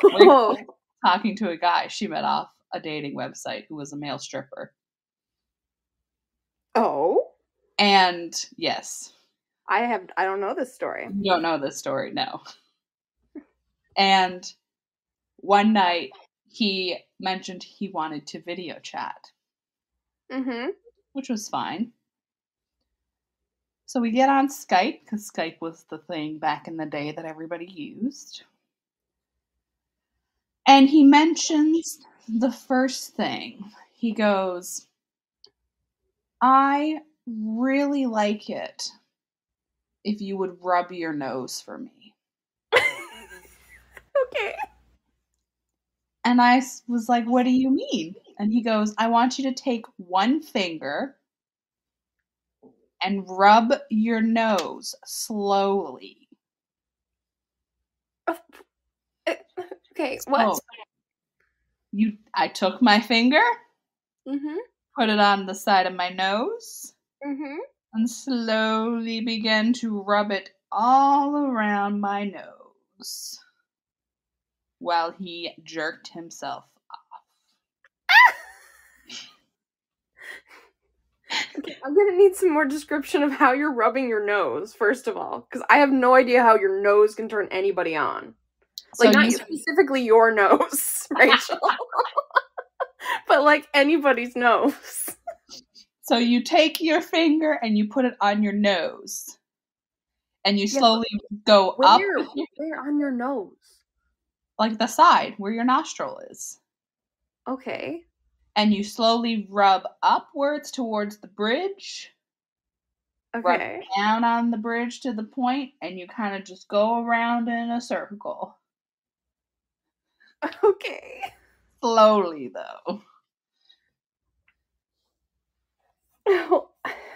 was talking to a guy she met off a dating website who was a male stripper. Oh? And yes. I don't know this story. You don't know this story, no. And one night he mentioned he wanted to video chat. Which was fine. So we get on Skype, because Skype was the thing back in the day that everybody used. And he mentions the first thing. He goes, I really like it if you would rub your nose for me. Okay. And I was like, what do you mean? And he goes, I want you to take one finger and rub your nose slowly. Okay, what? So I took my finger, put it on the side of my nose, and slowly began to rub it all around my nose while he jerked himself off. Okay, I'm gonna need some more description of how you're rubbing your nose, first of all, because I have no idea how your nose can turn anybody on. Like, not specifically your nose, Rachel, but like anybody's nose. So you take your finger and you put it on your nose, and you slowly go up. Where on your nose? Like the side where your nostril is. Okay. And you slowly rub upwards towards the bridge. Okay. Rub down on the bridge to the point, and you kind of just go around in a circle. Okay. Slowly, though.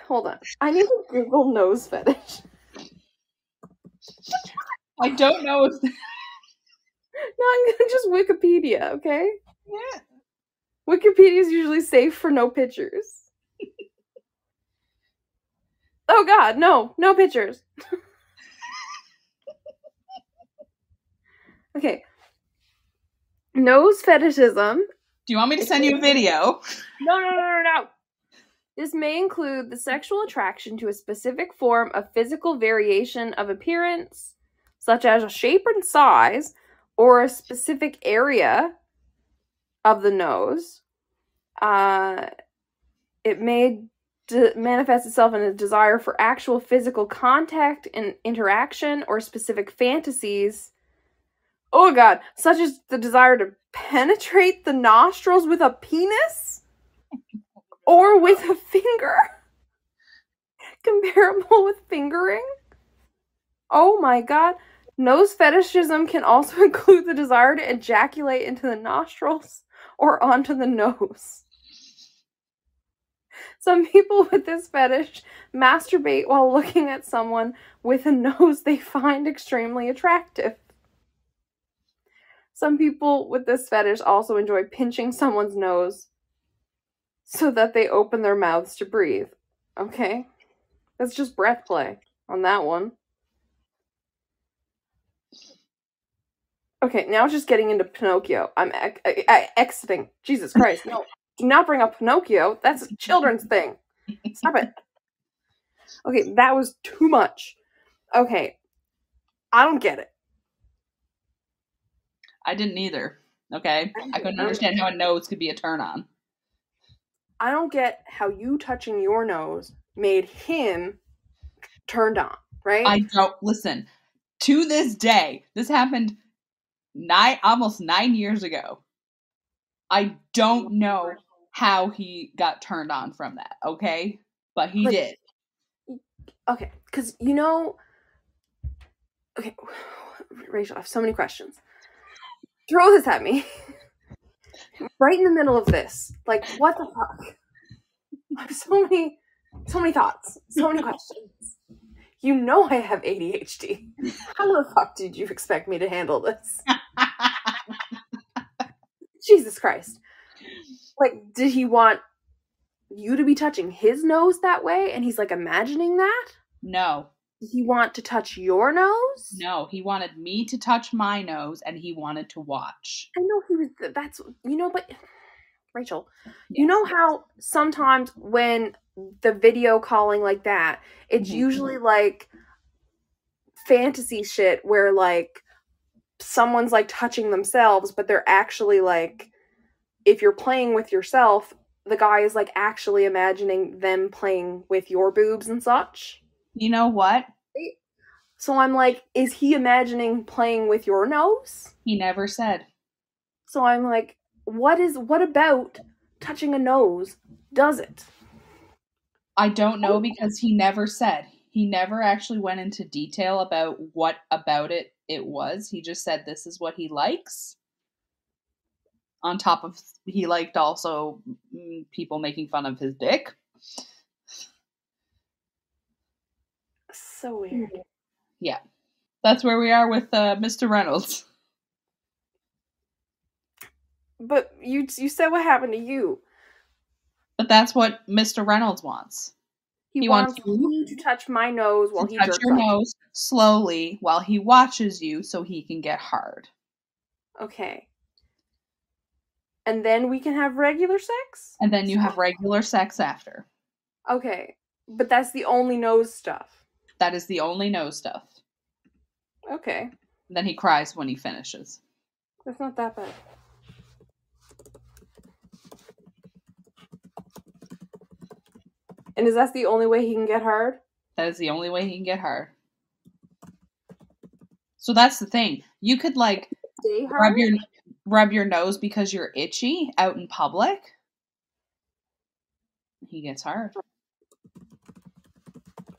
Hold on. I need to Google nose fetish. I don't know if... No, I'm gonna just Wikipedia, okay? Yeah. Wikipedia is usually safe for no pictures. Oh god, no pictures. Okay. Nose fetishism. Do you want me to send you a video? No. This may include the sexual attraction to a specific form of physical variation of appearance, such as a shape and size, or a specific area of the nose. It may manifest itself in a desire for actual physical contact and interaction or specific fantasies. Oh god, such as the desire to penetrate the nostrils with a penis or with a finger. Comparable with fingering. Oh my god. Nose fetishism can also include the desire to ejaculate into the nostrils or onto the nose. Some people with this fetish masturbate while looking at someone with a nose they find extremely attractive. Some people with this fetish also enjoy pinching someone's nose so that they open their mouths to breathe. Okay? That's just breath play. on that one. Okay, now it's just getting into Pinocchio. I'm exiting. Jesus Christ. No, do not bring up Pinocchio. That's a children's thing. Stop it. Okay, that was too much. Okay, I don't get it. I didn't either. Okay? I couldn't understand how a nose could be a turn on. I don't get how you touching your nose made him turned on, right? I don't. Listen, to this day, this happened almost 9 years ago. I don't know how he got turned on from that, okay? But he did. Okay, because you know... Okay, Rachel, I have so many questions. Throw this at me. Right in the middle of this. Like, what the fuck? I have so many thoughts. So many questions. You know I have ADHD. How the fuck did you expect me to handle this? Jesus Christ. Like, did he want you to be touching his nose that way? And he's like imagining that? No. Did he want to touch your nose? No, he wanted me to touch my nose and he wanted to watch. I know he was, that's, you know, but Rachel, yes. You know how sometimes when the video calling like that, it's usually like fantasy shit where like someone's like touching themselves, but they're actually like, if you're playing with yourself, the guy is like actually imagining them playing with your boobs and such. You know what? So I'm like, is he imagining playing with your nose? He never said. So I'm like, what about touching a nose does it? I don't know because he never said. He never actually went into detail about what about it was. He just said this is what he likes. On top of, he liked also people making fun of his dick. So weird. Yeah. That's where we are with Mr. Reynolds. But you said what happened to you. But that's what Mr. Reynolds wants. He wants you to touch my nose while he jerks touch your nose slowly while he watches you so he can get hard. Okay. And then we can have regular sex? And then you have regular sex after. Okay. But that's the only nose stuff. That is the only nose stuff. Okay. And then he cries when he finishes. That's not that bad. And is that the only way he can get hard? That is the only way he can get hard. So that's the thing. You could like rub your nose because you're itchy out in public. He gets hard.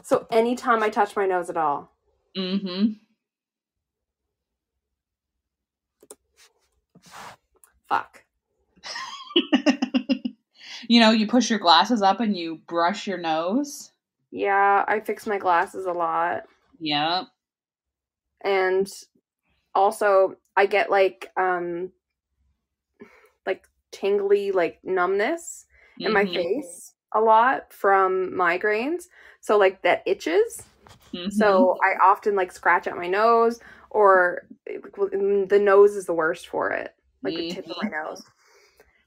So anytime I touch my nose at all? Mm-hmm. Fuck. You know, you push your glasses up and you brush your nose. Yeah, I fix my glasses a lot. Yeah. And also I get like tingly like numbness in my face a lot from migraines. So like that itches. Mm-hmm. So I often like scratch at my nose, or the nose is the worst for it. Like the tip of my nose.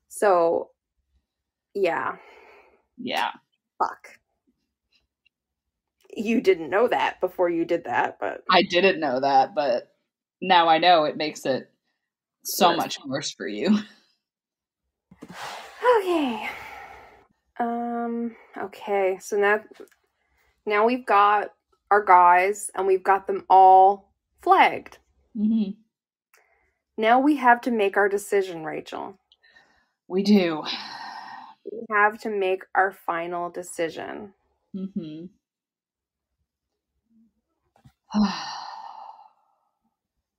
So yeah. Yeah. Fuck. You didn't know that before you did that, but... I didn't know that, but now I know. It makes it so much worse for you. Okay. Okay, so now we've got our guys, and we've got them all flagged. Mm-hmm. Now we have to make our decision, Rachel. We do. We have to make our final decision. Mm-hmm.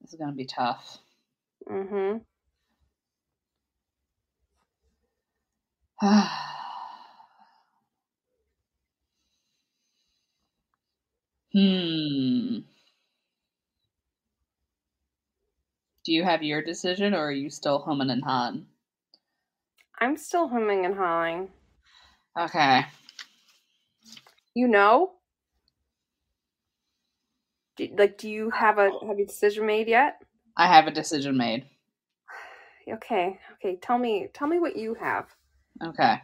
This is going to be tough. Mm-hmm. Do you have your decision, or are you still humming and hawing? I'm still humming and hawing. Okay. You know? Do you have a decision made yet? I have a decision made. Okay. Tell me what you have. Okay.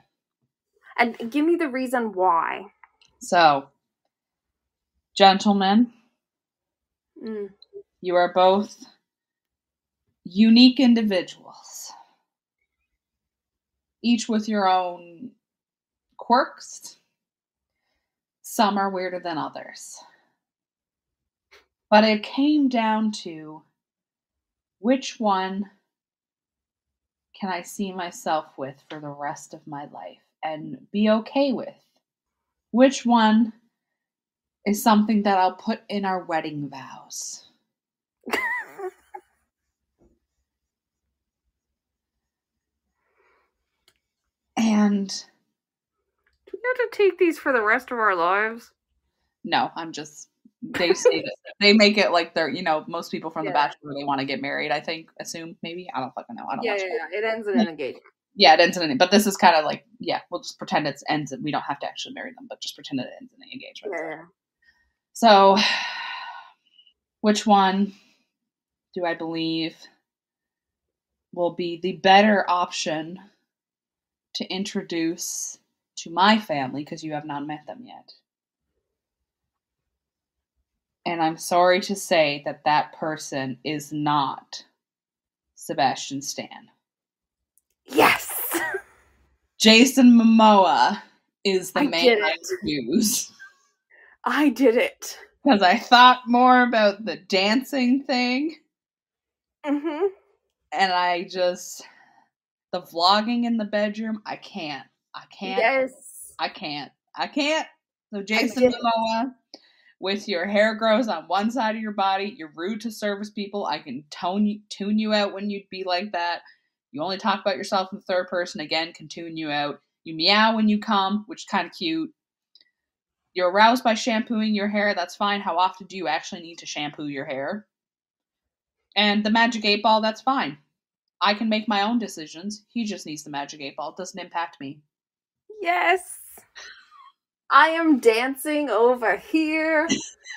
And give me the reason why. So, gentlemen, you are both unique individuals, each with your own quirks. Some are weirder than others. But it came down to which one can I see myself with for the rest of my life and be okay with? Which one is something that I'll put in our wedding vows? And do we have to take these for the rest of our lives? No, they say that they make it like they're, most people from The Bachelor, they want to get married, assume, maybe. I don't fucking know. I don't watch it. It ends in an engagement. Yeah, it ends in an, but this is kind of like, we'll just pretend it ends, we don't have to actually marry them, but just pretend it ends in an engagement. Yeah. So, which one do I believe will be the better option to introduce to my family, because you have not met them yet? And I'm sorry to say that person is not Sebastian Stan. Yes! Jason Momoa is the man I choose. I did it. Because I thought more about the dancing thing. Mm-hmm. And the vlogging in the bedroom, I can't. Yes. I can't. So Jason Momoa, with your hair grows on one side of your body, you're rude to service people, I can tune you out when you'd be like that. You only talk about yourself in the third person, again, can tune you out. You meow when you come, which is kind of cute. You're aroused by shampooing your hair, that's fine. How often do you actually need to shampoo your hair? And the magic 8 ball, that's fine. I can make my own decisions. He just needs the magic 8 ball. It doesn't impact me. Yes. I am dancing over here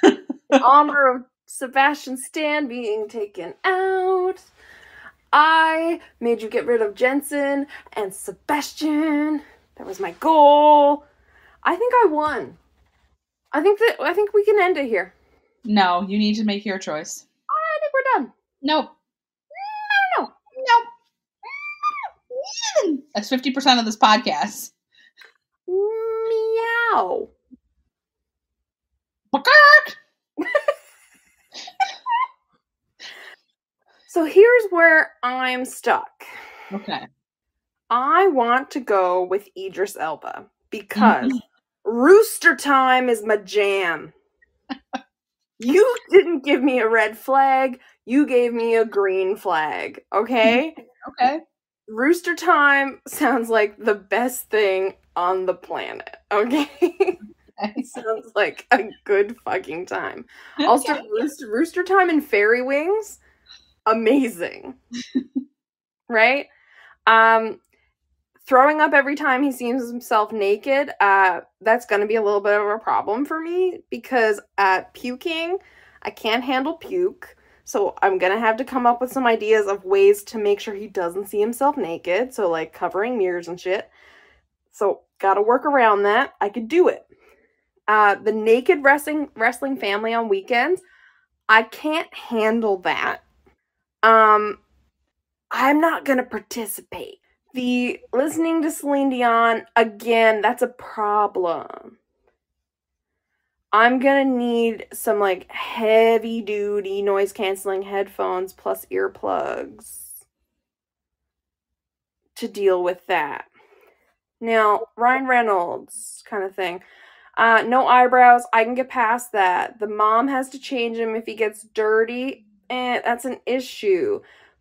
in honor of Sebastian Stan being taken out. I made you get rid of Jensen and Sebastian. That was my goal. I think I won. I think we can end it here. No, you need to make your choice. I think we're done. Nope. No. That's 50% of this podcast. Meow. So here's where I'm stuck. Okay. I want to go with Idris Elba because Rooster Time is my jam. You didn't give me a red flag. You gave me a green flag. Okay? Okay. Rooster Time sounds like the best thing on the planet. Okay? It sounds like a good fucking time. Also, Rooster Time and Fairy Wings, amazing. Right? Throwing up every time he sees himself naked, that's going to be a little bit of a problem for me because puking, I can't handle puke. So I'm going to have to come up with some ideas of ways to make sure he doesn't see himself naked. So like covering mirrors and shit. So got to work around that. I could do it. The naked wrestling family on weekends, I can't handle that. I'm not going to participate. The listening to Celine Dion, again, that's a problem. I'm gonna need some like heavy duty noise canceling headphones plus earplugs to deal with that. Now, Ryan Reynolds kind of thing. No eyebrows. I can get past that. The mom has to change him if he gets dirty, and that's an issue.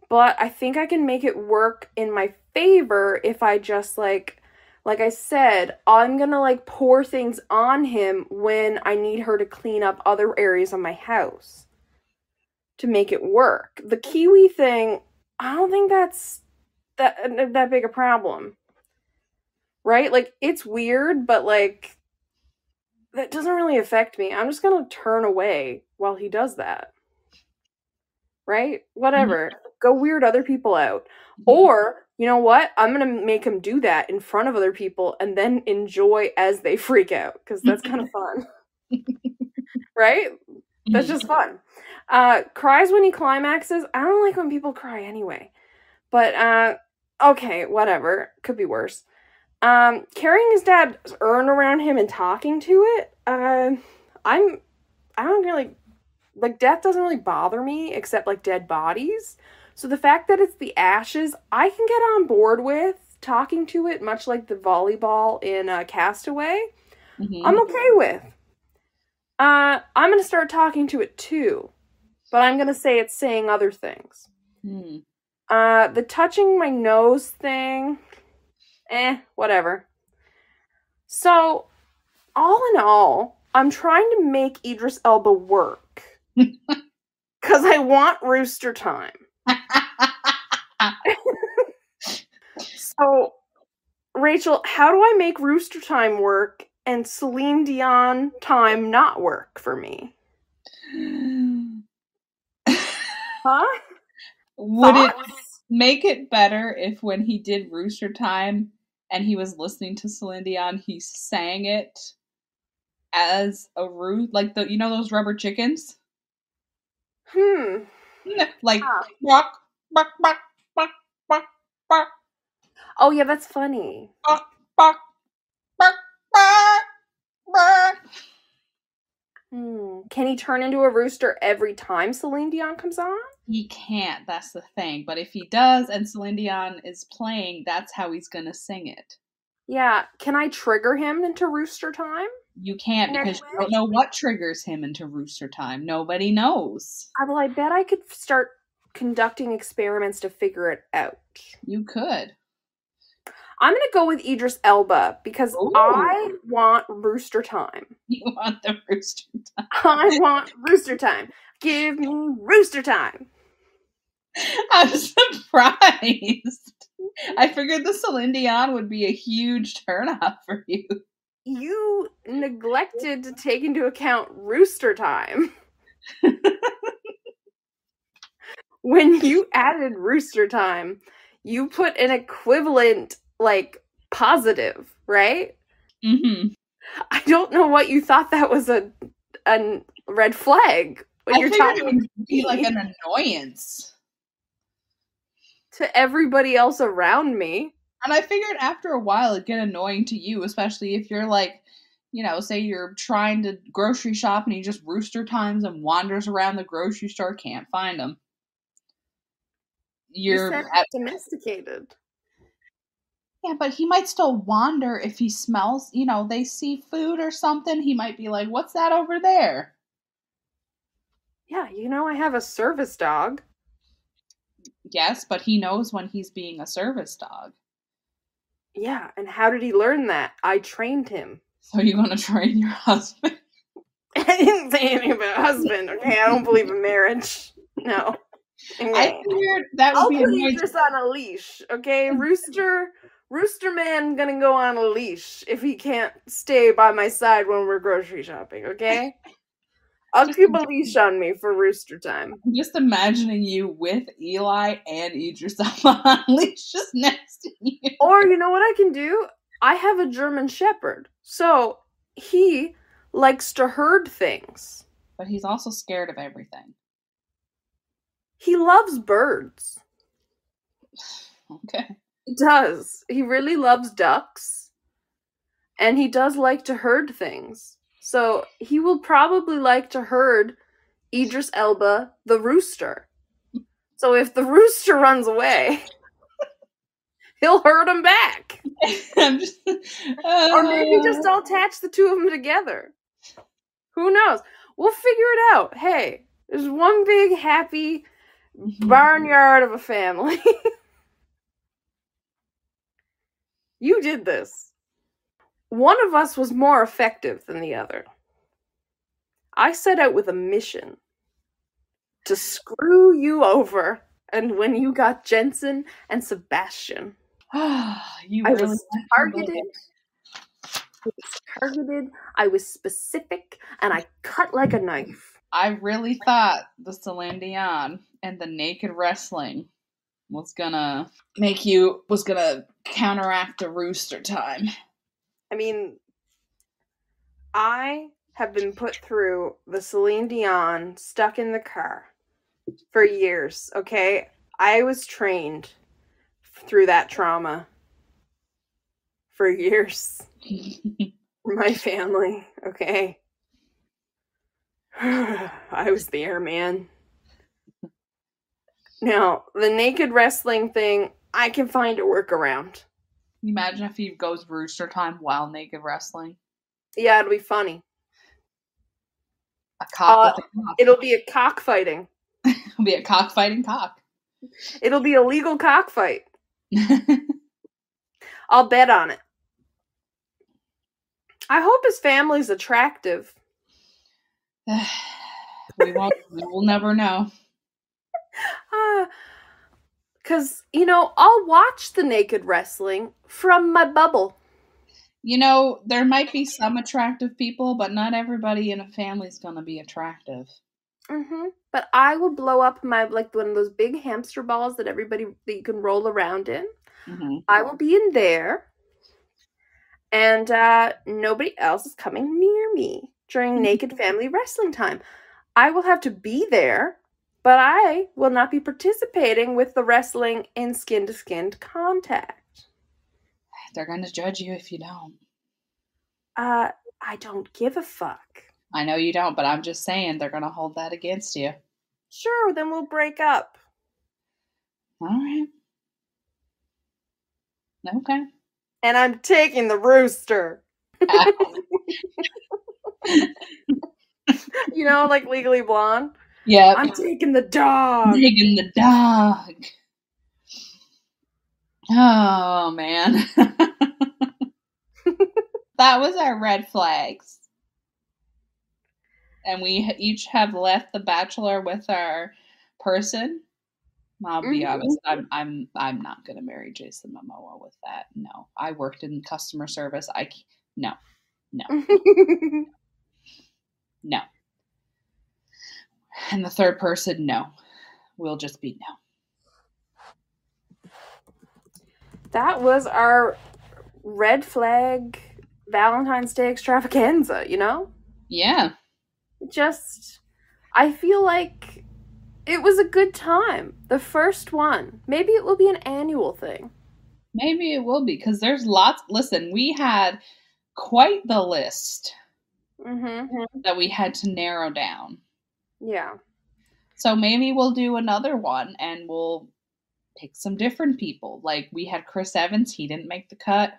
But I think I can make it work in my favor if I just like I said, I'm gonna like pour things on him when I need her to clean up other areas of my house to make it work. The Kiwi thing, I don't think that's that big a problem. Right? Like, it's weird, but like that doesn't really affect me. I'm just gonna turn away while he does that. Right? Whatever. Go weird other people out. Or, you know what? I'm gonna make him do that in front of other people and then enjoy as they freak out, because that's kind of fun. Right? That's just fun. Cries when he climaxes. I don't like when people cry anyway. But, okay, whatever. Could be worse. Carrying his dad's urn around him and talking to it, I don't really, like, death doesn't really bother me, except, like, dead bodies. So the fact that it's the ashes, I can get on board with talking to it, much like the volleyball in Castaway. I'm okay with. I'm going to start talking to it too, but I'm going to say it's saying other things. The touching my nose thing, whatever. So, all in all, I'm trying to make Idris Elba work. Because I want rooster time. So, Rachel, how do I make rooster time work and Celine Dion time not work for me? Huh? Would it make it better if when he did Rooster Time and he was listening to Celine Dion, he sang it as a roost, like those rubber chickens? Like bark, bark, bark, bark, bark, bark. Oh yeah, that's funny. Bark, bark, bark, bark, bark. Can he turn into a rooster every time Celine Dion comes on? He can't, that's the thing. But if he does and Celine Dion is playing, that's how he's gonna sing it. Yeah, can I trigger him into rooster time? You can't, because you don't know what triggers him into rooster time. Nobody knows. Well, I bet I could start conducting experiments to figure it out. You could. I'm going to go with Idris Elba, because I want rooster time. You want the rooster time. I want rooster time. Give me rooster time. I'm surprised. I figured the Celine Dion would be a huge turnoff for you. You neglected to take into account rooster time. When you added rooster time, you put an equivalent, like, positive, right? I don't know what you thought that was a red flag when you're talking. It would be like an annoyance to everybody else around me. And I figured after a while it'd get annoying to you, especially if you're like, say you're trying to grocery shop and he just rooster times and wanders around the grocery store, can't find him. You're domesticated. Yeah, but he might still wander if he smells, they see food or something. He might be like, what's that over there? Yeah, I have a service dog. Yes, but he knows when he's being a service dog. Yeah, and how did he learn that? I trained him. So you're going to train your husband? I didn't say anything about husband, okay? I don't believe in marriage. No. Okay. I figured that would be I'll put Idris on a leash, okay? Rooster man gonna go on a leash if he can't stay by my side when we're grocery shopping, okay? I'll keep a leash on me for rooster time. I'm just imagining you with Eli and Idris on leash just next to you. Or you know what I can do? I have a German Shepherd, so he likes to herd things. But he's also scared of everything. He loves birds. Okay. He does. He really loves ducks. And he does like to herd things. So he will probably like to herd Idris Elba, the rooster. So if the rooster runs away, he'll herd him back. Or maybe just I'll attach the two of them together. Who knows? We'll figure it out. Hey, there's one big happy barnyard of a family. You did this. One of us was more effective than the other. I set out with a mission to screw you over, and when you got Jensen and Sebastian, I was targeted. was targeted, I was specific, and I cut like a knife. I really thought the Celine Dion and the naked wrestling was gonna counteract the rooster time. I mean, I have been put through the Celine Dion stuck in the car for years, okay? I was trained through that trauma for years. My family, okay? I was the airman. Now, the naked wrestling thing, I can find a workaround. Imagine if he goes rooster time while naked wrestling. Yeah, it'll be funny. A cock with a cock. It'll be a cockfighting. It'll be a cockfighting cock. It'll be a legal cockfight. I'll bet on it. I hope his family's attractive. We will never know. Because, I'll watch the naked wrestling from my bubble. There might be some attractive people, but not everybody in a family is going to be attractive. Mm-hmm. But I will blow up one of those big hamster balls that you can roll around in. Mm-hmm. I will be in there. And nobody else is coming near me during naked family wrestling time. I will have to be there, but I will not be participating with the wrestling in skin-to-skin contact. They're going to judge you if you don't. I don't give a fuck. I know you don't, but I'm just saying they're going to hold that against you. Sure, then we'll break up. All right. Okay. And I'm taking the rooster. Like Legally Blonde? Yeah. I'm taking the dog. Taking the dog. Oh, man. That was our red flags. And we each have left the Bachelor with our person. I'll be honest, I'm not gonna marry Jason Momoa with that. No, I worked in customer service. No. No. And the third person, no. We'll just be no. That was our red flag Valentine's Day extravaganza, Yeah. I feel like it was a good time. The first one. Maybe it will be an annual thing. Maybe it will be, because there's lots. Listen, we had quite the list that we had to narrow down. Yeah. So maybe we'll do another one and we'll pick some different people. Like we had Chris Evans, he didn't make the cut.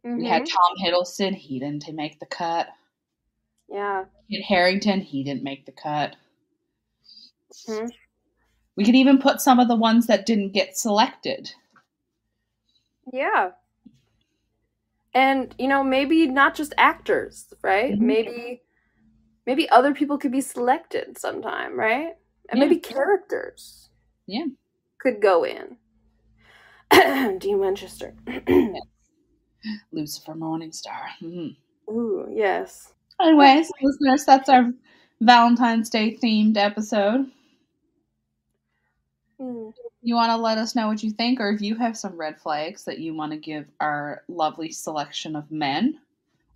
We had Tom Hiddleston, he didn't make the cut. Yeah. Kit Harington, he didn't make the cut. We could even put some of the ones that didn't get selected. Yeah. And, maybe not just actors, right? Mm-hmm. Maybe other people could be selected sometime, right? And maybe characters could go in. Dean Winchester. Lucifer Morningstar. Ooh, yes. Anyways, listeners, that's our Valentine's Day themed episode. You want to let us know what you think, or if you have some red flags that you want to give our lovely selection of men,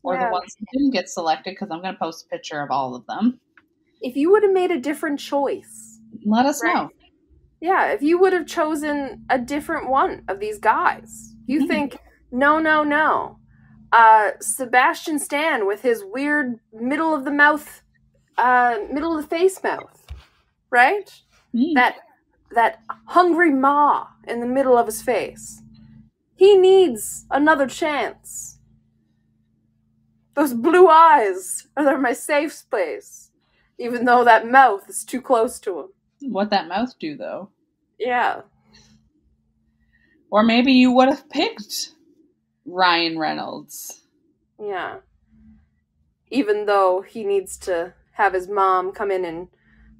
or the ones that didn't get selected, because I'm going to post a picture of all of them. If you would have made a different choice, let us know. Yeah, if you would have chosen a different one of these guys. You think, no. Sebastian Stan with his weird middle of the face mouth, right? That hungry maw in the middle of his face. He needs another chance. Those blue eyes are my safe space, even though that mouth is too close to him. What that mouth do, though? Yeah. Or maybe you would have picked Ryan Reynolds. Yeah. Even though he needs to have his mom come in and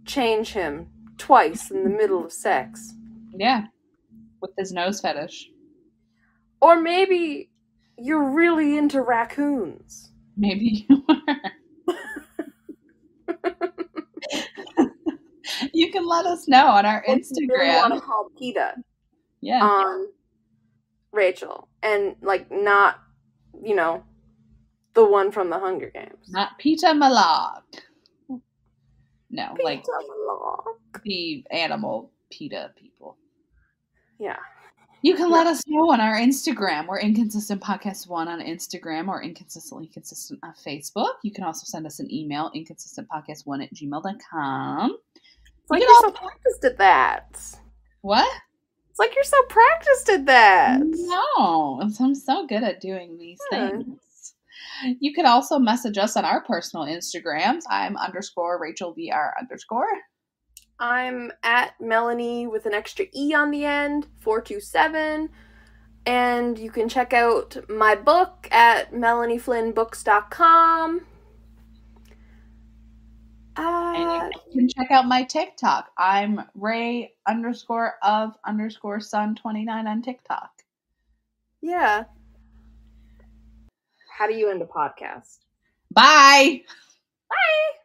change him twice in the middle of sex. Yeah. With his nose fetish. Or maybe, you're really into raccoons. Maybe you were. You can let us know on our Instagram. You really want to call PETA. Yeah. Rachel. And, like, not, you know, the one from the Hunger Games. Not Peter Malak. No, Peter like Malak. the animal PETA people. Yeah. You can let us know on our Instagram. We're Inconsistent Podcast 1 on Instagram or Inconsistently Consistent on Facebook. You can also send us an email, inconsistentpodcast1@gmail.com. It's like you're so practiced at that. What? It's like you're so practiced at that. No, I'm so good at doing these things. You can also message us on our personal Instagrams. I'm _RachelVR_. I'm at Melanie with an extra E on the end, 427. And you can check out my book at melanieflynnbooks.com. And you can check out my TikTok. I'm Ray_of_son29 on TikTok. Yeah. How do you end a podcast? Bye. Bye.